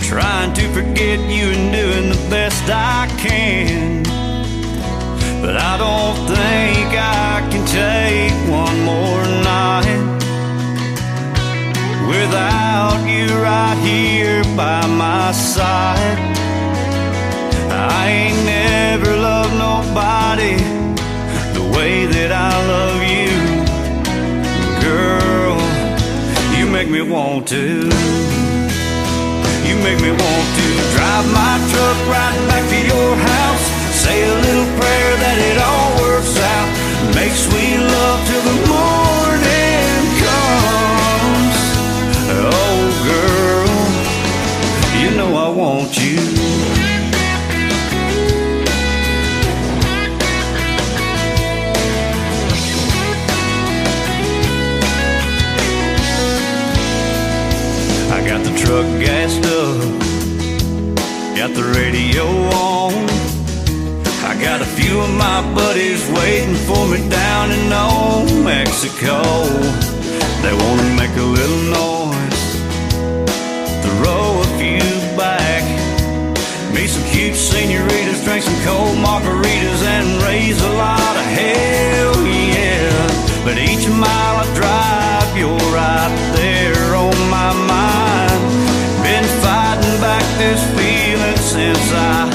trying to forget you and doing the best I can. But I don't think I can take one more night without you right here by my side. I ain't never loved nobody the way that I love you. me want to. You make me want to drive my truck right back to your house. Say a little prayer that it all works out. Make sweet love till the morning comes. Oh girl, you know I want you. I got the truck gassed up, got the radio on. I got a few of my buddies waiting for me down in Old Mexico. They wanna make a little noise, throw a few back, meet some cute senoritas, drink some cold margaritas, and raise a lot of hell, yeah. But each mile I drive, you're right there on my mind. Been fighting back this feeling since I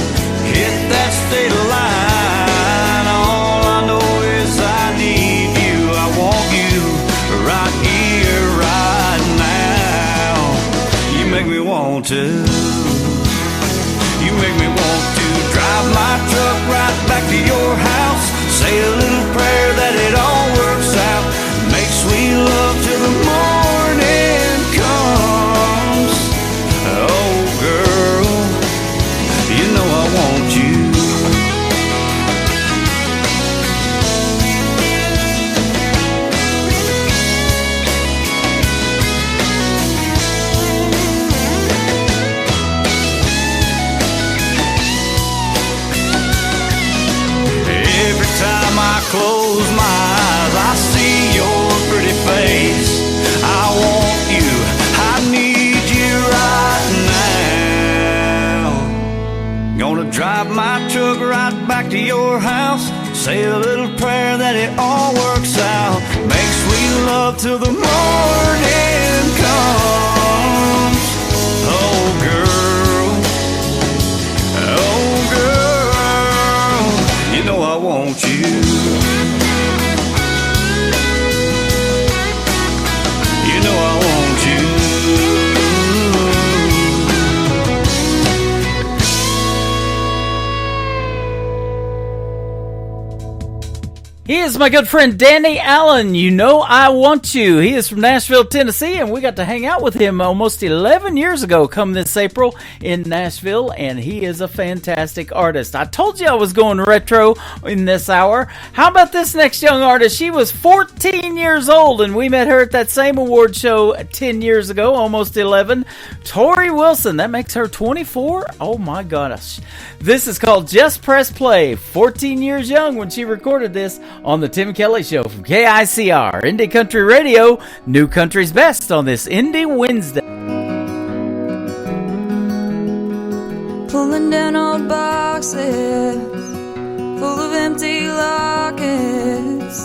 hit that state line. All I know is I need you, I want you right here, right now. You make me want to. You make me want to drive my truck right back to your house. Say a little prayer that it all works out. Make sweet love till the morning comes. Oh girl, you know I want you. Every time I close my eyes, I see your pretty face. I want you, I need you right now. Gonna drive my truck right back to your house. Say a little prayer that it all works out. Make sweet love till the morning comes. Oh girl, oh girl, you know I want you. You know I want you. He is my good friend Danny Allen. You know I want you. He is from Nashville, Tennessee, and we got to hang out with him almost 11 years ago come this April in Nashville, and he is a fantastic artist. I told you I was going retro in this hour. How about this next young artist? She was 14 years old, and we met her at that same award show 10 years ago, almost 11. Tori Wilson. That makes her 24? Oh my gosh. This is called Just Press Play. 14 years young when she recorded this on the Tim Kelly Show from KICR, Indie Country Radio, New Country's Best on this Indie Wednesday. Pulling down old boxes full of empty lockets,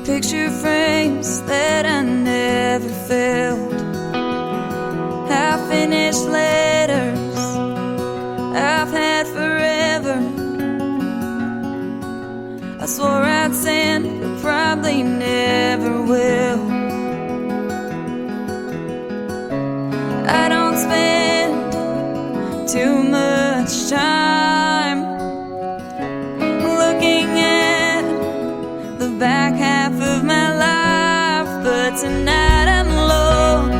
picture frames that I never filled, half-finished letters I've had forever. I swore I'd send, but probably never will. I don't spend too much time looking at the back half of my life, but tonight I'm lost,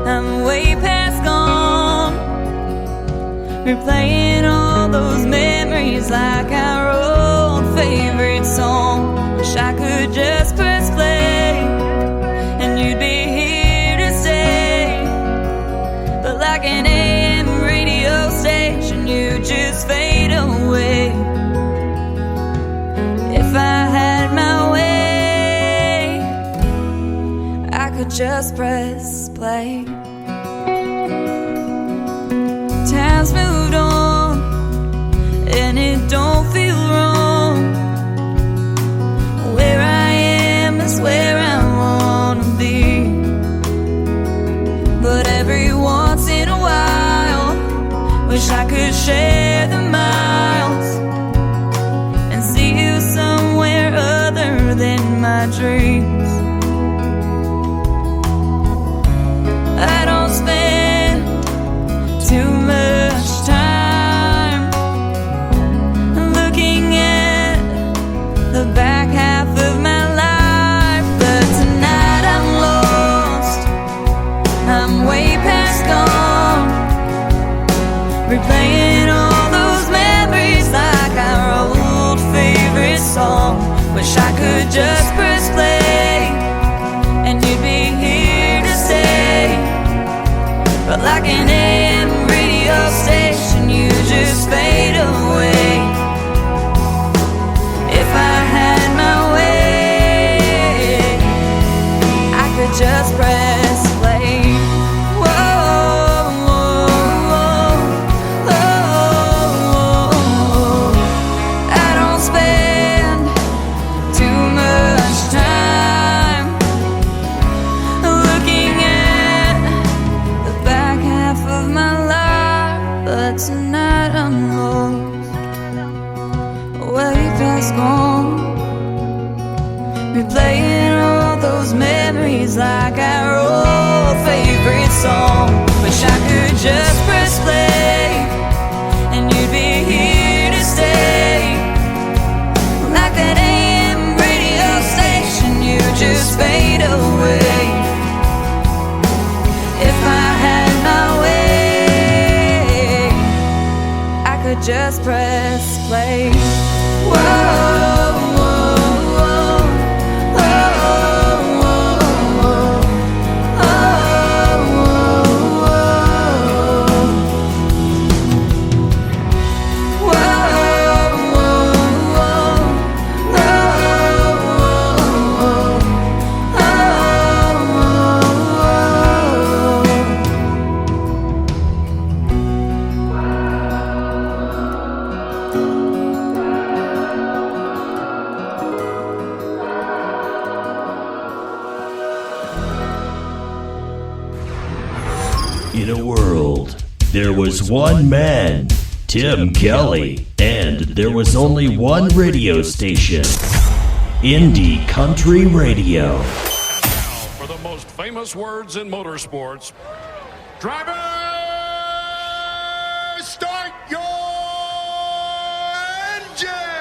I'm way past gone, replaying all those memories like our old favorite song. Wish I could just press play and you'd be here to stay, but like an AM radio station you just fade away. If I had my way, I could just press play. Time's moved on and it don't feel wrong. Where I am is where I wanna be, but every once in a while wish I could share the miles and see you somewhere other than my dreams. replaying all those memories like our old favorite song. Wish I could just press play and you'd be here to stay. But like an AM radio station, you just fade away. If I had my way, I could just press play. Tonight I'm lost, way past gone, replaying all those memories like our old favorite song. Wish I could just press play and you'd be here to stay. Like that AM radio station, you just fade away. If I had my way, just press play. Whoa, whoa, whoa, whoa, whoa, In a world, there was one man, Tim Kelly, and there was only one radio station, Indie Country Radio. For the most famous words in motorsports, driver, start your engine!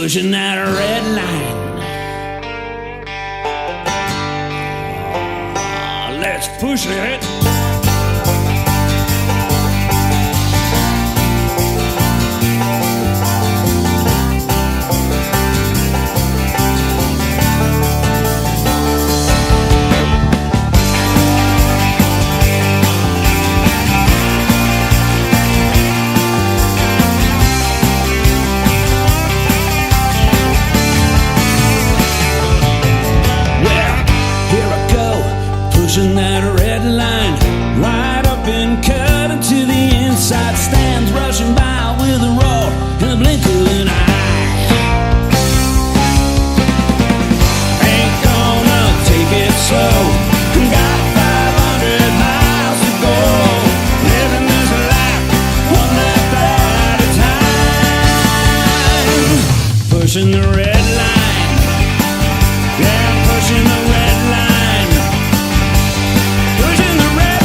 pushing that red line. Let's push it. the red line. Yeah, I'm pushing the red line. Pushing the red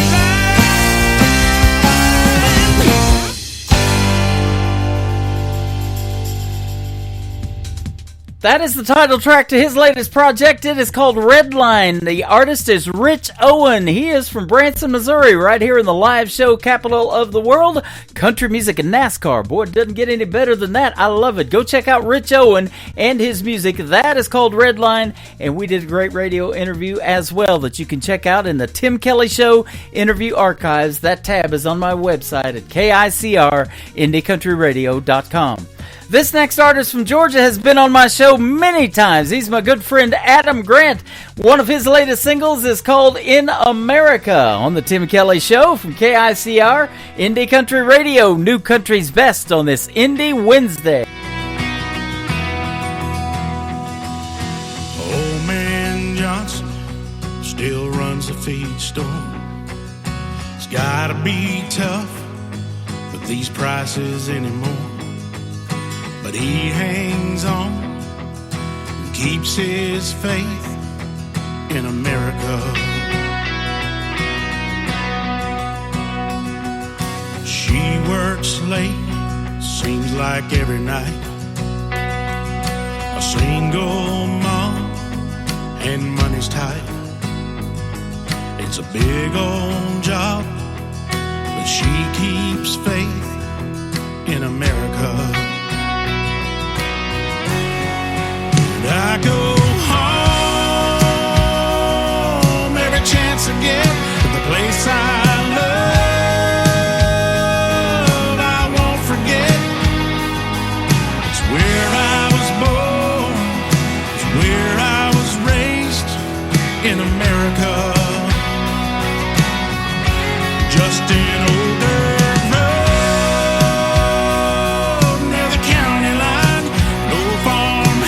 That is the title track to his latest project. It is called Redline. The artist is Rich Owen. He is from Branson, Missouri, right here in the live show capital of the world. Country music and NASCAR. Boy, it doesn't get any better than that. I love it. Go check out Rich Owen and his music. That is called Redline, and we did a great radio interview as well that you can check out in the Tim Kelly Show interview archives. That tab is on my website at KICR, IndieCountryRadio.com. This next artist from Georgia has been on my show many times. He's my good friend Adam Grant. One of his latest singles is called In America on the Tim Kelly Show from KICR, Indie Country Radio, New Country's Best on this Indie Wednesday. Old man Johnson still runs the feed store. It's gotta be tough with these prices anymore. But he hangs on and keeps his faith in America. She works late, seems like every night. A single mom and money's tight. It's a big old job, but she keeps faith in America. I go home every chance I get to the place I love. I won't forget. It's where I was born. It's where I was raised in America. Just an older road near the county line. No farmhouse,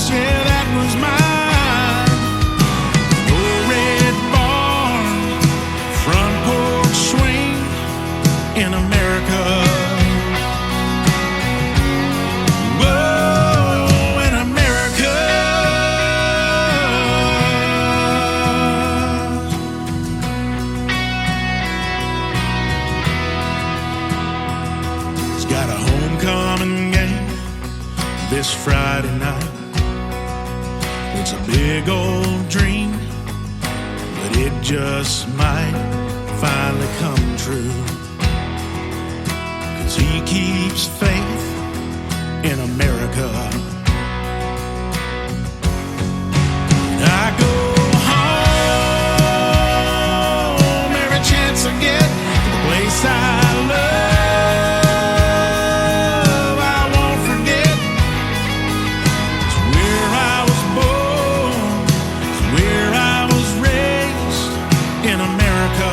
yeah, that was mine. No red barn, front porch swing in America. Whoa, in America. He's got a homecoming game this Friday night. It's a big old dream, but it just might finally come true. 'Cause he keeps faith in America. And I go home every chance I get to the place I love. I won't forget. It's where I was born. It's where I was raised in America.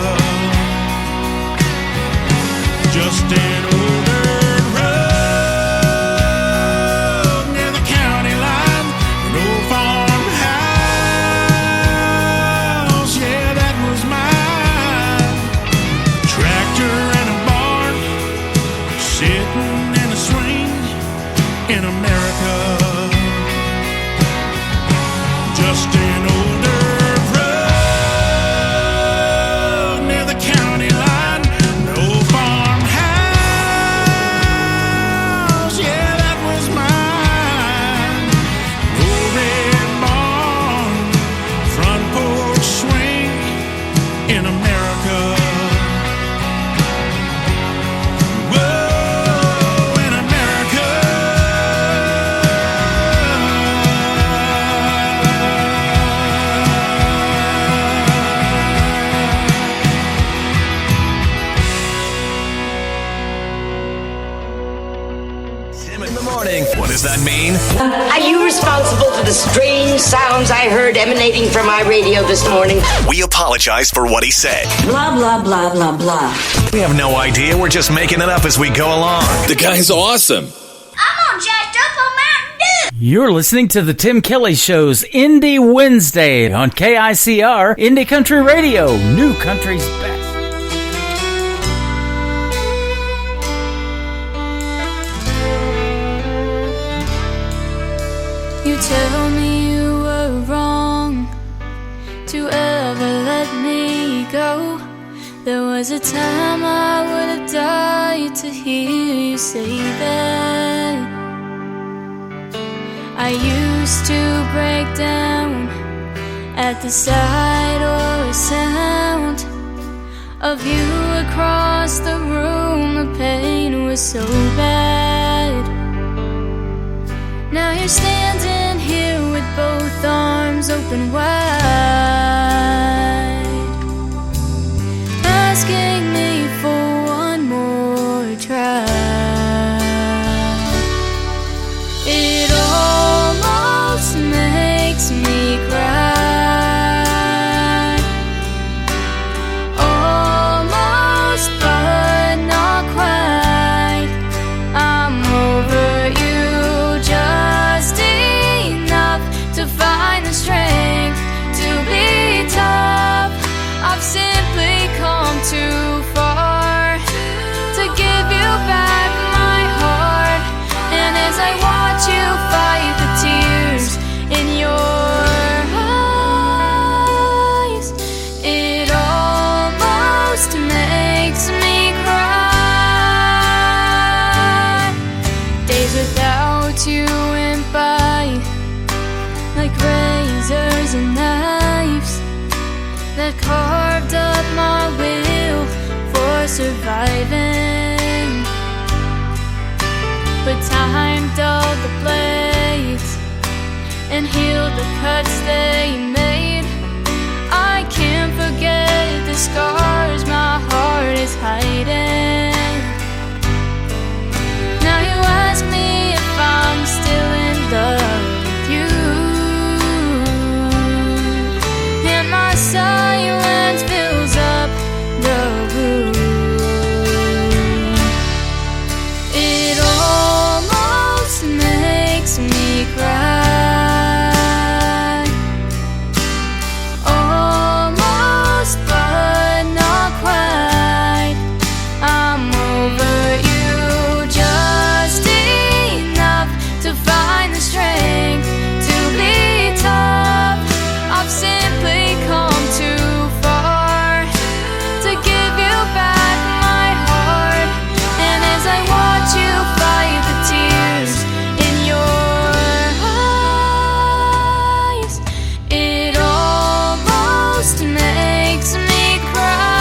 Just an older road near the county line. No farmhouse, yeah, that was mine. Tractor and a barn, sitting in a swing in America. Just an older road near the county line. No farmhouse, yeah, that was mine. No red barn, front porch swing in America. Whoa, in America. Tim in the morning. What does that mean? Are you responsible for the strange sounds I heard emanating from my radio this morning? We apologize for what he said. Blah, blah, blah, blah, blah. We have no idea. We're just making it up as we go along. The guy's awesome. I'm all jacked up on Mountain Dew. You're listening to the Tim Kelly Show's Indie Wednesday on KICR, Indie Country Radio, New Country's Best. You tell me you were wrong to ever let me go. There was a time I would have died to hear you say that. I used to break down at the sight or a sound of you across the room. The pain was so bad. Now you're standing here with both arms open wide, asking me for one more try. It almost makes me cry, almost but not quite. I'm over you just enough to find the strength to be tough. I've simply come too far to give you back my heart. And as I watch you fight the tears in your eyes, it almost makes me cry. Days without you went by like razors and knives that carved up my will for surviving. But time dulled the blades and healed the cuts they made. I can't forget the scars my heart is hiding. Now you ask me if I'm still in love with you, and my silence fills up the room. It almost makes me cry, almost but not quite. I'm over you just enough to find the strength to be tough. I've simply come too far to give you back my heart. And as I watch you fight the tears in your eyes, it almost makes me cry.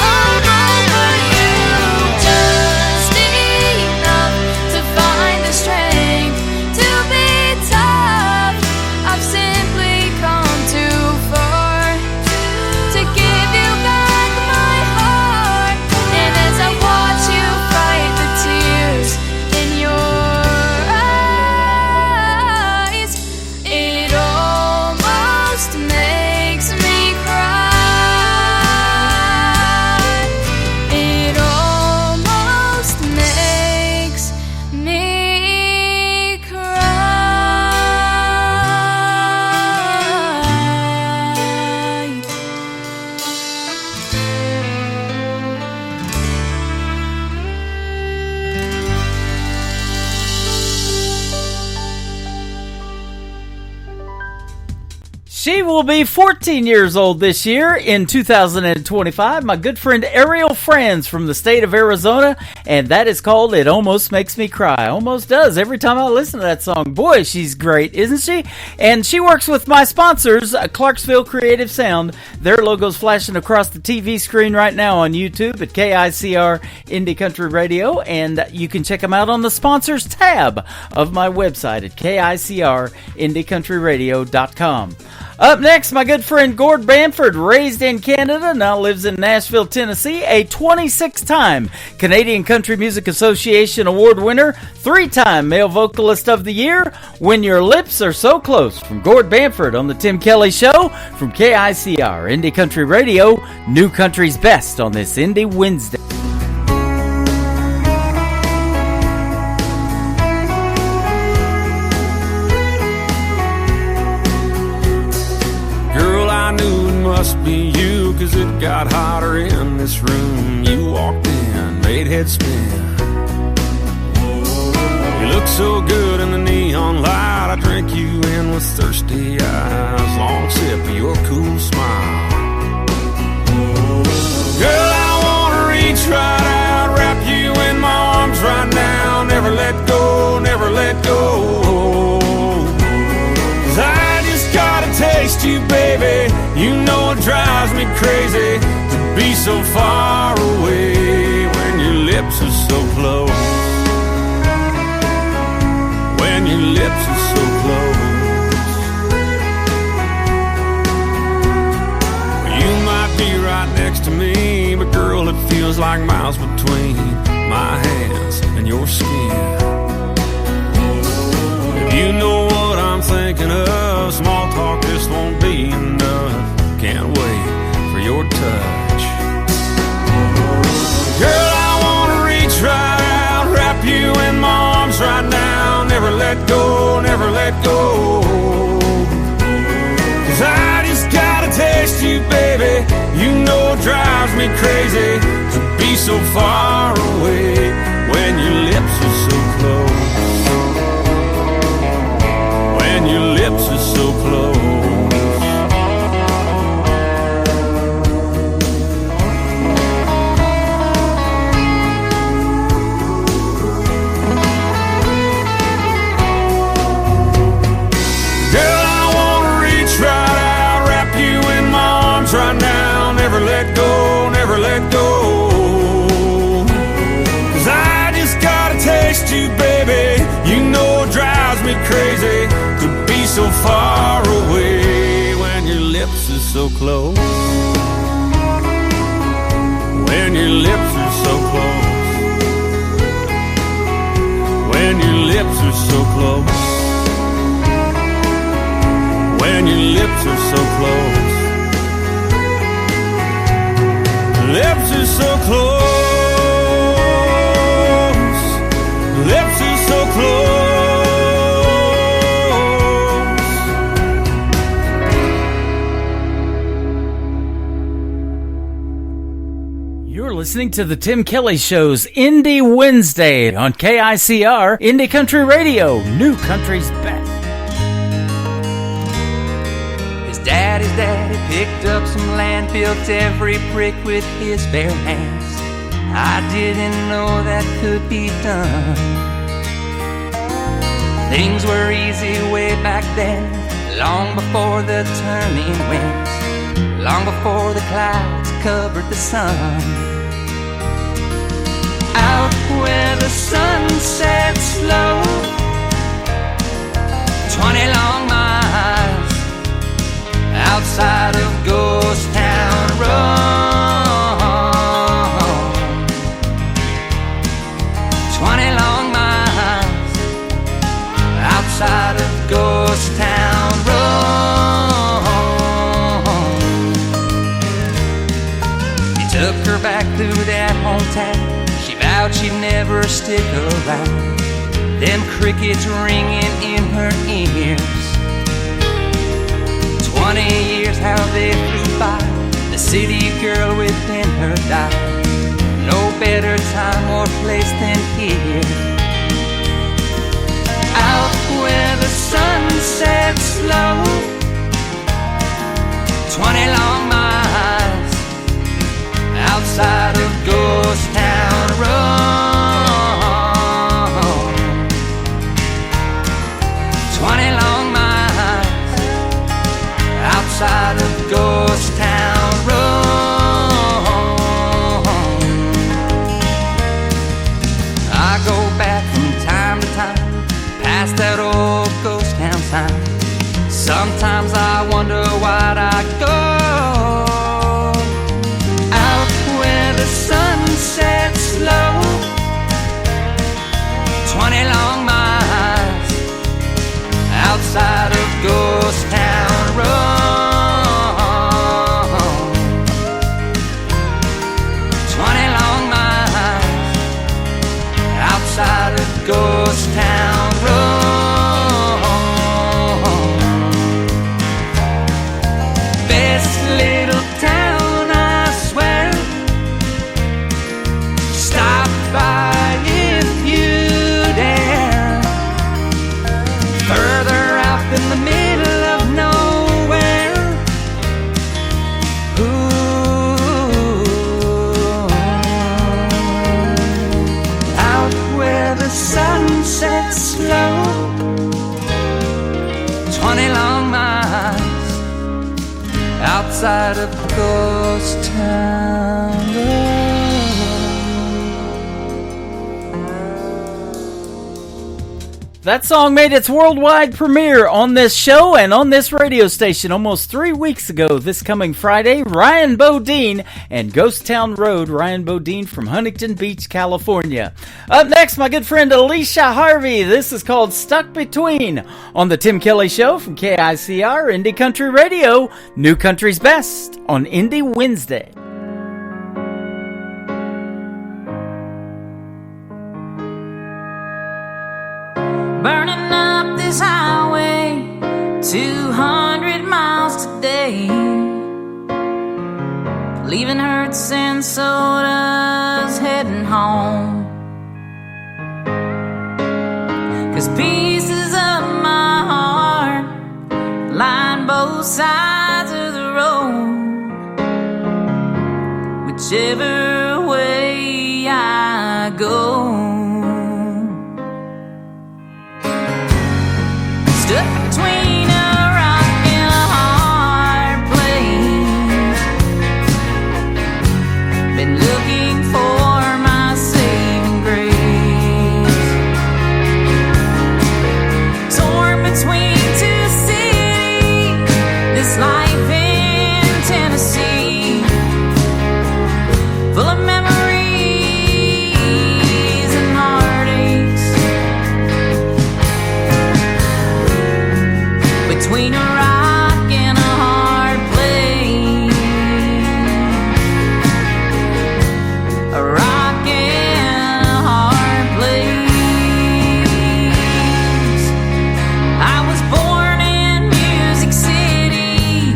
I'm over you just enough to find the strength to be tough. I've simply come too far to give you back my heart. And as I watch you fight the tears in your eyes, it almost makes me cry. It almost makes me cry. She will be 14 years old this year in 2025. My good friend Ariel Franz from the state of Arizona, and that is called It Almost Makes Me Cry. Almost does every time I listen to that song. Boy, she's great, isn't she? And she works with my sponsors, Clarksville Creative Sound. Their logo's flashing across the TV screen right now on YouTube at KICR Indie Country Radio, and you can check them out on the sponsors tab of my website at KICRIndieCountryRadio.com. Up next, my good friend Gord Bamford, raised in Canada, now lives in Nashville, Tennessee, a 26-time Canadian Country Music Association award winner, 3-time Male Vocalist of the Year, When Your Lips Are So Close, from Gord Bamford on The Tim Kelly Show, from KICR Indie Country Radio, New Country's Best on this Indie Wednesday. must be you, 'cause it got hotter in this room. You walked in, made head spin. You look so good in the neon light. I drink you in with thirsty eyes. Long sip of your cool smile. Girl, I wanna reach right out, wrap you in my arms right now. Never let go, never let go. 'Cause I just gotta taste you, baby. You know it drives me crazy to be so far away when your lips are so close. When your lips are so close. Well, you might be right next to me, but girl, it feels like miles between my hands and your skin. If you know what I'm thinking of, small talk just won't be enough. Can't wait for your touch. Girl, I wanna reach right out, wrap you in my arms right now. Never let go, never let go. 'Cause I just gotta taste you, baby. You know it drives me crazy to be so far away when your lips are so close. When your lips are so close. Right now, never let go, never let go. 'Cause I just gotta taste you, baby. You know it drives me crazy to be so far away when your lips are so close. When your lips are so close. When your lips are so close. When your lips are so close. Lips are so close. Lips are so close. You're listening to the Tim Kelly Show's Indie Wednesday on KICR Indie Country Radio, New Country's best. Daddy's daddy picked up some land, built every brick with his bare hands. I didn't know that could be done. Things were easy way back then, long before the turning winds, long before the clouds covered the sun. Out where the sun sets low, 20 long miles outside of Ghost Town Road. 20 long miles outside of Ghost Town Road. He took her back through that hometown. She vowed she'd never stick around. Them crickets ringing in her ears. 20 years, how they flew by. The city girl within her died. No better time or place than here. Out where the sun sets low, 20 long miles outside of Ghost Town Road. 20 long miles outside of Ghost Town Road. I go back from time to time, past that old ghost town sign. Sometimes I wonder why'd I go. Out where the sun sets low, 20 long miles outside of Ghost Town Road. 20 long miles outside of Ghost Town Road. Best outside of Ghost Town Road. That song made its worldwide premiere on this show and on this radio station almost 3 weeks ago. This coming Friday, Ryan Bodine and Ghost Town Road. Ryan Bodine from Huntington Beach, California. Up next, my good friend Alicia Harvey. This is called Stuck Between on the Tim Kelly Show from KICR Indie Country Radio. New Country's Best on Indie Wednesday. Burning up this highway 200 miles today, leaving hurts and sodas, heading home. 'Cause pieces of my heart line both sides of the road. Whichever way I go, stuck between a rock and a hard place. Been looking for my saving grace. Torn between two cities, this life in Tennessee, full of memories and heartaches. Between a rock and a hard place, a rock and a hard place. I was born in Music City,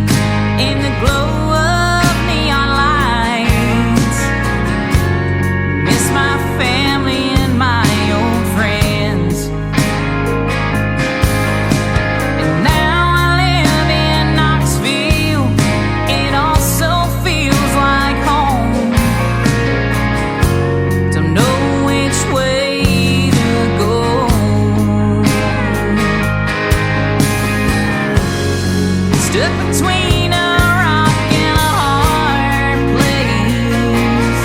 in the glow of neon lights. Miss my family and my old friends. And now I live in Knoxville. It also feels like home. Don't know which way to go. Stuck between a rock and a hard place.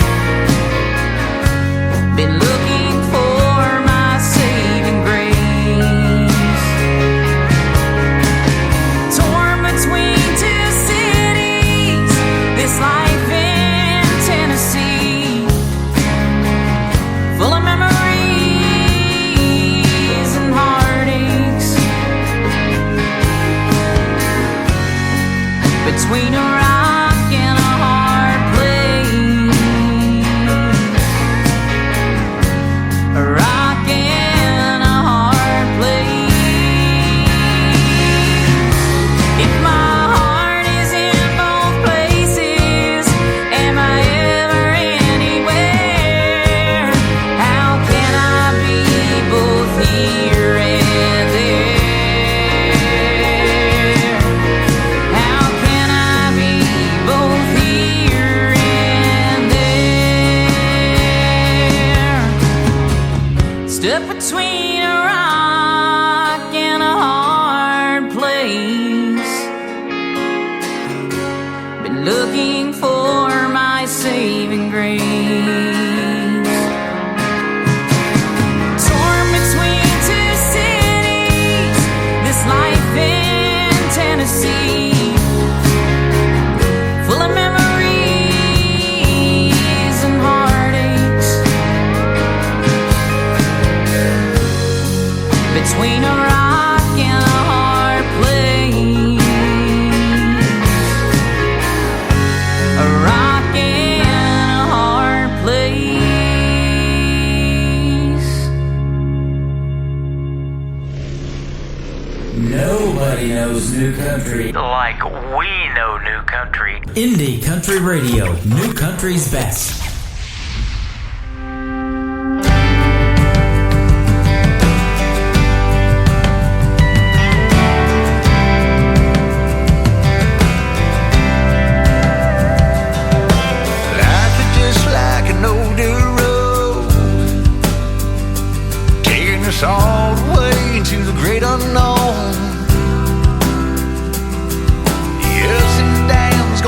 Been looking for my saving grace. Torn between two cities, this life in Tennessee, full of memories and heartaches. Between a rock and a hard place, a rock and a hard place. If my heart is in both places, am I ever anywhere? How can I be both here and there? How can I be both here and there? Stuck between a rock and a hard place. Been looking for my saving grace. Torn between two cities, this life in Tennessee, full of memories and heartaches. Between a rock and a hard place, a rock and a hard place. Nobody knows new country like we know new country. Indie Country Radio, New Country's Best. Life is just like an older road, taking us all the way into the great unknown. The ups and downs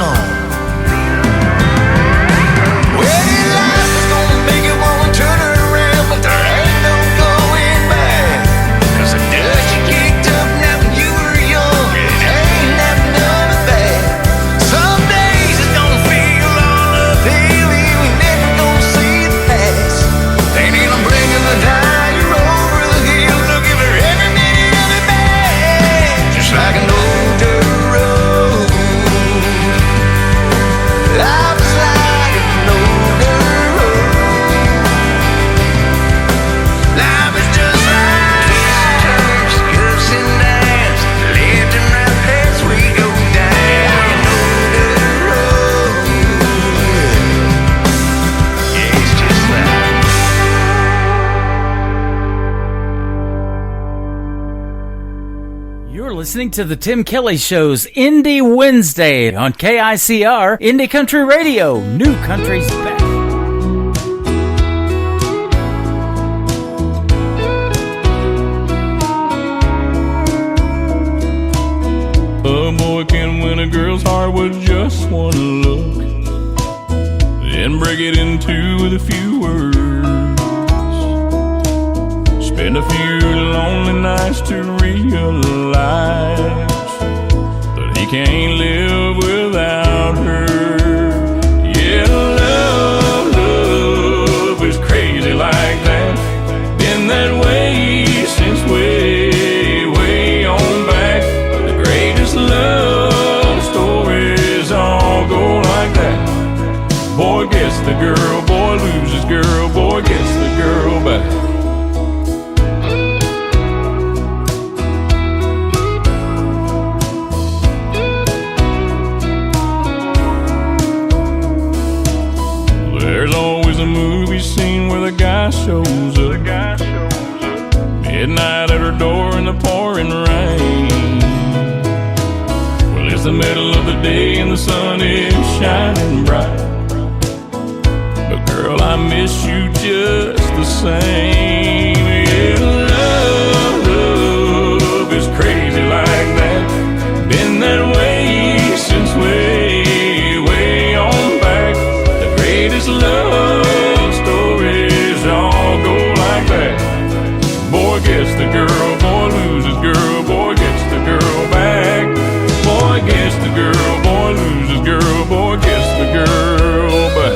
home. Well, your life is gonna make you wanna turn around, but there ain't no going back. 'Cause the dust you kicked up now when you were young, it ain't never none of that. Some days it's gonna feel all uphill, and we never gonna see the past. Ain't even bringing the tire over the hill, looking for every minute of it back. Just like an old dirt road. Life is like an old dirt road. Life is just like turns, ups and downs, left and right as we go down. Like an old dirt road. Yeah, it's just like. You're listening to the Tim Kelly Show's Indie Wednesday on KICR Indie Country Radio, New Country's Best. A boy can win a girl's heart with just one look, then break it into with a few words. Spend a few lonely nights to realize that he can't live without her. Yeah, love is crazy like that. Been that way since way on back. The greatest love stories all go like that. Boy gets the girl, boy loses girl, boy gets the girl back. There's always a movie scene where the guy shows up. Midnight at her door in the pouring rain. Well, it's the middle of the day and the sun is shining bright. But girl, I miss you just the same. Yeah, love is crazy like that. Been that way since way on back. The greatest love stories all go like that. Boy gets the girl, boy loses girl, boy gets the girl back. Boy gets the girl, boy loses girl, boy gets the girl back.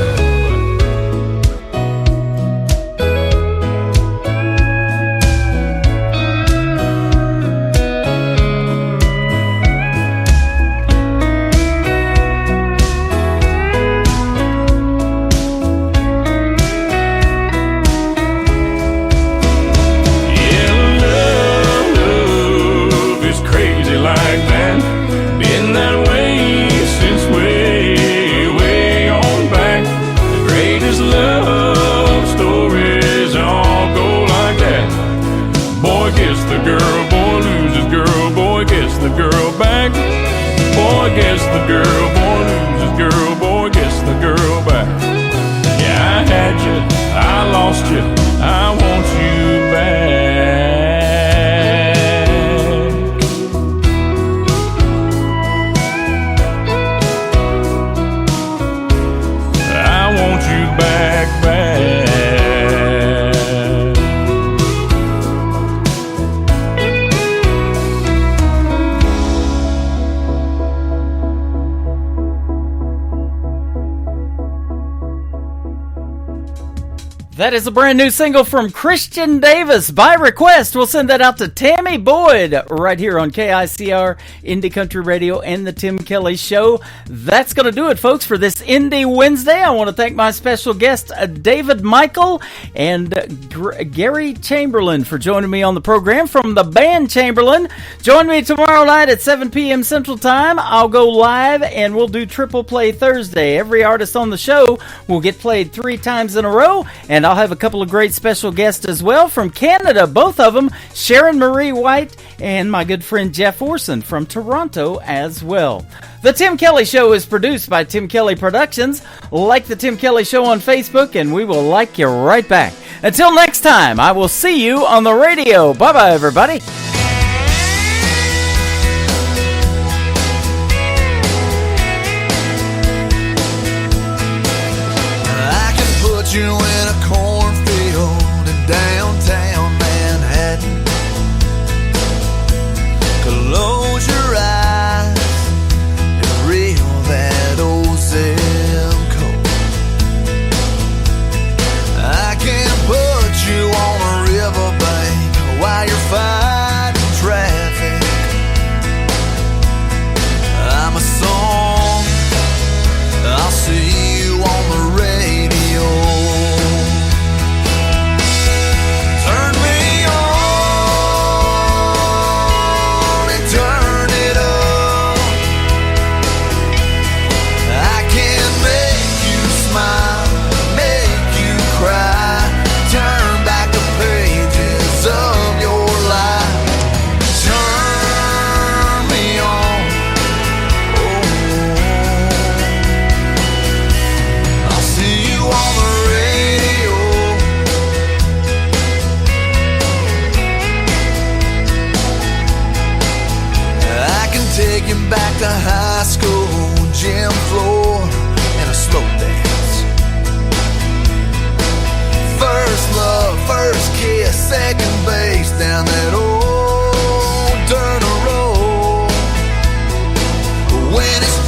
Boy gets the girl, boy loses girl, boy gets the girl back. Yeah, I had you, I lost you, I want you back. I want you back. That is a brand new single from Christian Davis. By request, we'll send that out to Tammy Boyd right here on KICR Indie Country Radio and the Tim Kelly Show. That's going to do it, folks, for this Indie Wednesday. I want to thank my special guest, David Michael and Gary Chamberlain, for joining me on the program from the band Chamberlain. Join me tomorrow night at 7 p.m. Central Time. I'll go live and we'll do Triple Play Thursday. Every artist on the show will get played 3 times in a row, and I'll have a couple of great special guests as well from Canada, both of them, Sharon Marie White and my good friend Jeff Orson from Toronto as well. The Tim Kelly Show is produced by Tim Kelly Productions. Like the Tim Kelly Show on Facebook, and we will like you right back. Until next time, I will see you on the radio. Bye-bye, everybody. take him back to high school, gym floor, and a slow dance. First love, first kiss, second base down that old Turner Road. When it's